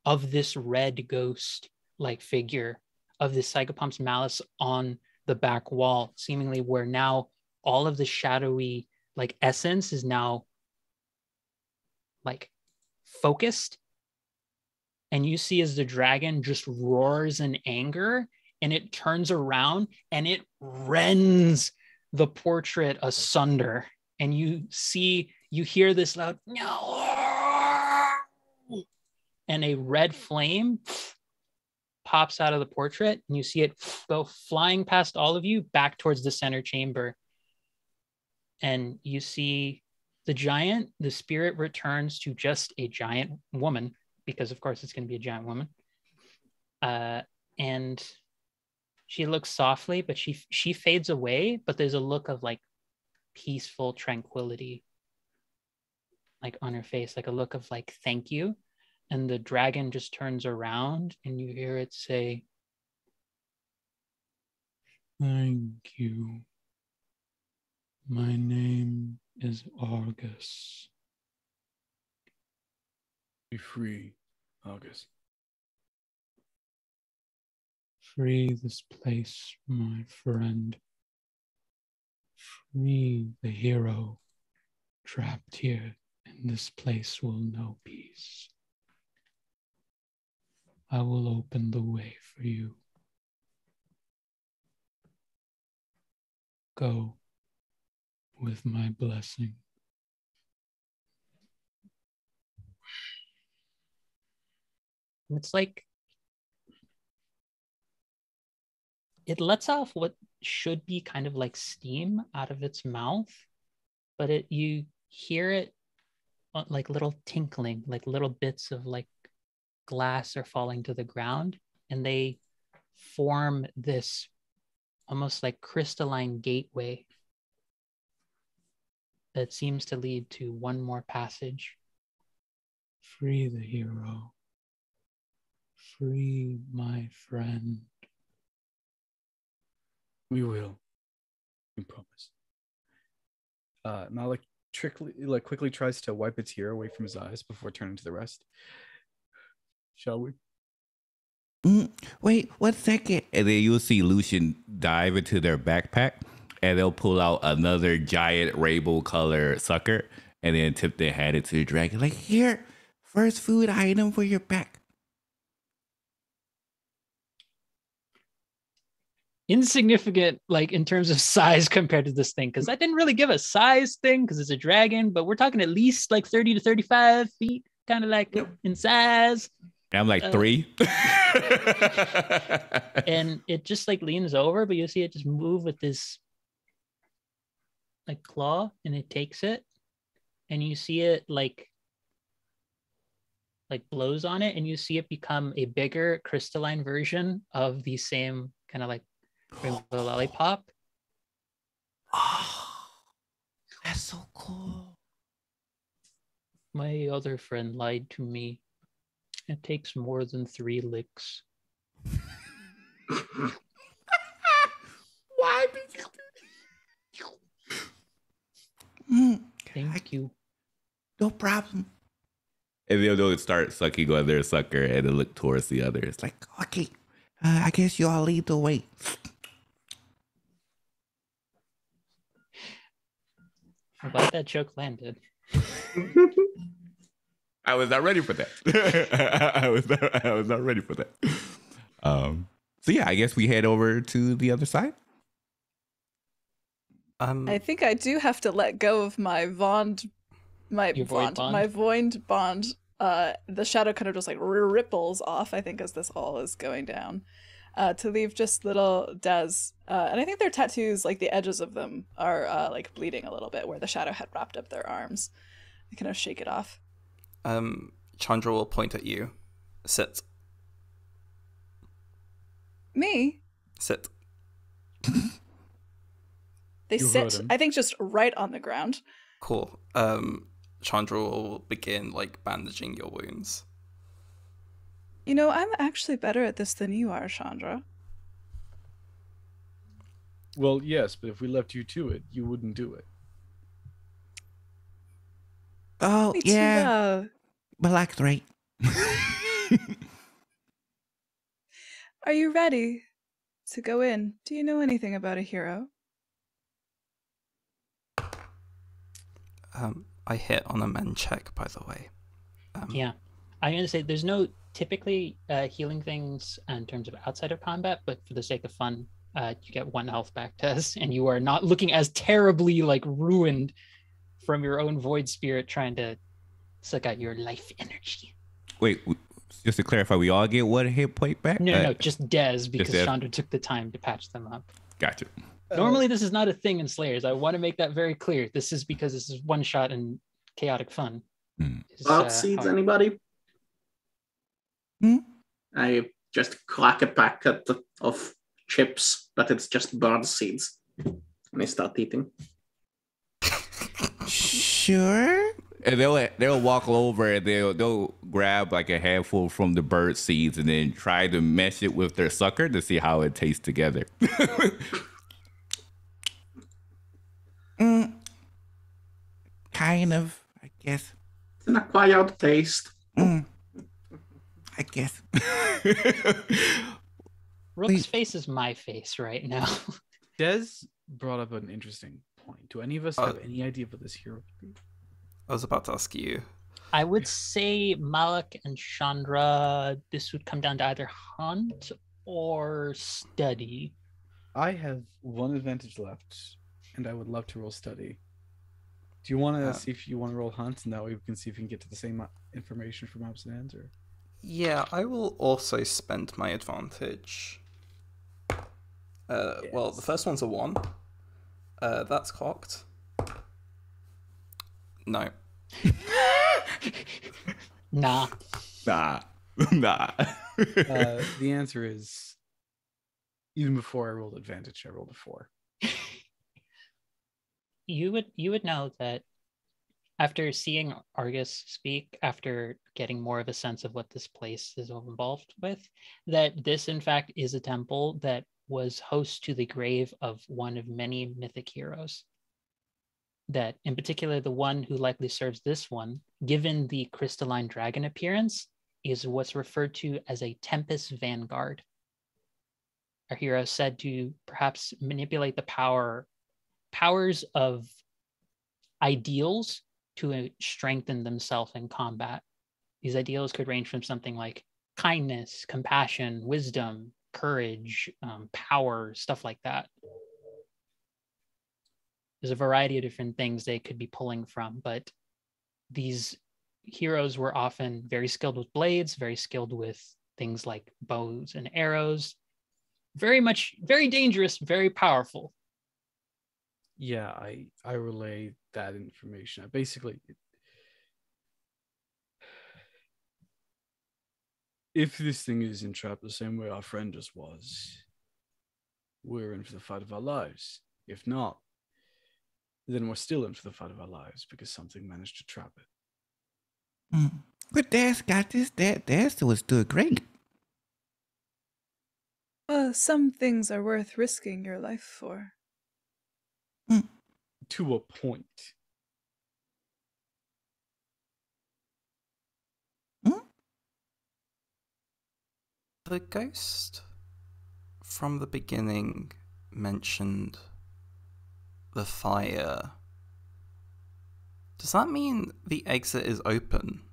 of this red ghost like figure of this Psychopomp's malice on the back wall, seemingly where now all of the shadowy like essence is now like focused. And you see as the dragon just roars in anger, and it turns around and it rends the portrait asunder. And you hear this loud no, and a red flame pops out of the portrait, and you see it go flying past all of you back towards the center chamber. And you see the spirit returns to just a giant woman, because of course it's going to be a giant woman. And she looks softly, but she fades away, but there's a look of like peaceful tranquility like on her face, like a look of like thank you. And the dragon just turns around and you hear it say, "Thank you. My name is Argus." Be free, August. Free this place, my friend. Free the hero trapped here, and this place will know peace. I will open the way for you. Go with my blessing. It's like it lets off what should be kind of like steam out of its mouth, but you hear it like little tinkling, like little bits of like glass are falling to the ground, and they form this almost like crystalline gateway that seems to lead to one more passage. Free the hero. Free my friend. We will. We promise. Malak quickly tries to wipe a tear away from his eyes before turning to the rest. Shall we? Wait 1 second. And then you'll see Lucian dive into their backpack and they'll pull out another giant rainbow color sucker and then tip their hand into the dragon. Like, here, first food item for your back. Insignificant, like in terms of size compared to this thing, because I didn't really give a size thing because it's a dragon, but we're talking at least like 30 to 35 feet, kind of like in size. And I'm like 3. And it just like leans over, but you see it just move with this like claw, and it takes it, and you see it like blows on it, and you see it become a bigger crystalline version of the same kind of like rainbow lollipop. Oh, that's so cool. My other friend lied to me. It takes more than 3 licks. Why did you? Thank you. No problem. And they'll start sucking on their sucker and they'll look towards the other. It's like, okay, I guess you all lead the way. I'm glad that joke landed. I was not ready for that. I was not ready for that. So yeah, I guess we head over to the other side. I think I do have to let go of my void bond. The shadow kind of just like ripples off, I think, as this all is going down, to leave just little Des. And I think their tattoos, like the edges of them, are like bleeding a little bit where the shadow had wrapped up their arms. I kind of shake it off. Chandra will point at you. Sit. Me? Sit. They You sit, heard him. I think, just right on the ground. Cool. Chandra will begin like bandaging your wounds. You know, I'm actually better at this than you are, Chandra. Well, yes, but if we left you to it, you wouldn't do it. Oh, Me too, yeah. Malak's right. Are you ready to go in? Do you know anything about a hero? I hit on a men check, by the way. Yeah. I'm going to say there's no typically healing things in terms of outside of combat, but for the sake of fun, you get 1 health back test, and you are not looking as terribly like ruined from your own void spirit trying to suck out your life energy. Wait, just to clarify, we all get 1 hit point back? No, just Des, because Des. Chandra took the time to patch them up. Gotcha. Normally, this is not a thing in Slayers. I want to make that very clear. This is because this is one shot and chaotic fun. Bird seeds, anybody? I just crack a packet of chips, but it's just bird seeds. And I start eating. Sure. And they'll walk over and they'll grab like a handful from the bird seeds and then try to mesh it with their sucker to see how it tastes together. Kind of, I guess. It's an acquired taste. I guess. Rook's face is my face right now. Des brought up an interesting point. Do any of us have any idea what this hero could be? I was about to ask you. I would say Malak and Chandra, this would come down to either hunt or study. I have 1 advantage left, and I would love to roll study. Do you want to see if you want to roll hunt, and that way we can see if we can get to the same information from odds and ends? Or Yeah, I will also spend my advantage. Well, the first one's a 1. That's cocked. No. Nah. Nah. the answer is, even before I rolled advantage, I rolled a 4. You would know that after seeing Argus speak, after getting more of a sense of what this place is involved with, that this in fact is a temple that was host to the grave of one of many mythic heroes. That in particular, the one who likely serves this one, given the crystalline dragon appearance, is what's referred to as a Tempest Vanguard. Our hero said to perhaps manipulate the powers of ideals to strengthen themselves in combat. These ideals could range from something like kindness, compassion, wisdom, courage, power, stuff like that. There's a variety of different things they could be pulling from, but these heroes were often very skilled with blades, very skilled with things like bows and arrows. Very dangerous, very powerful. Yeah, I relay that information. Basically, if this thing is entrapped the same way our friend just was, we're in for the fight of our lives. If not, then we're still in for the fight of our lives because something managed to trap it. But Dad's got this. Dad was doing great. Some things are worth risking your life for. To a point. The ghost from the beginning mentioned the fire. Does that mean the exit is open?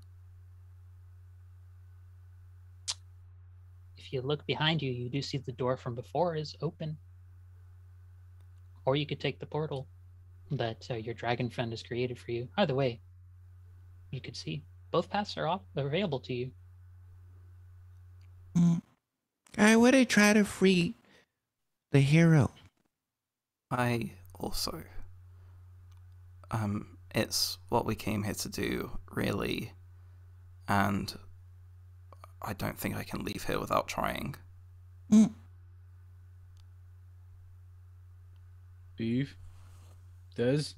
If you look behind you, you do see the door from before is open. Or you could take the portal that your dragon friend has created for you. Either way, you could see. Both paths are available to you. I would have tried to free the hero. I also... it's what we came here to do, really. And I don't think I can leave here without trying. Speeve, Des,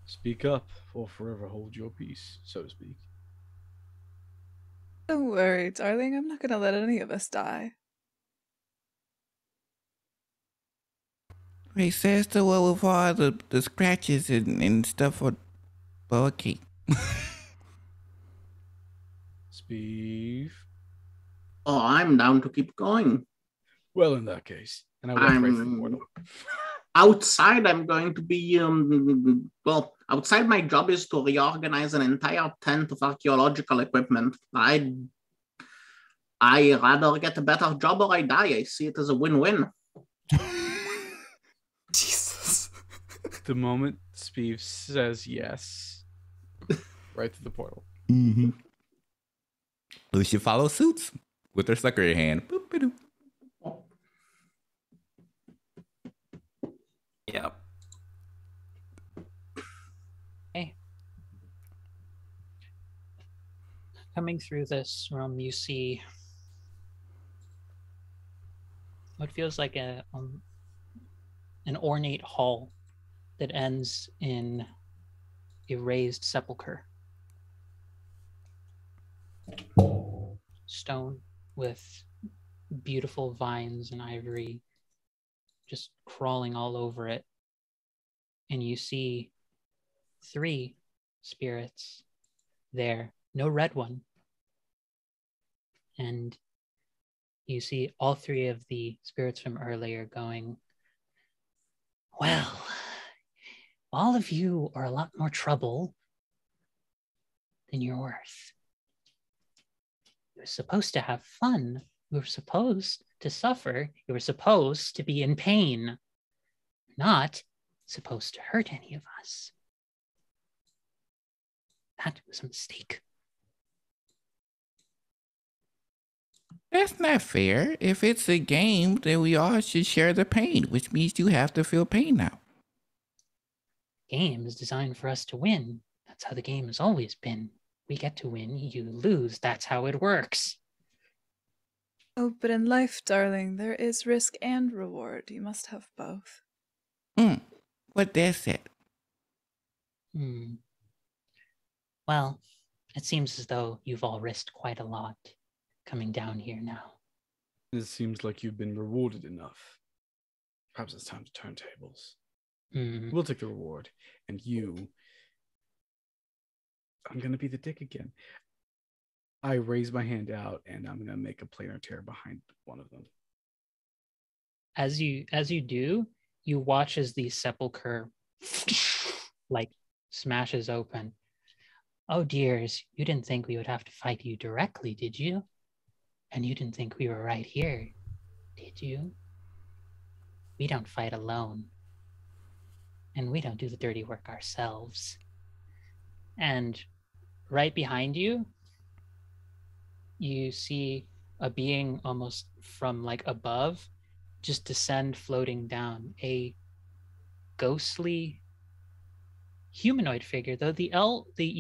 speak up or forever hold your peace, so to speak. Don't worry, darling. I'm not going to let any of us die. He says the one with all the scratches and stuff on. Well, okay. Speeve. Oh, I'm down to keep going. Well, in that case, and I walk right through the portal. Outside, I'm going to be, outside my job is to reorganize an entire tent of archaeological equipment. I rather get a better job or I die. I see it as a win-win. Jesus. The moment Speeve says yes, right through the portal. Lucian follows suit with her sucker in hand. Boop-a-doo. Yep. Okay. Coming through this room, you see what feels like an ornate hall that ends in a raised sepulcher. Stone with beautiful vines and ivory just crawling all over it. And you see 3 spirits there, no red one. And you see all 3 of the spirits from earlier going, well, all of you are a lot more trouble than you're worth. You were supposed to have fun. You were supposed to suffer. You were supposed to be in pain. Not supposed to hurt any of us. That was a mistake. That's not fair. If it's a game, then we all should share the pain, which means you have to feel pain now. Game is designed for us to win. That's how the game has always been. We get to win, you lose. That's how it works. Oh, but in life, darling, there is risk and reward. You must have both. What that's it? Well, it seems as though you've all risked quite a lot coming down here now. It seems like you've been rewarded enough. Perhaps it's time to turn tables. We'll take the reward. And you... I'm going to be the dick again. I raise my hand out and I'm going to make a planar tear behind one of them. As you do, you watch as the sepulcher like smashes open. Oh dears, you didn't think we would have to fight you directly, did you? And you didn't think we were right here, did you? We don't fight alone. And we don't do the dirty work ourselves. And right behind you, you see a being almost from like above just descend floating down, a ghostly humanoid figure, though the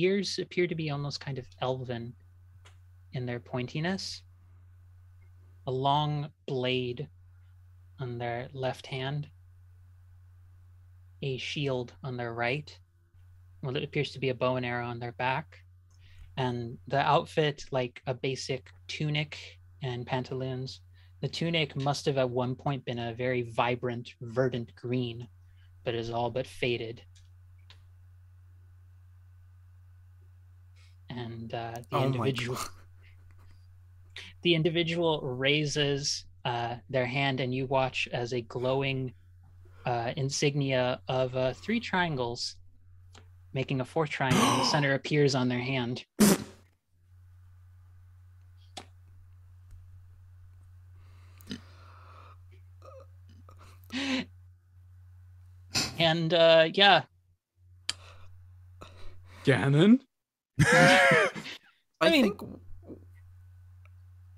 ears appear to be almost kind of elven in their pointiness. A long blade on their left hand, a shield on their right. Well, it appears to be a bow and arrow on their back. And the outfit, like a basic tunic and pantaloons. The tunic must have at one point been a very vibrant, verdant green, but is all but faded. And the individual raises their hand, and you watch as a glowing insignia of 3 triangles, making a 4th triangle in the center, appears on their hand. And yeah. Ganon? I mean, think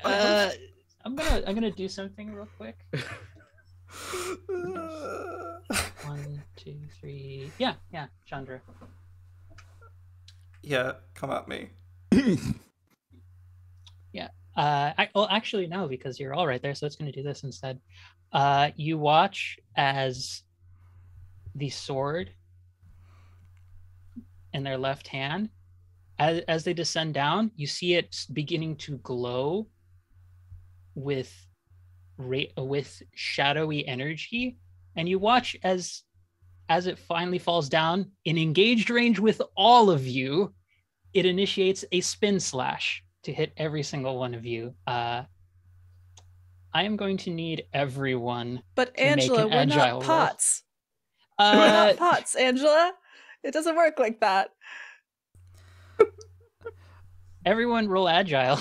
I'm gonna do something real quick. 1, 2, 3. Yeah, Chandra. Yeah, come at me. Yeah. Well, actually, no, because you're all right there, so it's going to do this instead. You watch as the sword in their left hand, as they descend down, you see it beginning to glow with shadowy energy, and you watch as it finally falls down in engaged range with all of you. It initiates a spin slash to hit every single one of you. I am going to need everyone. But to Angela, make an we're agile not roll. pots. We're not pots, Angela. It doesn't work like that. Everyone roll agile.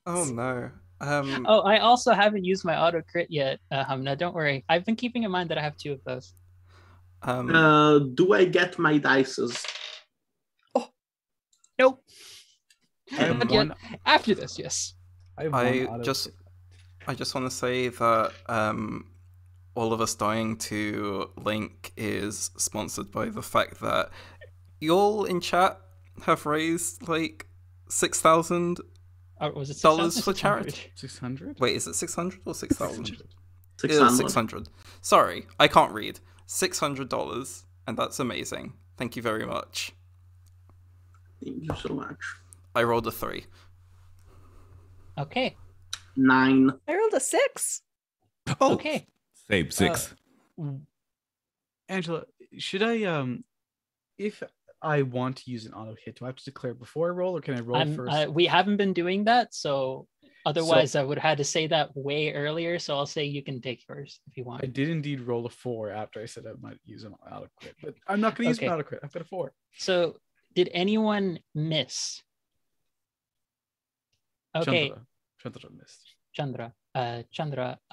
Oh no. Oh, I also haven't used my auto crit yet, Hamna. Don't worry. I've been keeping in mind that I have 2 of those. Do I get my dices? Nope. I have Not one. yet. After this, yes. I just want to say that all of us dying to Link is sponsored by the fact that y'all in chat have raised like $6,000 was it for charity. 600? Wait, is it 600 or 6,000? 600. 600. Sorry, I can't read. $600, and that's amazing. Thank you very much. Thank you so much. I rolled a 3. Okay. 9. I rolled a 6. Oh, Okay. same 6. Angela, should I if I want to use an auto hit, do I have to declare before I roll, or can I roll first? We haven't been doing that, so otherwise I would have had to say that way earlier. So I'll say you can take yours if you want. I did indeed roll a 4 after I said I might use an auto crit, but I'm not going to use an auto crit. I've got a 4. So did anyone miss? Okay. Chandra missed. Chandra,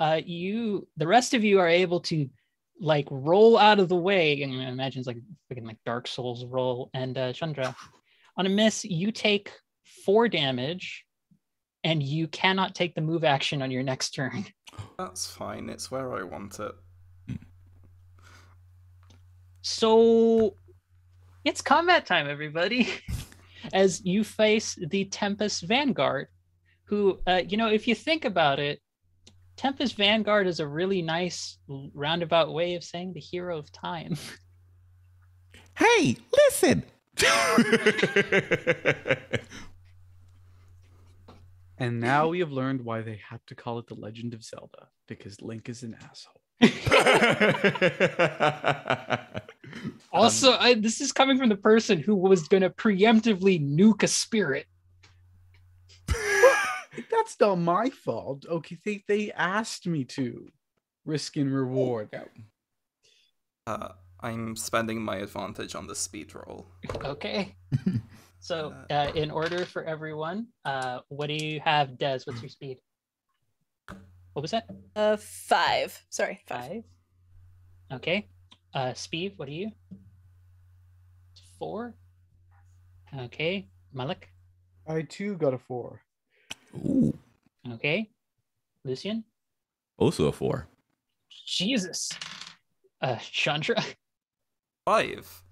the rest of you are able to like roll out of the way, and I imagine it's like freaking like Dark Souls roll. And Chandra, on a miss, you take 4 damage, and you cannot take the move action on your next turn. That's fine. It's where I want it. So it's combat time, everybody, as you face the Tempest Vanguard, who, if you think about it, Tempest Vanguard is a really nice roundabout way of saying the hero of time. Hey, listen. And now we have learned why they had to call it The Legend of Zelda, because Link is an asshole. Also, this is coming from the person who was going to preemptively nuke a spirit. That's not my fault. Okay, they asked me to. Risk and reward. I'm spending my advantage on the speed roll. Okay. So, in order for everyone, what do you have, Des? What's your speed? What was that? 5. Sorry, 5. 5. Okay. Speeve, what are you? 4. Okay. Malak. I too got a 4. Ooh. Okay. Lucian. Also a 4. Jesus. Chandra. 5.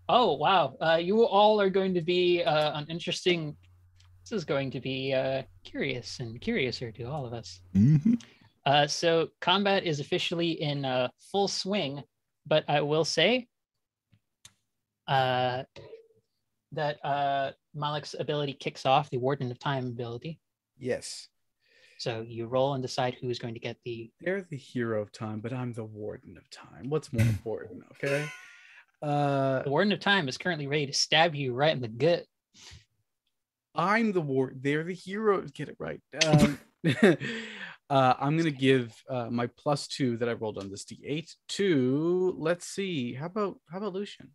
Oh, wow. You all are going to be an interesting... This is going to be curious and curiouser to all of us. Mm-hmm. So combat is officially in full swing, but I will say that Malak's ability kicks off, the Warden of Time ability. Yes. So you roll and decide who's going to get the... They're the hero of time, but I'm the Warden of Time. What's more important, okay? The Warden of Time is currently ready to stab you right in the gut. I'm the Warden. They're the hero. Get it right. I'm going to give my +2 that I rolled on this D8 to, let's see, how about Lucian?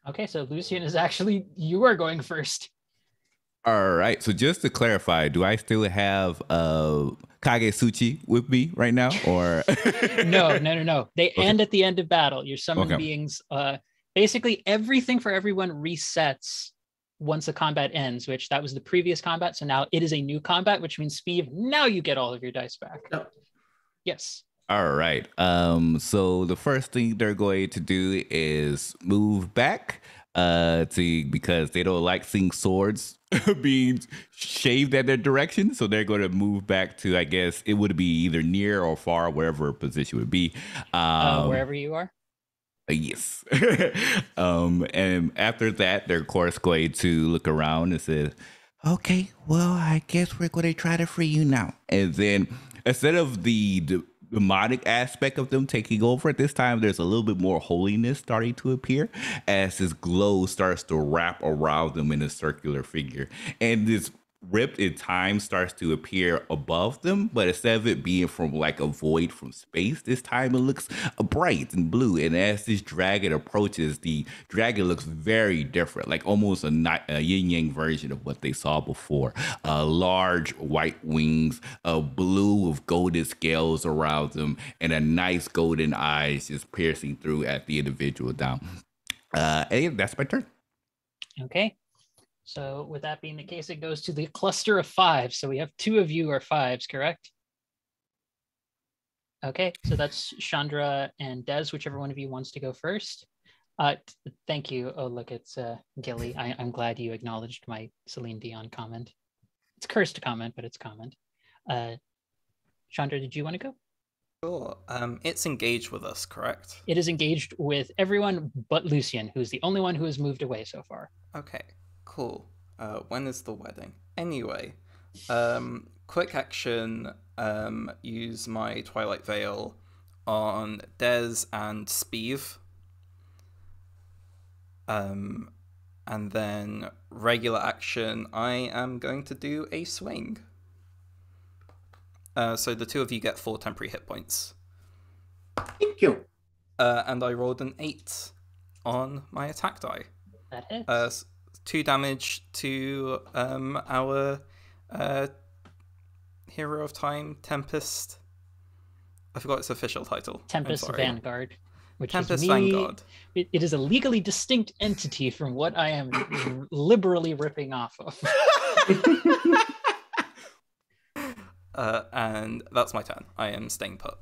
Okay, so Lucian is actually... You are going first. All right. So just to clarify, do I still have Kagesuchi with me right now, or No. They end at the end of battle. Your summoned Okay. beings, basically everything for everyone resets once the combat ends, which that was the previous combat. So now it is a new combat, which means Speeve, now you get all of your dice back. No. Yes. All right. So the first thing they're going to do is move back because they don't like seeing swords being shaved at their direction. So they're going to move back to, I guess it would be either near or far, wherever position would be. Wherever you are. Yes. And after that, they're of course going to look around and say, okay, well, I guess we're going to try to free you now. And then instead of the demonic aspect of them taking over at this time, there's a little bit more holiness starting to appear as this glow starts to wrap around them in a circular figure. And this ripped in time starts to appear above them, but instead of it being from like a void from space, this time it looks bright and blue. And as this dragon approaches, the dragon looks very different, like almost a yin-yang version of what they saw before. Large white wings, blue with golden scales around them, and a nice golden eyes just piercing through at the individual down. And that's my turn. Okay. So with that being the case, it goes to the cluster of 5. So we have 2 of you are 5s, correct? Okay, so that's Chandra and Des, whichever one of you wants to go first. Thank you. Oh, look, it's Gilly. I'm glad you acknowledged my Celine Dion comment. It's a cursed comment, but it's comment. Chandra, did you want to go? Sure. It's engaged with us, correct? It is engaged with everyone but Lucian, who's the only one who has moved away so far. Okay, cool. When is the wedding? Anyway, quick action, use my Twilight Veil on Des and Speeve. And then regular action, I am going to do a swing. So the 2 of you get 4 temporary hit points. Thank you. And I rolled an 8 on my attack die. That hits. 2 damage to our Hero of Time, Tempest. I forgot its official title. Tempest Vanguard, which Tempest is me. Vanguard. It is a legally distinct entity from what I am liberally ripping off of. And that's my turn. I am staying put.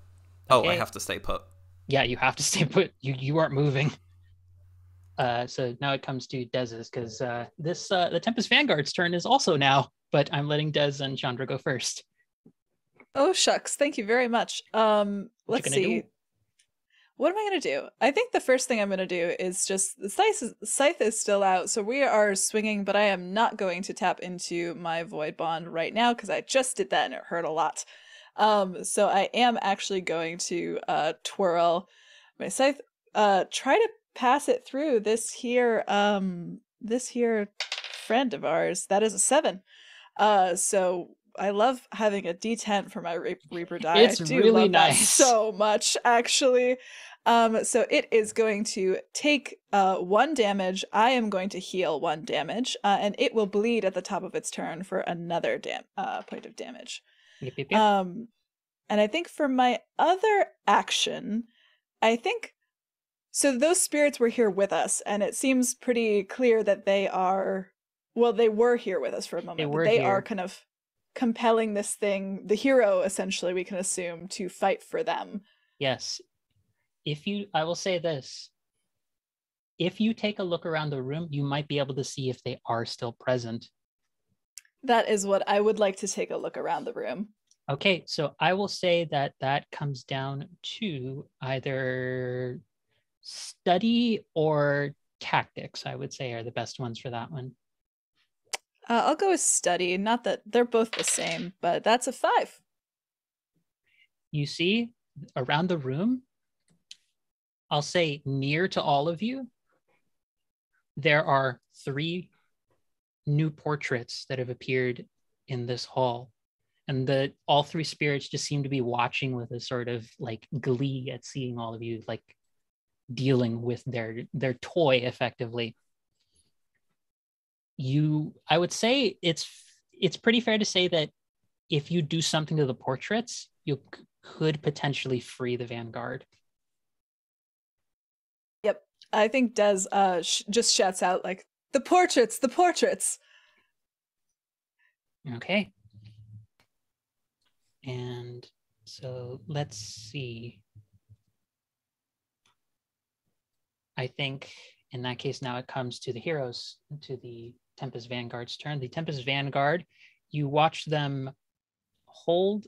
Oh, I have to stay put. Yeah, you have to stay put. You aren't moving. So now it comes to Dez's, because the Tempest Vanguard's turn is also now, but I'm letting Dez and Chandra go first. Oh shucks, thank you very much. Let's see. What am I going to do? I think the first thing I'm going to do is just, the scythe is still out, so we are swinging, but I am not going to tap into my Void Bond right now because I just did that and it hurt a lot. So I am actually going to twirl my scythe, try to pass it through this here friend of ours. That is a 7. So I love having a D10 for my Reaper die. It's I do really love nice. that so much, actually. So it is going to take 1 damage. I am going to heal 1 damage, and it will bleed at the top of its turn for another point of damage. Yep. And I think for my other action, so those spirits were here with us, and it seems pretty clear that they were here with us for a moment. They are kind of compelling this thing, the hero, essentially, we can assume, to fight for them. Yes. I will say this. If you take a look around the room, you might be able to see if they are still present. That is what I would like to take a look around the room. Okay, so I will say that comes down to either study or tactics, I would say, are the best ones for that one. I'll go with study. Not that they're both the same, but that's a 5. You see, around the room, I'll say near to all of you, there are 3 new portraits that have appeared in this hall. And all 3 spirits just seem to be watching with a sort of like glee at seeing all of you like dealing with their toy effectively. I would say it's pretty fair to say that if you do something to the portraits, you could potentially free the Vanguard. Yep. I think Des just shouts out like, the portraits! Okay. And so let's see. I think in that case, now it comes to the heroes, to the Tempest Vanguard's turn. The Tempest Vanguard, you watch them hold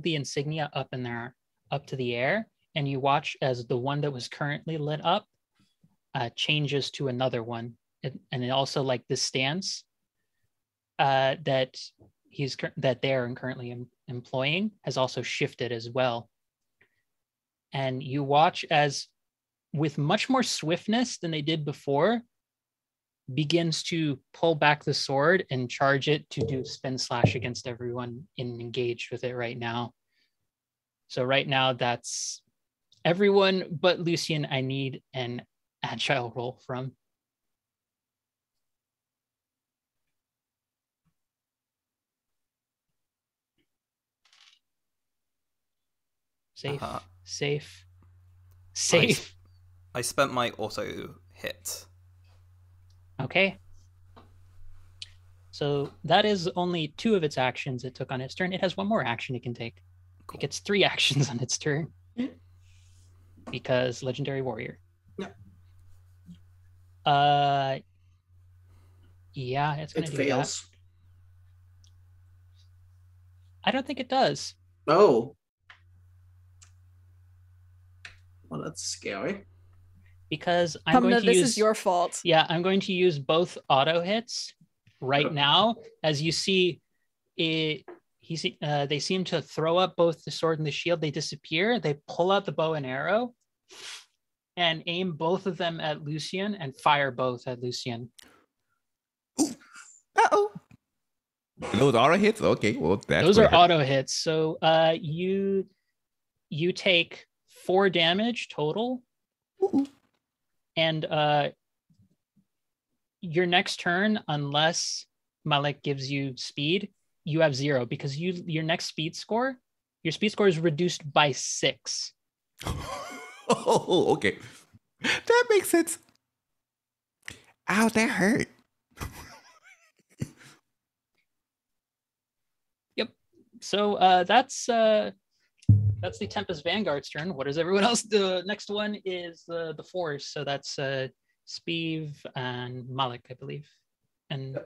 the insignia up to the air, and you watch as the one that was currently lit up changes to another one. And it also, like, the stance that they're currently employing has also shifted as well. And you watch as, with much more swiftness than they did before, begins to pull back the sword and charge it to do spin slash against everyone engaged with it right now. So right now that's everyone but Lucian. I need an agile roll from. Safe. I spent my auto hit. Okay. So that is only 2 of its actions it took on its turn. It has 1 more action it can take. Cool. It gets 3 actions on its turn. Because Legendary Warrior. Yeah. Yeah, it's going to do that. It fails. I don't think it does. Oh. Well, that's scary. Because I'm going to this use... is your fault. Yeah, I'm going to use both auto hits right now. As you see, they seem to throw up both the sword and the shield. They disappear. They pull out the bow and arrow and aim both of them at Lucian and fire both at Lucian. Uh-oh. Those auto hits? Okay, well, those are auto hits. So you take 4 damage total. Ooh. And your next turn, unless Malek gives you speed, you have 0, because your next speed score Your speed score is reduced by 6. Oh, okay. That makes sense. Ow, that hurt. Yep. So that's the Tempest Vanguard's turn. What is everyone else? The next one is the Force. So that's Speeve and Malak, I believe. And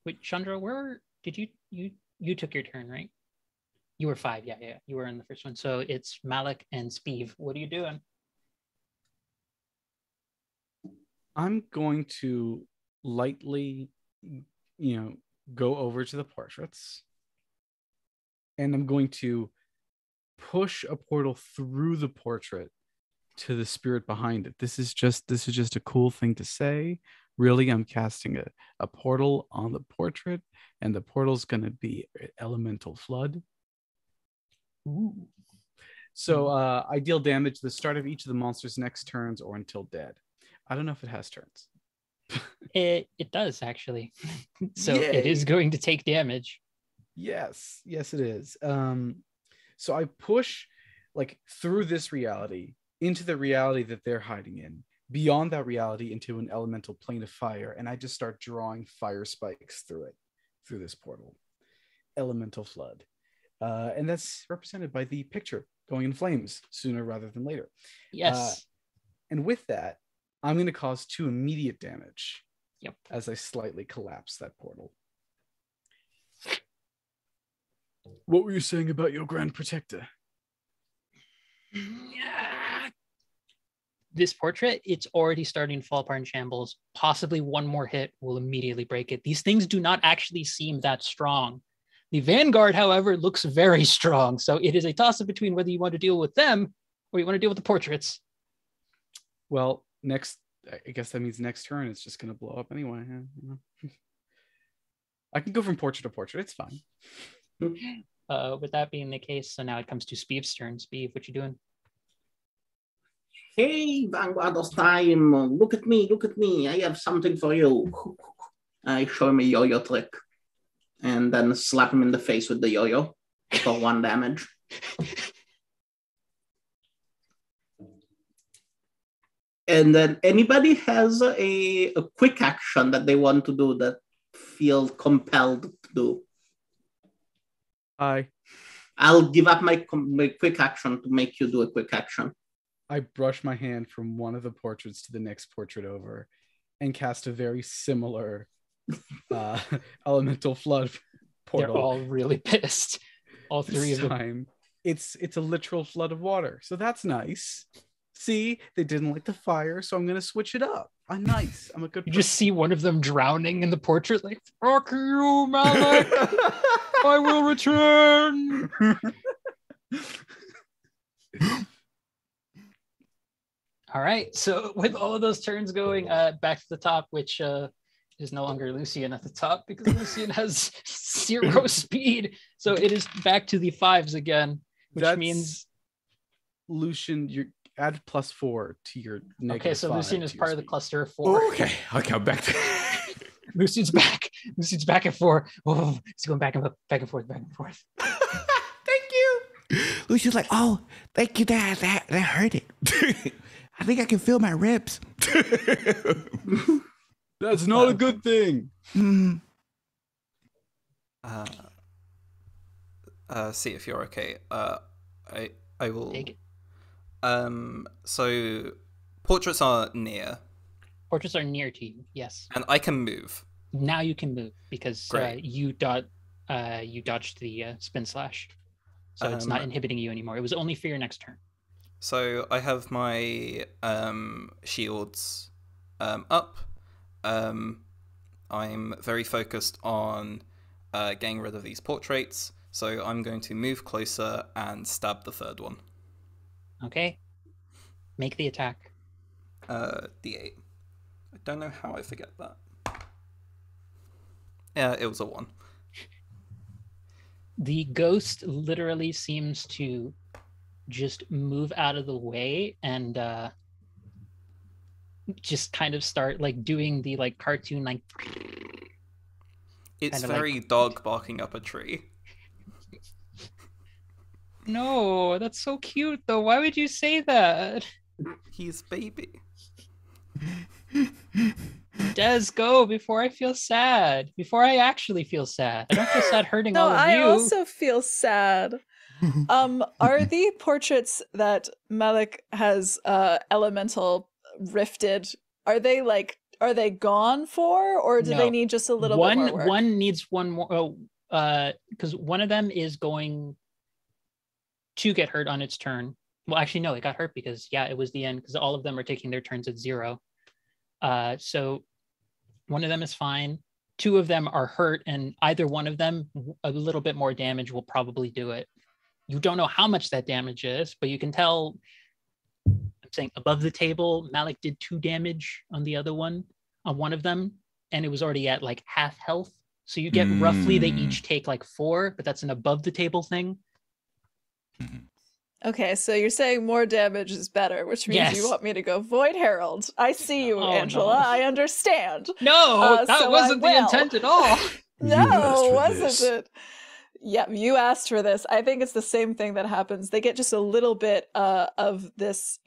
wait, Chandra, where did you took your turn, right? You were 5. Yeah. You were in the first one. So it's Malak and Speeve. What are you doing? I'm going to lightly, go over to the portraits, and I'm going to push a portal through the portrait to the spirit behind it. This is just a cool thing to say. Really, I'm casting a portal on the portrait, and the portal's going to be elemental flood. Ooh. So I deal damage at the start of each of the monster's next turns or until dead. I don't know if it has turns. It does, actually. So Yay. it is going to take damage. Yes, it is. So I push through this reality into the reality that they're hiding in, beyond that reality into an elemental plane of fire, and I just start drawing fire spikes through this portal. Elemental flood. And that's represented by the picture going in flames sooner rather than later. Yes. And with that, I'm going to cause 2 immediate damage. Yep. As I slightly collapse that portal. What were you saying about your Grand Protector? This portrait, it's already starting to fall apart in shambles. Possibly one more hit will immediately break it. These things do not actually seem that strong. The Vanguard, however, looks very strong. So it is a toss-up between whether you want to deal with them or you want to deal with the portraits. Well, I guess that means next turn it's just going to blow up anyway. I can go from portrait to portrait. It's fine. With that being the case, so now it comes to Speeve's turn. Speeve, what you doing? Hey, Vanguard's time. Look at me. I have something for you. I show him a yo-yo trick and then slap him in the face with the yo-yo for 1 damage. And then anybody has a quick action that they want to do that feel compelled to do. I'll give up my quick action to make you do a quick action. I brush my hand from one of the portraits to the next portrait over and cast a very similar elemental flood portal. They're all really pissed. All 3 of them. It's a literal flood of water. So that's nice. See, they didn't like the fire, so I'm going to switch it up. I'm nice. I'm a good person. You just see one of them drowning in the portrait, like, fuck you, Malak. I will return. All right. So with all of those turns going back to the top, which is no longer Lucian at the top because Lucian has 0 speed. So it is back to the 5s again, which means Lucian, you add +4 to your negative. Okay, so Lucian is part of the cluster of 4. Okay, I'm back to Lucian's back. Lucian's back at 4. Oh, he's going back and forth. Thank you. Lucian's like, oh, thank you, Dad. That hurt it. I think I can feel my ribs. That's not a good thing. See if you're okay. I will take it. So portraits are near. Portraits are near to you, yes. And I can move. Now you can move because you dodged the spin slash. So it's not inhibiting you anymore. It was only for your next turn. So I have my shields up. I'm very focused on getting rid of these portraits. So I'm going to move closer and stab the 3rd one. Okay. Make the attack. D8. I don't know how I forget that. Yeah, it was a 1. The ghost literally seems to just move out of the way and just kind of start doing the cartoon It's very dog barking up a tree. No, that's so cute though. Why would you say that? He's baby. Des, go before I feel sad. Before I actually feel sad. I don't feel sad hurting No, all of I you. also feel sad. Are the portraits that Malak has elemental rifted, are they gone for, or do they No. need just a little bit more work? One needs one more. Because one of them is going to get hurt on its turn. Well, actually, no, it got hurt because it was the end, because all of them are taking their turns at 0. So one of them is fine. 2 of them are hurt, and either one of them, a little bit more damage will probably do it. You don't know how much that damage is, but you can tell. I'm saying above the table, Malak did 2 damage on the other one, on one of them, and it was already at like half health. So you get roughly, they each take like 4, but that's an above the table thing. Okay, so you're saying more damage is better, which means you want me to go Void Herald. I see you, Angela. No. I understand. No, that so wasn't the intent at all. No, wasn't it? Yep, you asked for this. I think it's the same thing that happens. They get just a little bit of this,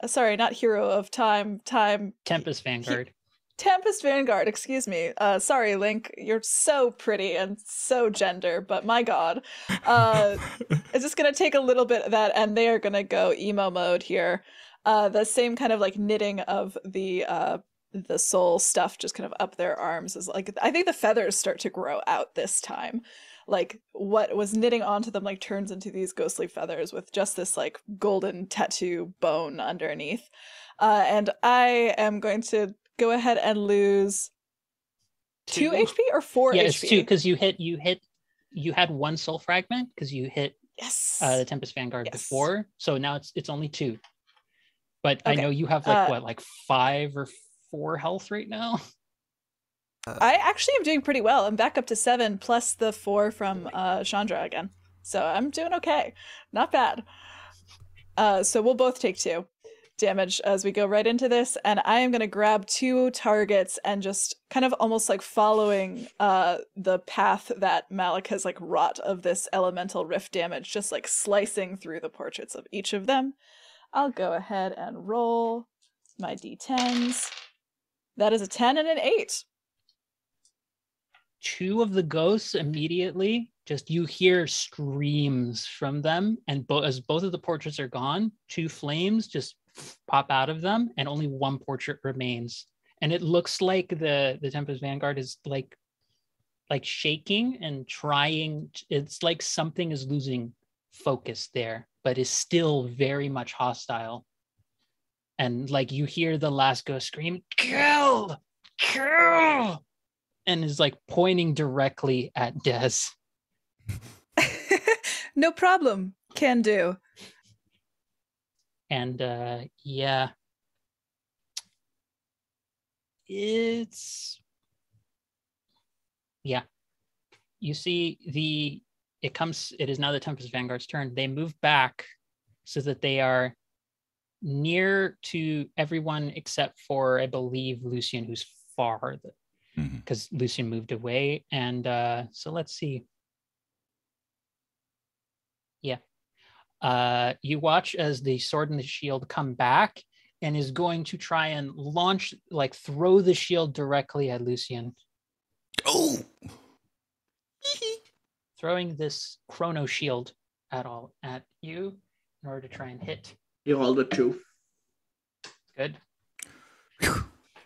sorry, not Hero of Time. Tempest Vanguard. Tempest Vanguard, excuse me. Sorry, Link, you're so pretty and so gender, but my god. It's just gonna take a little bit of that, and they are gonna go emo mode here. The same kind of like knitting of the soul stuff just kind of up their arms is like, I think the feathers start to grow out this time. Like what was knitting onto them like turns into these ghostly feathers with just this like golden tattoo bone underneath. And I am going to go ahead and lose 2 HP or 4 HP? Yeah, it's 2 because you had 1 soul fragment because you hit the Tempest Vanguard before. So now it's only 2. But okay. I know you have like 5 or 4 health right now. I actually am doing pretty well. I'm back up to 7 plus the 4 from Chandra again. So I'm doing okay. Not bad. So we'll both take 2 damage as we go right into this, and I am going to grab 2 targets and just kind of almost like following the path that Malak has like wrought of this elemental rift damage, just like slicing through the portraits of each of them. I'll go ahead and roll my d10s. That is a 10 and an 8. 2 of the ghosts immediately, just you hear screams from them, and as both of the portraits are gone, 2 flames just pop out of them, and only 1 portrait remains. And it looks like the Tempest Vanguard is like shaking and trying. It's like something is losing focus there, but is still very much hostile. And like you hear the last ghost scream, "Kill! Kill!" and is like pointing directly at Des. No problem. Can do. And you see it is now the Tempest Vanguard's turn. They move back so that they are near to everyone except for, I believe, Lucian, who's far, because Lucian moved away. And so let's see. You watch as the sword and the shield come back and is going to try and throw the shield directly at Lucian. Oh! Throwing this chrono shield at you in order to try and hit. You rolled a 2. Good.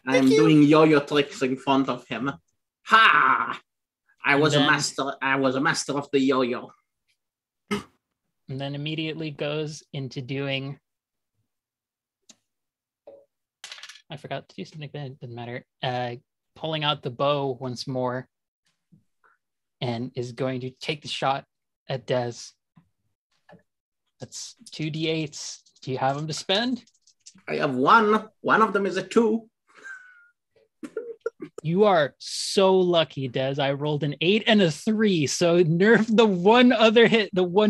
I'm doing yo-yo tricks in front of him. Ha! I was a master of the yo-yo. And then immediately goes into doing. I forgot to do something, but it doesn't matter. Pulling out the bow once more, and is going to take the shot at Des. That's 2 d8s. Do you have them to spend? I have 1. One of them is a 2. You are so lucky, Des. I rolled an 8 and a 3, so nerf the one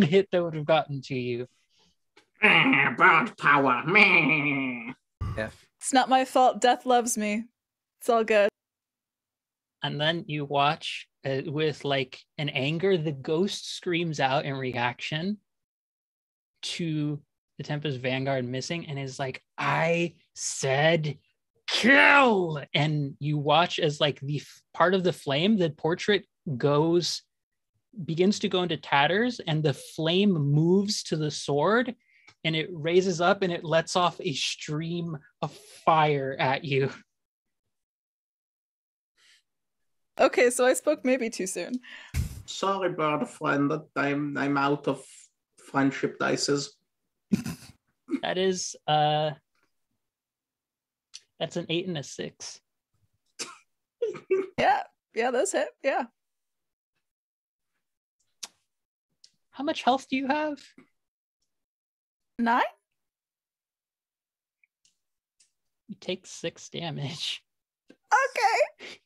hit that would have gotten to you. Bird power. It's not my fault. Death loves me. It's all good. And then you watch with like an anger, the ghost screams out in reaction, to the Tempest Vanguard missing and is like, I said kill. And you watch as like the part of the flame, the portrait begins to go into tatters, and the flame moves to the sword and it raises up and it lets off a stream of fire at you. Okay, so I spoke maybe too soon. Sorry, bird friend, that I'm out of friendship dices. That is that's an 8 and a 6. Yeah, those hit. Yeah. How much health do you have? 9? You take 6 damage. Okay.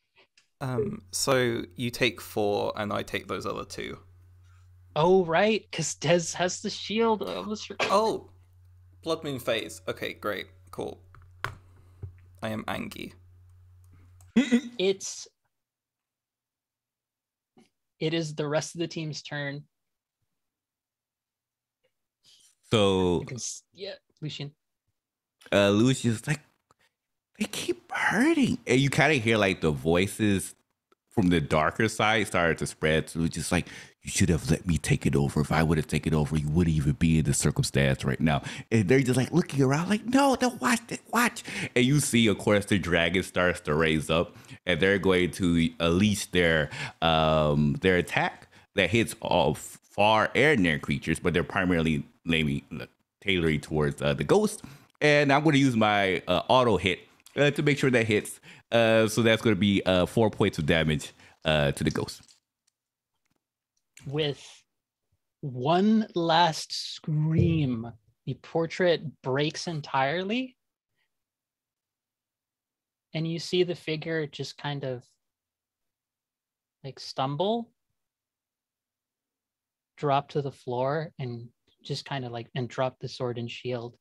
So you take 4 and I take those other 2. Oh, right, because Des has the shield. Oh, Blood Moon phase. Okay, great, cool. I am angry. It is the rest of the team's turn. So Lucian. Lucian's like, they keep hurting. And you kind of hear like the voices from the darker side started to spread. So it's just like, you should have let me take it over. If I would have taken it over, you wouldn't even be in this circumstance right now. And they're just like looking around like, no, watch. And you see, of course, the dragon starts to raise up and they're going to unleash their attack that hits all far air near creatures, but they're primarily tailoring towards the ghost. And I'm going to use my auto hit to make sure that hits. So that's going to be 4 points of damage to the ghost. With one last scream, the portrait breaks entirely. And you see the figure just kind of like stumble, drop to the floor, and just kind of like, and drop the sword and shield.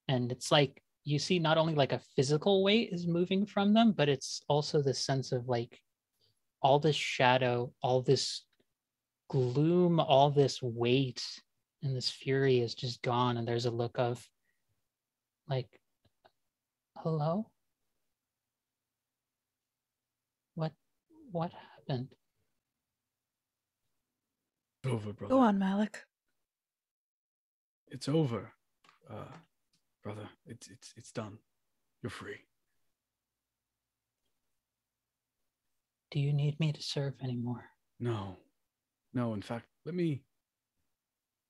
And it's like, you see not only like a physical weight is moving from them, but it's also the sense of like all this shadow, all this gloom, all this weight and this fury is just gone. And there's a look of like, hello? What happened? Over, brother. Go on, Malak. It's over. Brother, it's done. You're free. Do you need me to serve anymore? No, in fact, let me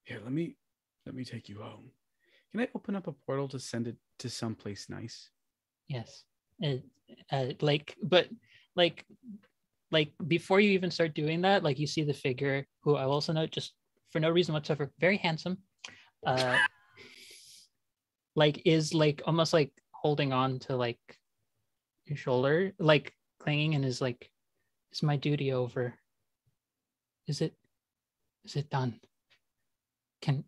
take you home. Can I open up a portal to send it to someplace nice? Yes. Like before you even start doing that, like you see the figure, who I will also note, just for no reason whatsoever, very handsome, like is like almost like holding on to like your shoulder, like clinging, and is like, is my duty over? Is it done? Can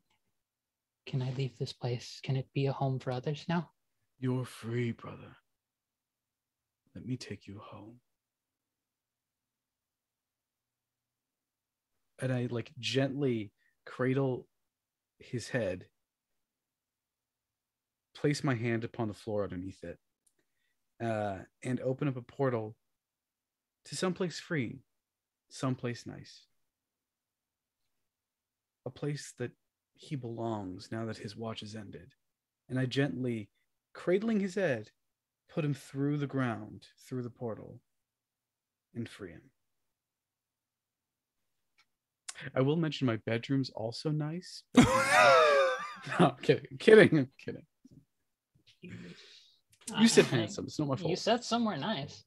I leave this place? Can it be a home for others now? You're free, brother. Let me take you home. And I like gently cradle his head, place my hand upon the floor underneath it, and open up a portal to someplace free, someplace nice. A place that he belongs now that his watch has ended. And I gently, cradling his head, put him through the ground, through the portal, and free him. I will mention my bedroom's also nice. No, I'm kidding. You said handsome. It's not my fault. You said somewhere nice.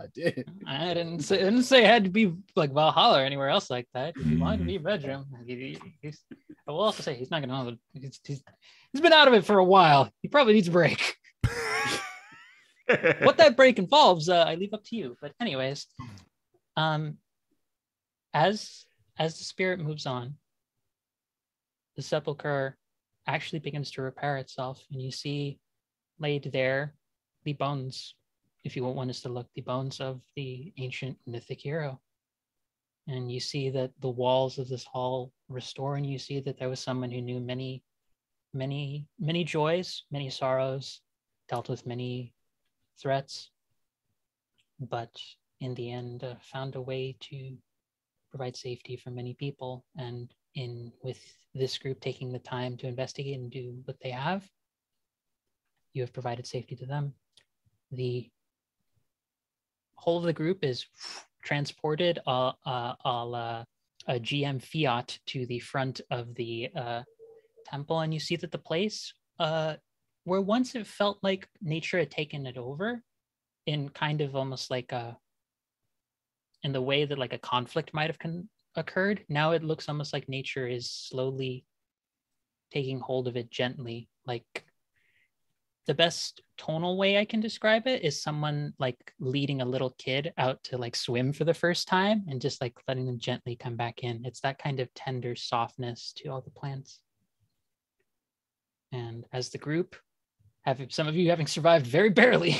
I did. I didn't say it had to be like Valhalla or anywhere else like that. If you wanted to be a bedroom. I will also say he's not gonna. He's been out of it for a while. He probably needs a break. What that break involves, I leave up to you. But anyways, as the spirit moves on, the sepulcher actually begins to repair itself, and you see laid there the bones, if you want us to look, the bones of the ancient mythic hero. and you see that the walls of this hall restore, and you see that there was someone who knew many joys, many sorrows, dealt with many threats, but in the end found a way to provide safety for many people. And with this group taking the time to investigate and do what they have, you have provided safety to them. The whole of the group is transported a GM Fiat to the front of the temple, and you see that the place where once it felt like nature had taken it over, in kind of almost like in the way that like a conflict might have occurred, now it looks almost like nature is slowly taking hold of it gently. Like, the best tonal way I can describe it is someone like leading a little kid out to like swim for the first time and just like letting them gently come back in. It's that kind of tender softness to all the plants. And as the group, some of you having survived very barely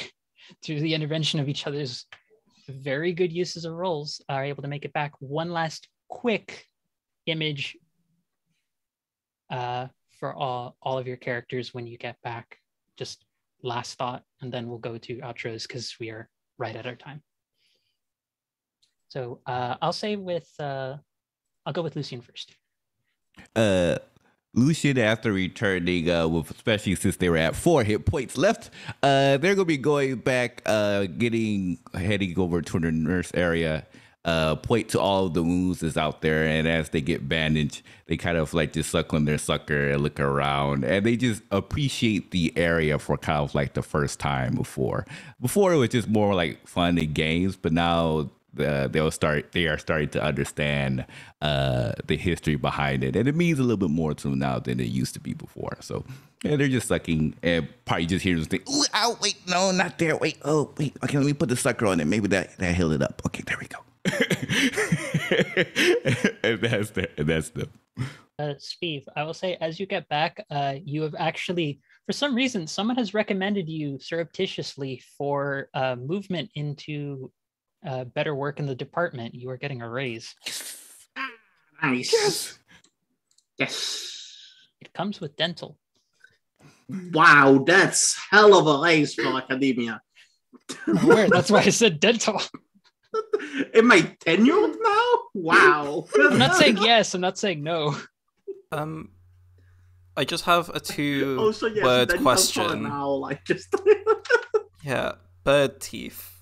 through the intervention of each other's very good uses of rolls, are able to make it back. One last quick image for all of your characters when you get back. Just last thought, and then we'll go to outros because we are right at our time. So I'll go with Lucian first. Lucian, after returning, with especially since they were at 4 hit points left, they're gonna be going back, heading over to the nurse area, point to all of the wounds that's out there, and as they get bandaged, they kind of like just suck on their sucker and look around, and they just appreciate the area for kind of like the first time. Before it was just more like fun and games, but now they are starting to understand the history behind it, and it means a little bit more to them now than it used to be before. So yeah, they're just sucking, and probably just hear them think, "Ooh, ow, wait, no, not there. Wait, oh, wait, okay, let me put the sucker on it. Maybe that heal it up. Okay, there we go." and that's the Speeve, I will say, as you get back, you have actually, for some reason, someone has recommended you surreptitiously for movement into better work in the department. You are getting a raise. Nice. Yes. It comes with dental. Wow, that's hell of a raise for academia. That's why I said dental. Am I tenured now? Wow. I'm not saying yes, I'm not saying no. I just have a two-word question. Yeah, bird teeth.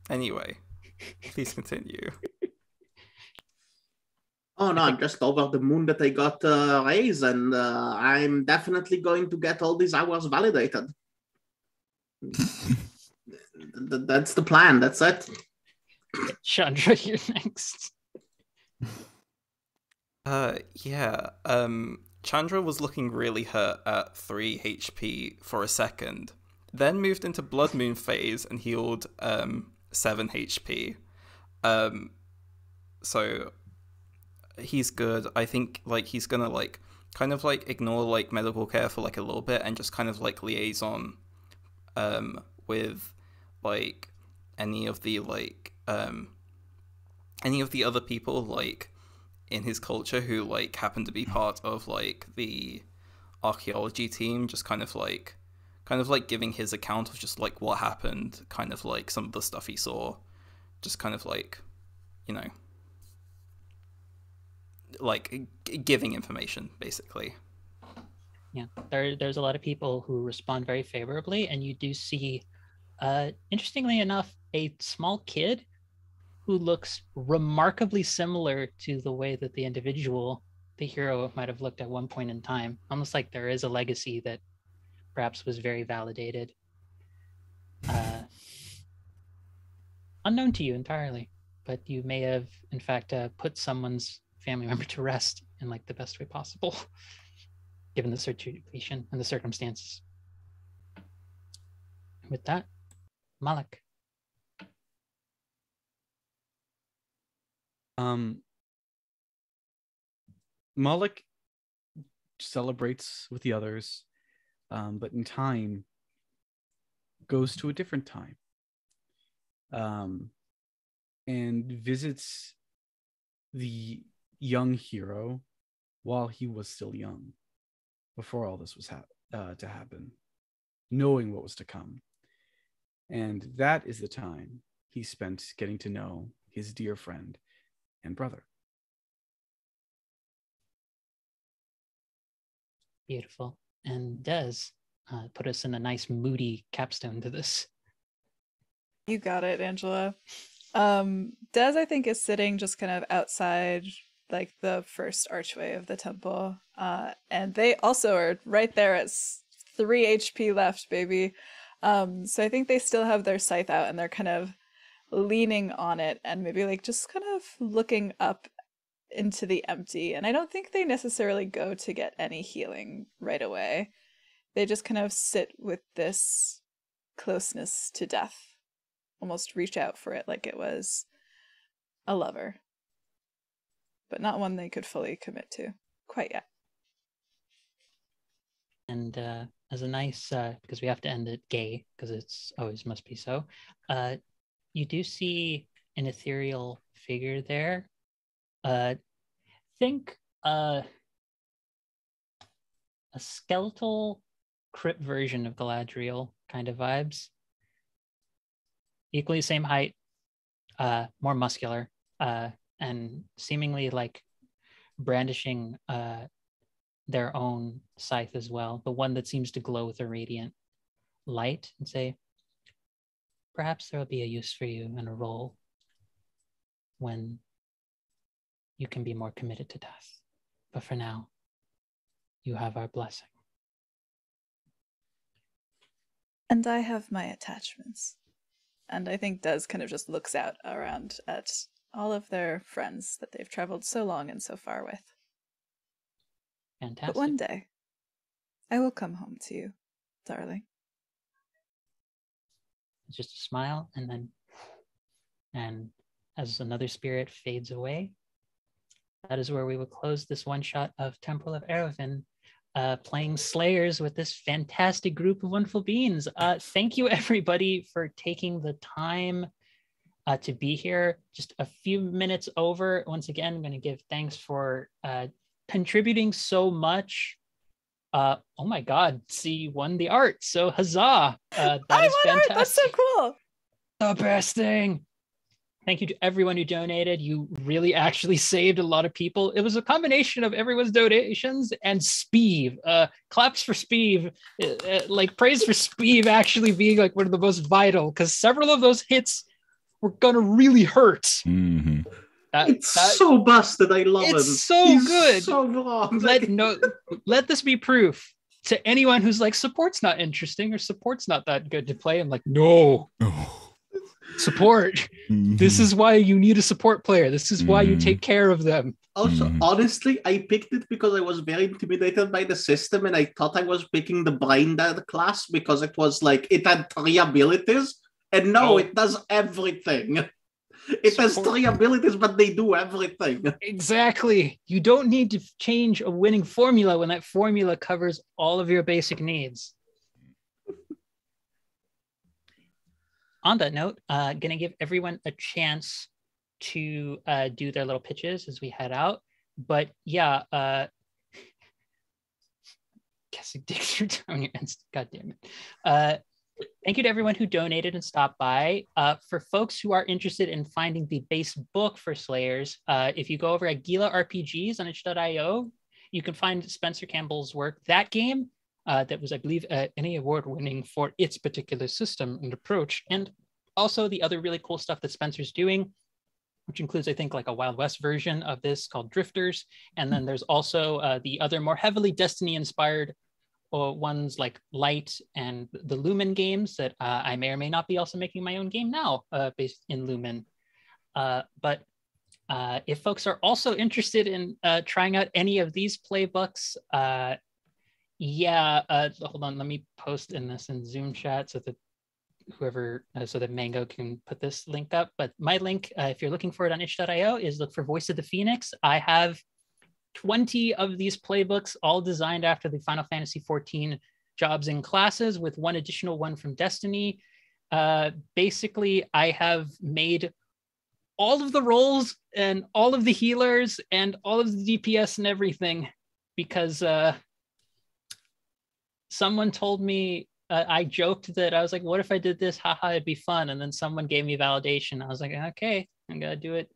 Anyway, please continue. Oh no, I'm just over the moon that I got a raise, and I'm definitely going to get all these hours validated. That's the plan. That's it. Chandra, you're next. Yeah. Chandra was looking really hurt at 3 HP for a second, then moved into Blood Moon phase and healed 7 HP. So he's good. I think like he's gonna like kind of like ignore like medical care for like a little bit and just kind of like liaison with like any of the other people like in his culture who like happen to be part of like the archaeology team, just kind of like giving his account of just like what happened, kind of like some of the stuff he saw, just kind of like, you know, like giving information basically. Yeah, there's a lot of people who respond very favorably, and you do see, interestingly enough, a small kid who looks remarkably similar to the way that the hero might have looked at one point in time, almost like there is a legacy that perhaps was very validated. Unknown to you entirely, but you may have, in fact, put someone's family member to rest in like the best way possible, given the situation and the circumstances. With that, Malak. Malak celebrates with the others, but in time goes to a different time. and visits the young hero while he was still young, before all this was to happen, knowing what was to come. And that is the time he spent getting to know his dear friend and brother. Beautiful. And Des, put us in a nice moody capstone to this. You got it, Angela. Des, I think, is sitting just kind of outside, like the first archway of the temple. And they also are right there at 3 HP left, baby. So I think they still have their scythe out and they're kind of leaning on it and maybe like just kind of looking up into the empty. And I don't think they necessarily go to get any healing right away. They just kind of sit with this closeness to death, almost reach out for it like it was a lover, but not one they could fully commit to quite yet. And as a nice, because we have to end it gay, because it's always must be so, you do see an ethereal figure there. Think a skeletal crypt version of Galadriel kind of vibes. Equally same height, more muscular, and seemingly like brandishing their own scythe as well, the one that seems to glow with a radiant light, and say, perhaps there will be a use for you and a role when you can be more committed to death. But for now, you have our blessing. And I have my attachments. And I think Des kind of just looks out around at all of their friends that they've traveled so long and so far with. Fantastic. But one day, I will come home to you, darling. Just a smile, and as another spirit fades away, that is where we will close this one shot of Temple of Aravind, playing Slayers with this fantastic group of wonderful beings. Thank you, everybody, for taking the time to be here. Just a few minutes over. Once again, I'm going to give thanks for contributing so much. Oh my God, C won the art. So huzzah. That is fantastic. Art. That's so cool. The best thing. Thank you to everyone who donated. You really actually saved a lot of people. It was a combination of everyone's donations and Speeve. Claps for Speeve. Like praise for Speeve actually being like one of the most vital, because several of those hits were gonna really hurt. Mm-hmm. It's so busted. I love him. It's so He's good. So wrong. Let this be proof to anyone who's like, support's not interesting or support's not that good to play. I'm like, no. Support. Mm-hmm. This is why you need a support player. This is why you take care of them. Also, honestly, I picked it because I was very intimidated by the system and I thought I was picking the Blind Dad class because it was like, it had 3 abilities. And no, it does everything. It has 3 abilities, but they do everything. Exactly. You don't need to change a winning formula when that formula covers all of your basic needs. On that note, gonna give everyone a chance to do their little pitches as we head out. But yeah, guessing dicks through down your instant. God damn it. Thank you to everyone who donated and stopped by. For folks who are interested in finding the base book for Slayers, if you go over at Gila RPGs on itch.io, you can find Spencer Campbell's work. That game that was, I believe, any award winning for its particular system and approach. And also the other really cool stuff that Spencer's doing, which includes, I think, like a Wild West version of this called Drifters. And then there's also the other more heavily Destiny inspired ones like Light and the Lumen games that I may or may not be also making my own game now based in Lumen. But if folks are also interested in trying out any of these playbooks, hold on, let me post in this in Zoom chat so that whoever, so that Mango can put this link up. But my link, if you're looking for it on itch.io, is look for Voice of the Phoenix. I have 20 of these playbooks, all designed after the Final Fantasy XIV jobs and classes, with one additional one from Destiny. Basically, I have made all of the roles and all of the healers and all of the DPS and everything, because someone told me, I joked that I was like, what if I did this? Haha, it'd be fun. And then someone gave me validation. I was like, okay, I gotta do it.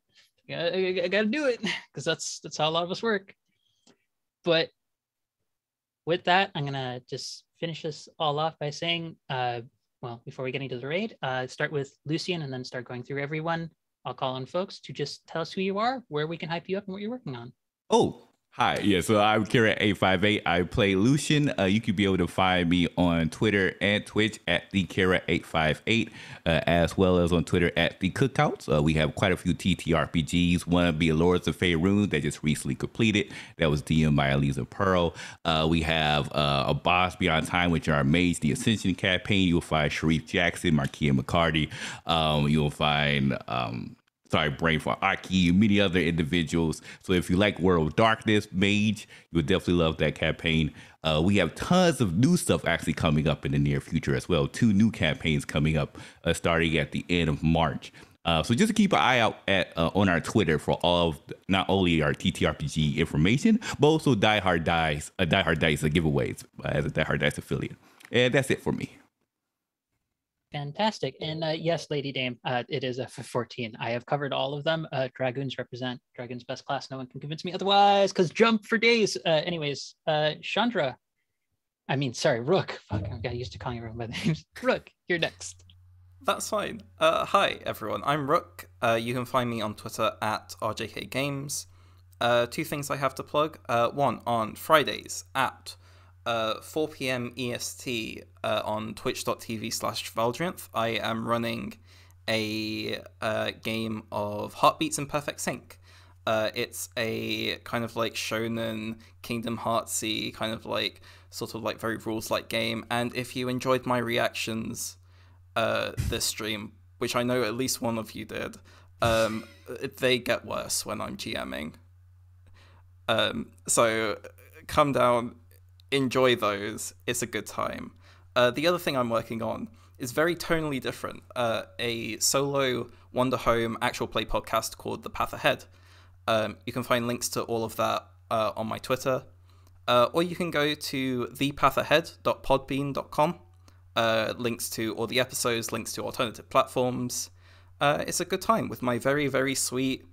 I gotta do it, because that's how a lot of us work. But with that, I'm gonna just finish this all off by saying, well, before we get into the raid, start with Lucian and then start going through everyone. I'll call on folks to just tell us who you are, where we can hype you up, and what you're working on. Oh, hi. Yeah, so I'm Kara858. I play Lucian. You can be able to find me on Twitter and Twitch at the Kara858, as well as on Twitter at the Cookouts. We have quite a few TTRPGs. One being Lords of Faerun that just recently completed. That was DM'd by Elisa Pearl. We have a Boss Beyond Time, which are our Mage the Ascension campaign. You'll find Sharif Jackson, Markia McCarty. You'll find brain for Aki and many other individuals. So if you like World of Darkness, Mage, you'll definitely love that campaign. We have tons of new stuff actually coming up in the near future as well. 2 new campaigns coming up starting at the end of March. So just to keep an eye out on our Twitter for all of not only our TTRPG information, but also Die Hard Dice giveaways as a Die Hard Dice affiliate. And that's it for me. Fantastic. And yes, Lady Dame, it is F14. I have covered all of them. Dragoons represent Dragoon's best class. No one can convince me otherwise, because jump for days. Anyways, Rook. Fuck, I got used to calling everyone by their names. Rook, you're next. That's fine. Hi, everyone. I'm Rook. You can find me on Twitter at RJK Games. 2 things I have to plug. One, on Fridays at 4 p.m. EST on twitch.tv/Valdrianth, I am running a game of Heartbeats in Perfect Sync. It's a kind of like shonen, Kingdom Heartsy, kind of like sort of like very rules-like game. And if you enjoyed my reactions this stream, which I know at least one of you did, they get worse when I'm GMing. So come down, enjoy those. It's a good time. The other thing I'm working on is very tonally different. A solo Wonder Home actual play podcast called The Path Ahead. You can find links to all of that on my Twitter. Or you can go to thepathahead.podbean.com. Links to all the episodes, links to alternative platforms. It's a good time with my very, very sweet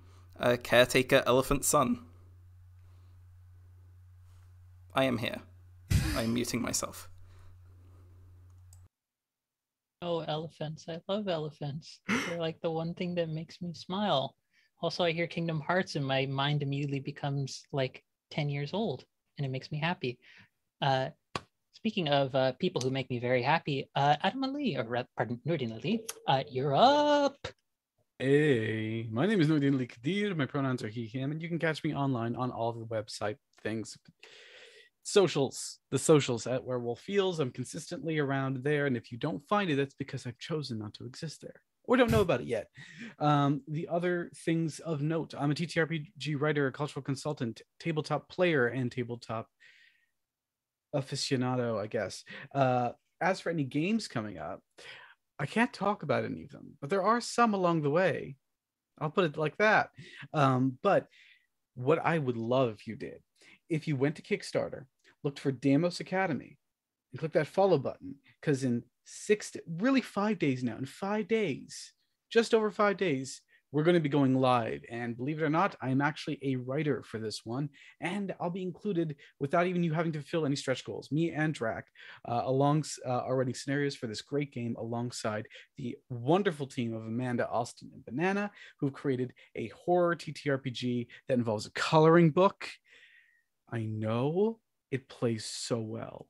caretaker elephant son. I am here. I'm muting myself. Oh, elephants. I love elephants. They're like the one thing that makes me smile. Also, I hear Kingdom Hearts and my mind immediately becomes like 10 years old, and it makes me happy. Speaking of people who make me very happy, Adam Ali, Noordin Ali, you're up. Hey, my name is Noordin Ali Kadir. My pronouns are he, him, and you can catch me online on all the website things. The socials at Werewolf Feels. I'm consistently around there, and if you don't find it, that's because I've chosen not to exist there or don't know about it yet. The other things of note: I'm a TTRPG writer, a cultural consultant, tabletop player, and tabletop aficionado, I guess. As for any games coming up, I can't talk about any of them, but there are some along the way. I'll put it like that. But what I would love if you did, if you went to Kickstarter, looked for Damos Academy, and click that follow button, because in 5 days now, in 5 days, just over 5 days, we're going to be going live. And believe it or not, I'm actually a writer for this one, and I'll be included without even you having to fill any stretch goals. Me and Drac, are writing scenarios for this great game alongside the wonderful team of Amanda, Austin, and Banana, who've created a horror TTRPG that involves a coloring book. I know it plays so well.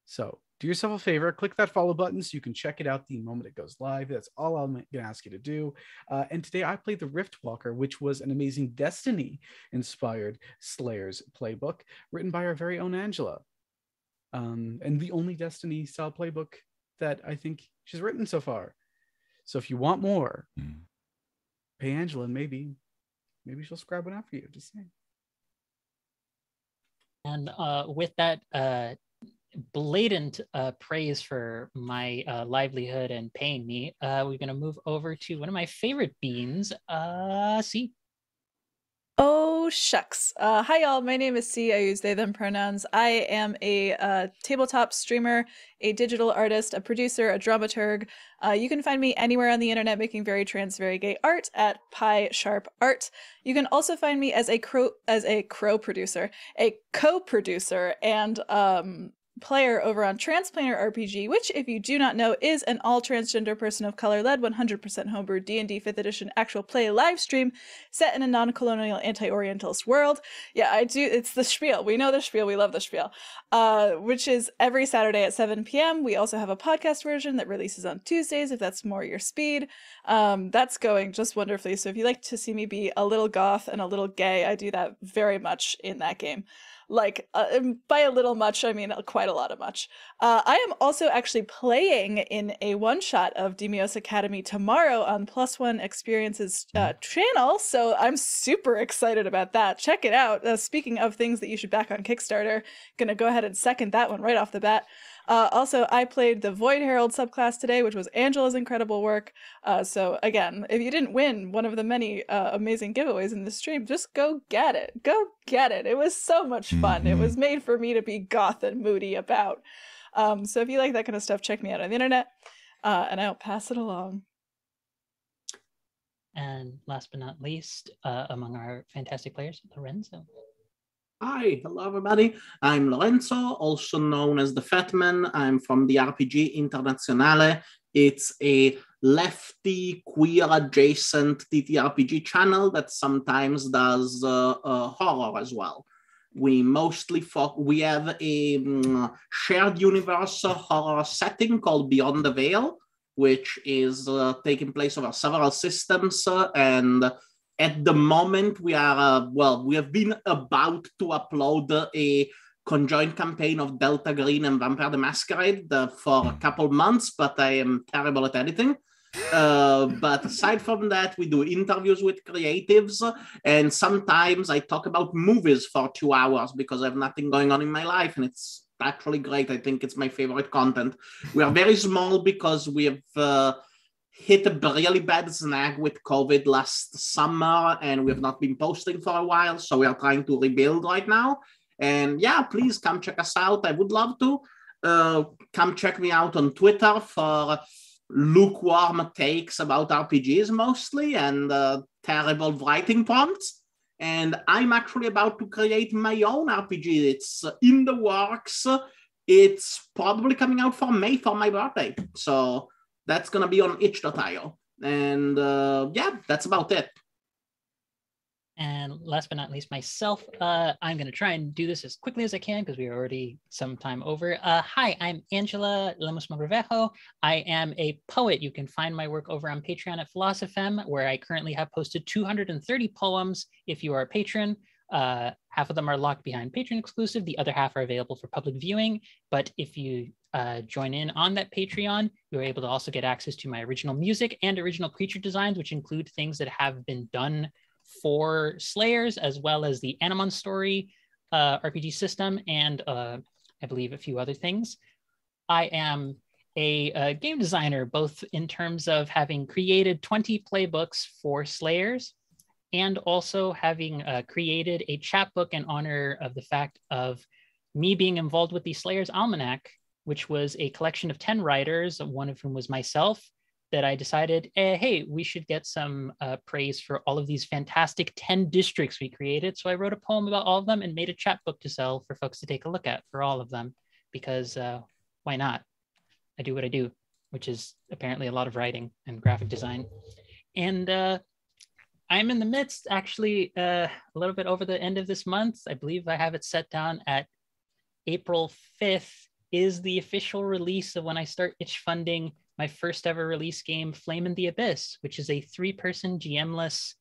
So do yourself a favor, click that follow button so you can check it out the moment it goes live. That's all I'm going to ask you to do. And today I played the Riftwalker, which was an amazing Destiny-inspired Slayers playbook written by our very own Angela. And the only Destiny-style playbook that I think she's written so far. So if you want more, pay Angela, and maybe she'll scrap one out for you. Just saying. And with that, blatant praise for my livelihood and paying me, we're going to move over to one of my favorite beans, C. Oh, shucks. Hi, y'all. My name is C. I use they, them pronouns. I am a tabletop streamer, a digital artist, a producer, a dramaturg. You can find me anywhere on the internet making very trans, very gay art at Pi Sharp Art. You can also find me as a co-producer, and player over on Transplanar RPG, which, if you do not know, is an all-transgender person of color-led 100% homebrew D&D 5th edition actual play live stream set in a non-colonial anti-orientalist world. Yeah, I do. It's the spiel. We know the spiel. We love the spiel. Which is every Saturday at 7 p.m. We also have a podcast version that releases on Tuesdays, if that's more your speed. That's going just wonderfully. So if you like to see me be a little goth and a little gay, I do that very much in that game. Like, by a little much, I mean quite a lot of much. I am also actually playing in a one-shot of Demios Academy tomorrow on Plus One Experiences channel, so I'm super excited about that. Check it out. Speaking of things that you should back on Kickstarter, gonna go ahead and second that one right off the bat. Also, I played the Void Herald subclass today, which was Angela's incredible work. So again, if you didn't win one of the many amazing giveaways in the stream, just go get it. Go get it. It was so much fun. It was made for me to be goth and moody about. So if you like that kind of stuff, check me out on the internet, and I'll pass it along. And last but not least, among our fantastic players, Lorenzo. Hi, hello everybody. I'm Lorenzo, also known as the Fat Man. I'm from the RPG Internazionale. It's a lefty, queer adjacent TTRPG channel that sometimes does horror as well. We mostly we have a shared universe horror setting called Beyond the Veil, which is taking place over several systems, and at the moment, we are, we have been about to upload a conjoined campaign of Delta Green and Vampire the Masquerade for a couple months, but I am terrible at editing. But aside from that, we do interviews with creatives, and sometimes I talk about movies for 2 hours because I have nothing going on in my life, and it's actually great. I think it's my favorite content. We are very small because we have hit a really bad snag with COVID last summer, and we have not been posting for a while, so we are trying to rebuild right now. And yeah, please come check us out. I would love to. Come check me out on Twitter for lukewarm takes about RPGs mostly, and terrible writing prompts. And I'm actually about to create my own RPG. It's in the works. It's probably coming out for May for my birthday. So that's going to be on itch.io. And yeah, that's about it. And last but not least, myself, I'm going to try and do this as quickly as I can because we are already some time over. Hi, I'm Angela Lemos Morevejo. I am a poet. You can find my work over on Patreon at Philosophem, where I currently have posted 230 poems. If you are a patron, half of them are locked behind Patreon exclusive. The other half are available for public viewing. But if you join in on that Patreon, you're able to also get access to my original music and original creature designs, which include things that have been done for Slayers, as well as the Animon Story RPG system, and I believe a few other things. I am a game designer, both in terms of having created 20 playbooks for Slayers, and also having created a chapbook in honor of the fact of me being involved with the Slayers Almanac, which was a collection of 10 writers, one of whom was myself, that I decided, hey, we should get some praise for all of these fantastic 10 districts we created. So I wrote a poem about all of them and made a chapbook to sell for folks to take a look at for all of them, because why not? I do what I do, which is apparently a lot of writing and graphic design. And I'm in the midst, actually, a little bit over the end of this month. I believe I have it set down at April 5th is the official release of when I start itch funding my first ever release game, Flame in the Abyss, which is a 3-person GM-less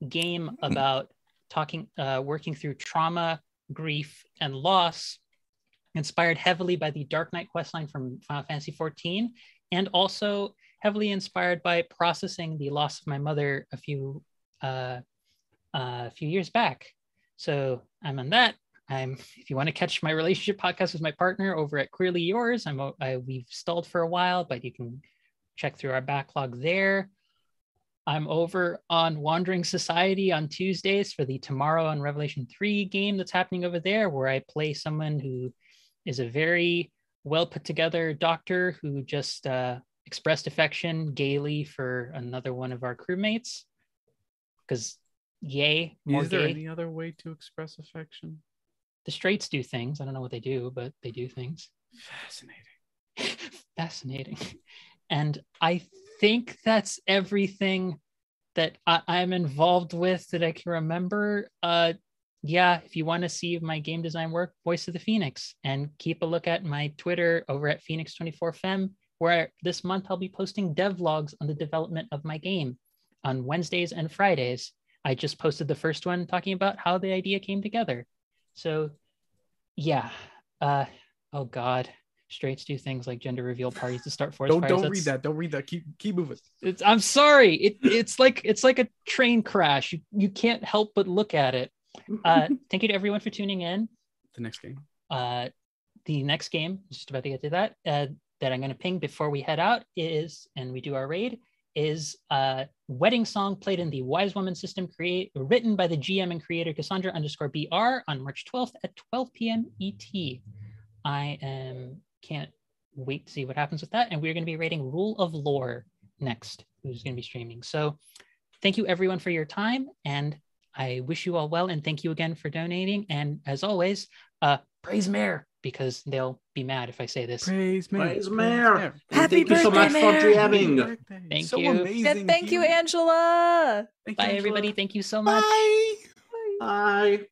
game about working through trauma, grief, and loss, inspired heavily by the Dark Knight questline from Final Fantasy XIV, and also heavily inspired by processing the loss of my mother a few years back. So I'm on that. if you want to catch my relationship podcast with my partner over at Queerly Yours, we've stalled for a while, but you can check through our backlog there. I'm over on Wandering Society on Tuesdays for the Tomorrow on Revelation 3 game that's happening over there, where I play someone who is a very well put together doctor who just expressed affection gaily for another one of our crewmates. Because yay, more Is there gay. any other way to express affection? The straights do things. I don't know what they do, but they do things. Fascinating. Fascinating. And I think that's everything that I'm involved with that I can remember. Yeah, if you want to see my game design work, Voice of the Phoenix, and keep a look at my Twitter over at Phoenix24Fem, where this month I'll be posting devlogs on the development of my game on Wednesdays and Fridays. I just posted the first one talking about how the idea came together. So yeah, oh God. Straights do things like gender reveal parties to start forest fires. Don't read that. Don't read that. Keep moving. I'm sorry. It's like a train crash. You can't help but look at it. Thank you to everyone for tuning in. The next game. The next game, just about to get to that. That I'm going to ping before we head out and we do our raid, is Wedding Song played in the Wise Woman system, written by the GM and creator Cassandra_BR on March 12th at 12 p.m. ET. Can't wait to see what happens with that. And we're going to be rating Rule of Lore next, who's going to be streaming. So thank you everyone for your time, and I wish you all well, and thank you again for donating. And as always, praise Mayor, because they'll be mad if I say this. Praise Mayor. Praise Mayor. Happy Thank you so birthday, much for Mayor. DMing. Thank so you. amazing. Thank you, Angela. Thank Bye you, everybody. Thank you so much. Bye. Bye.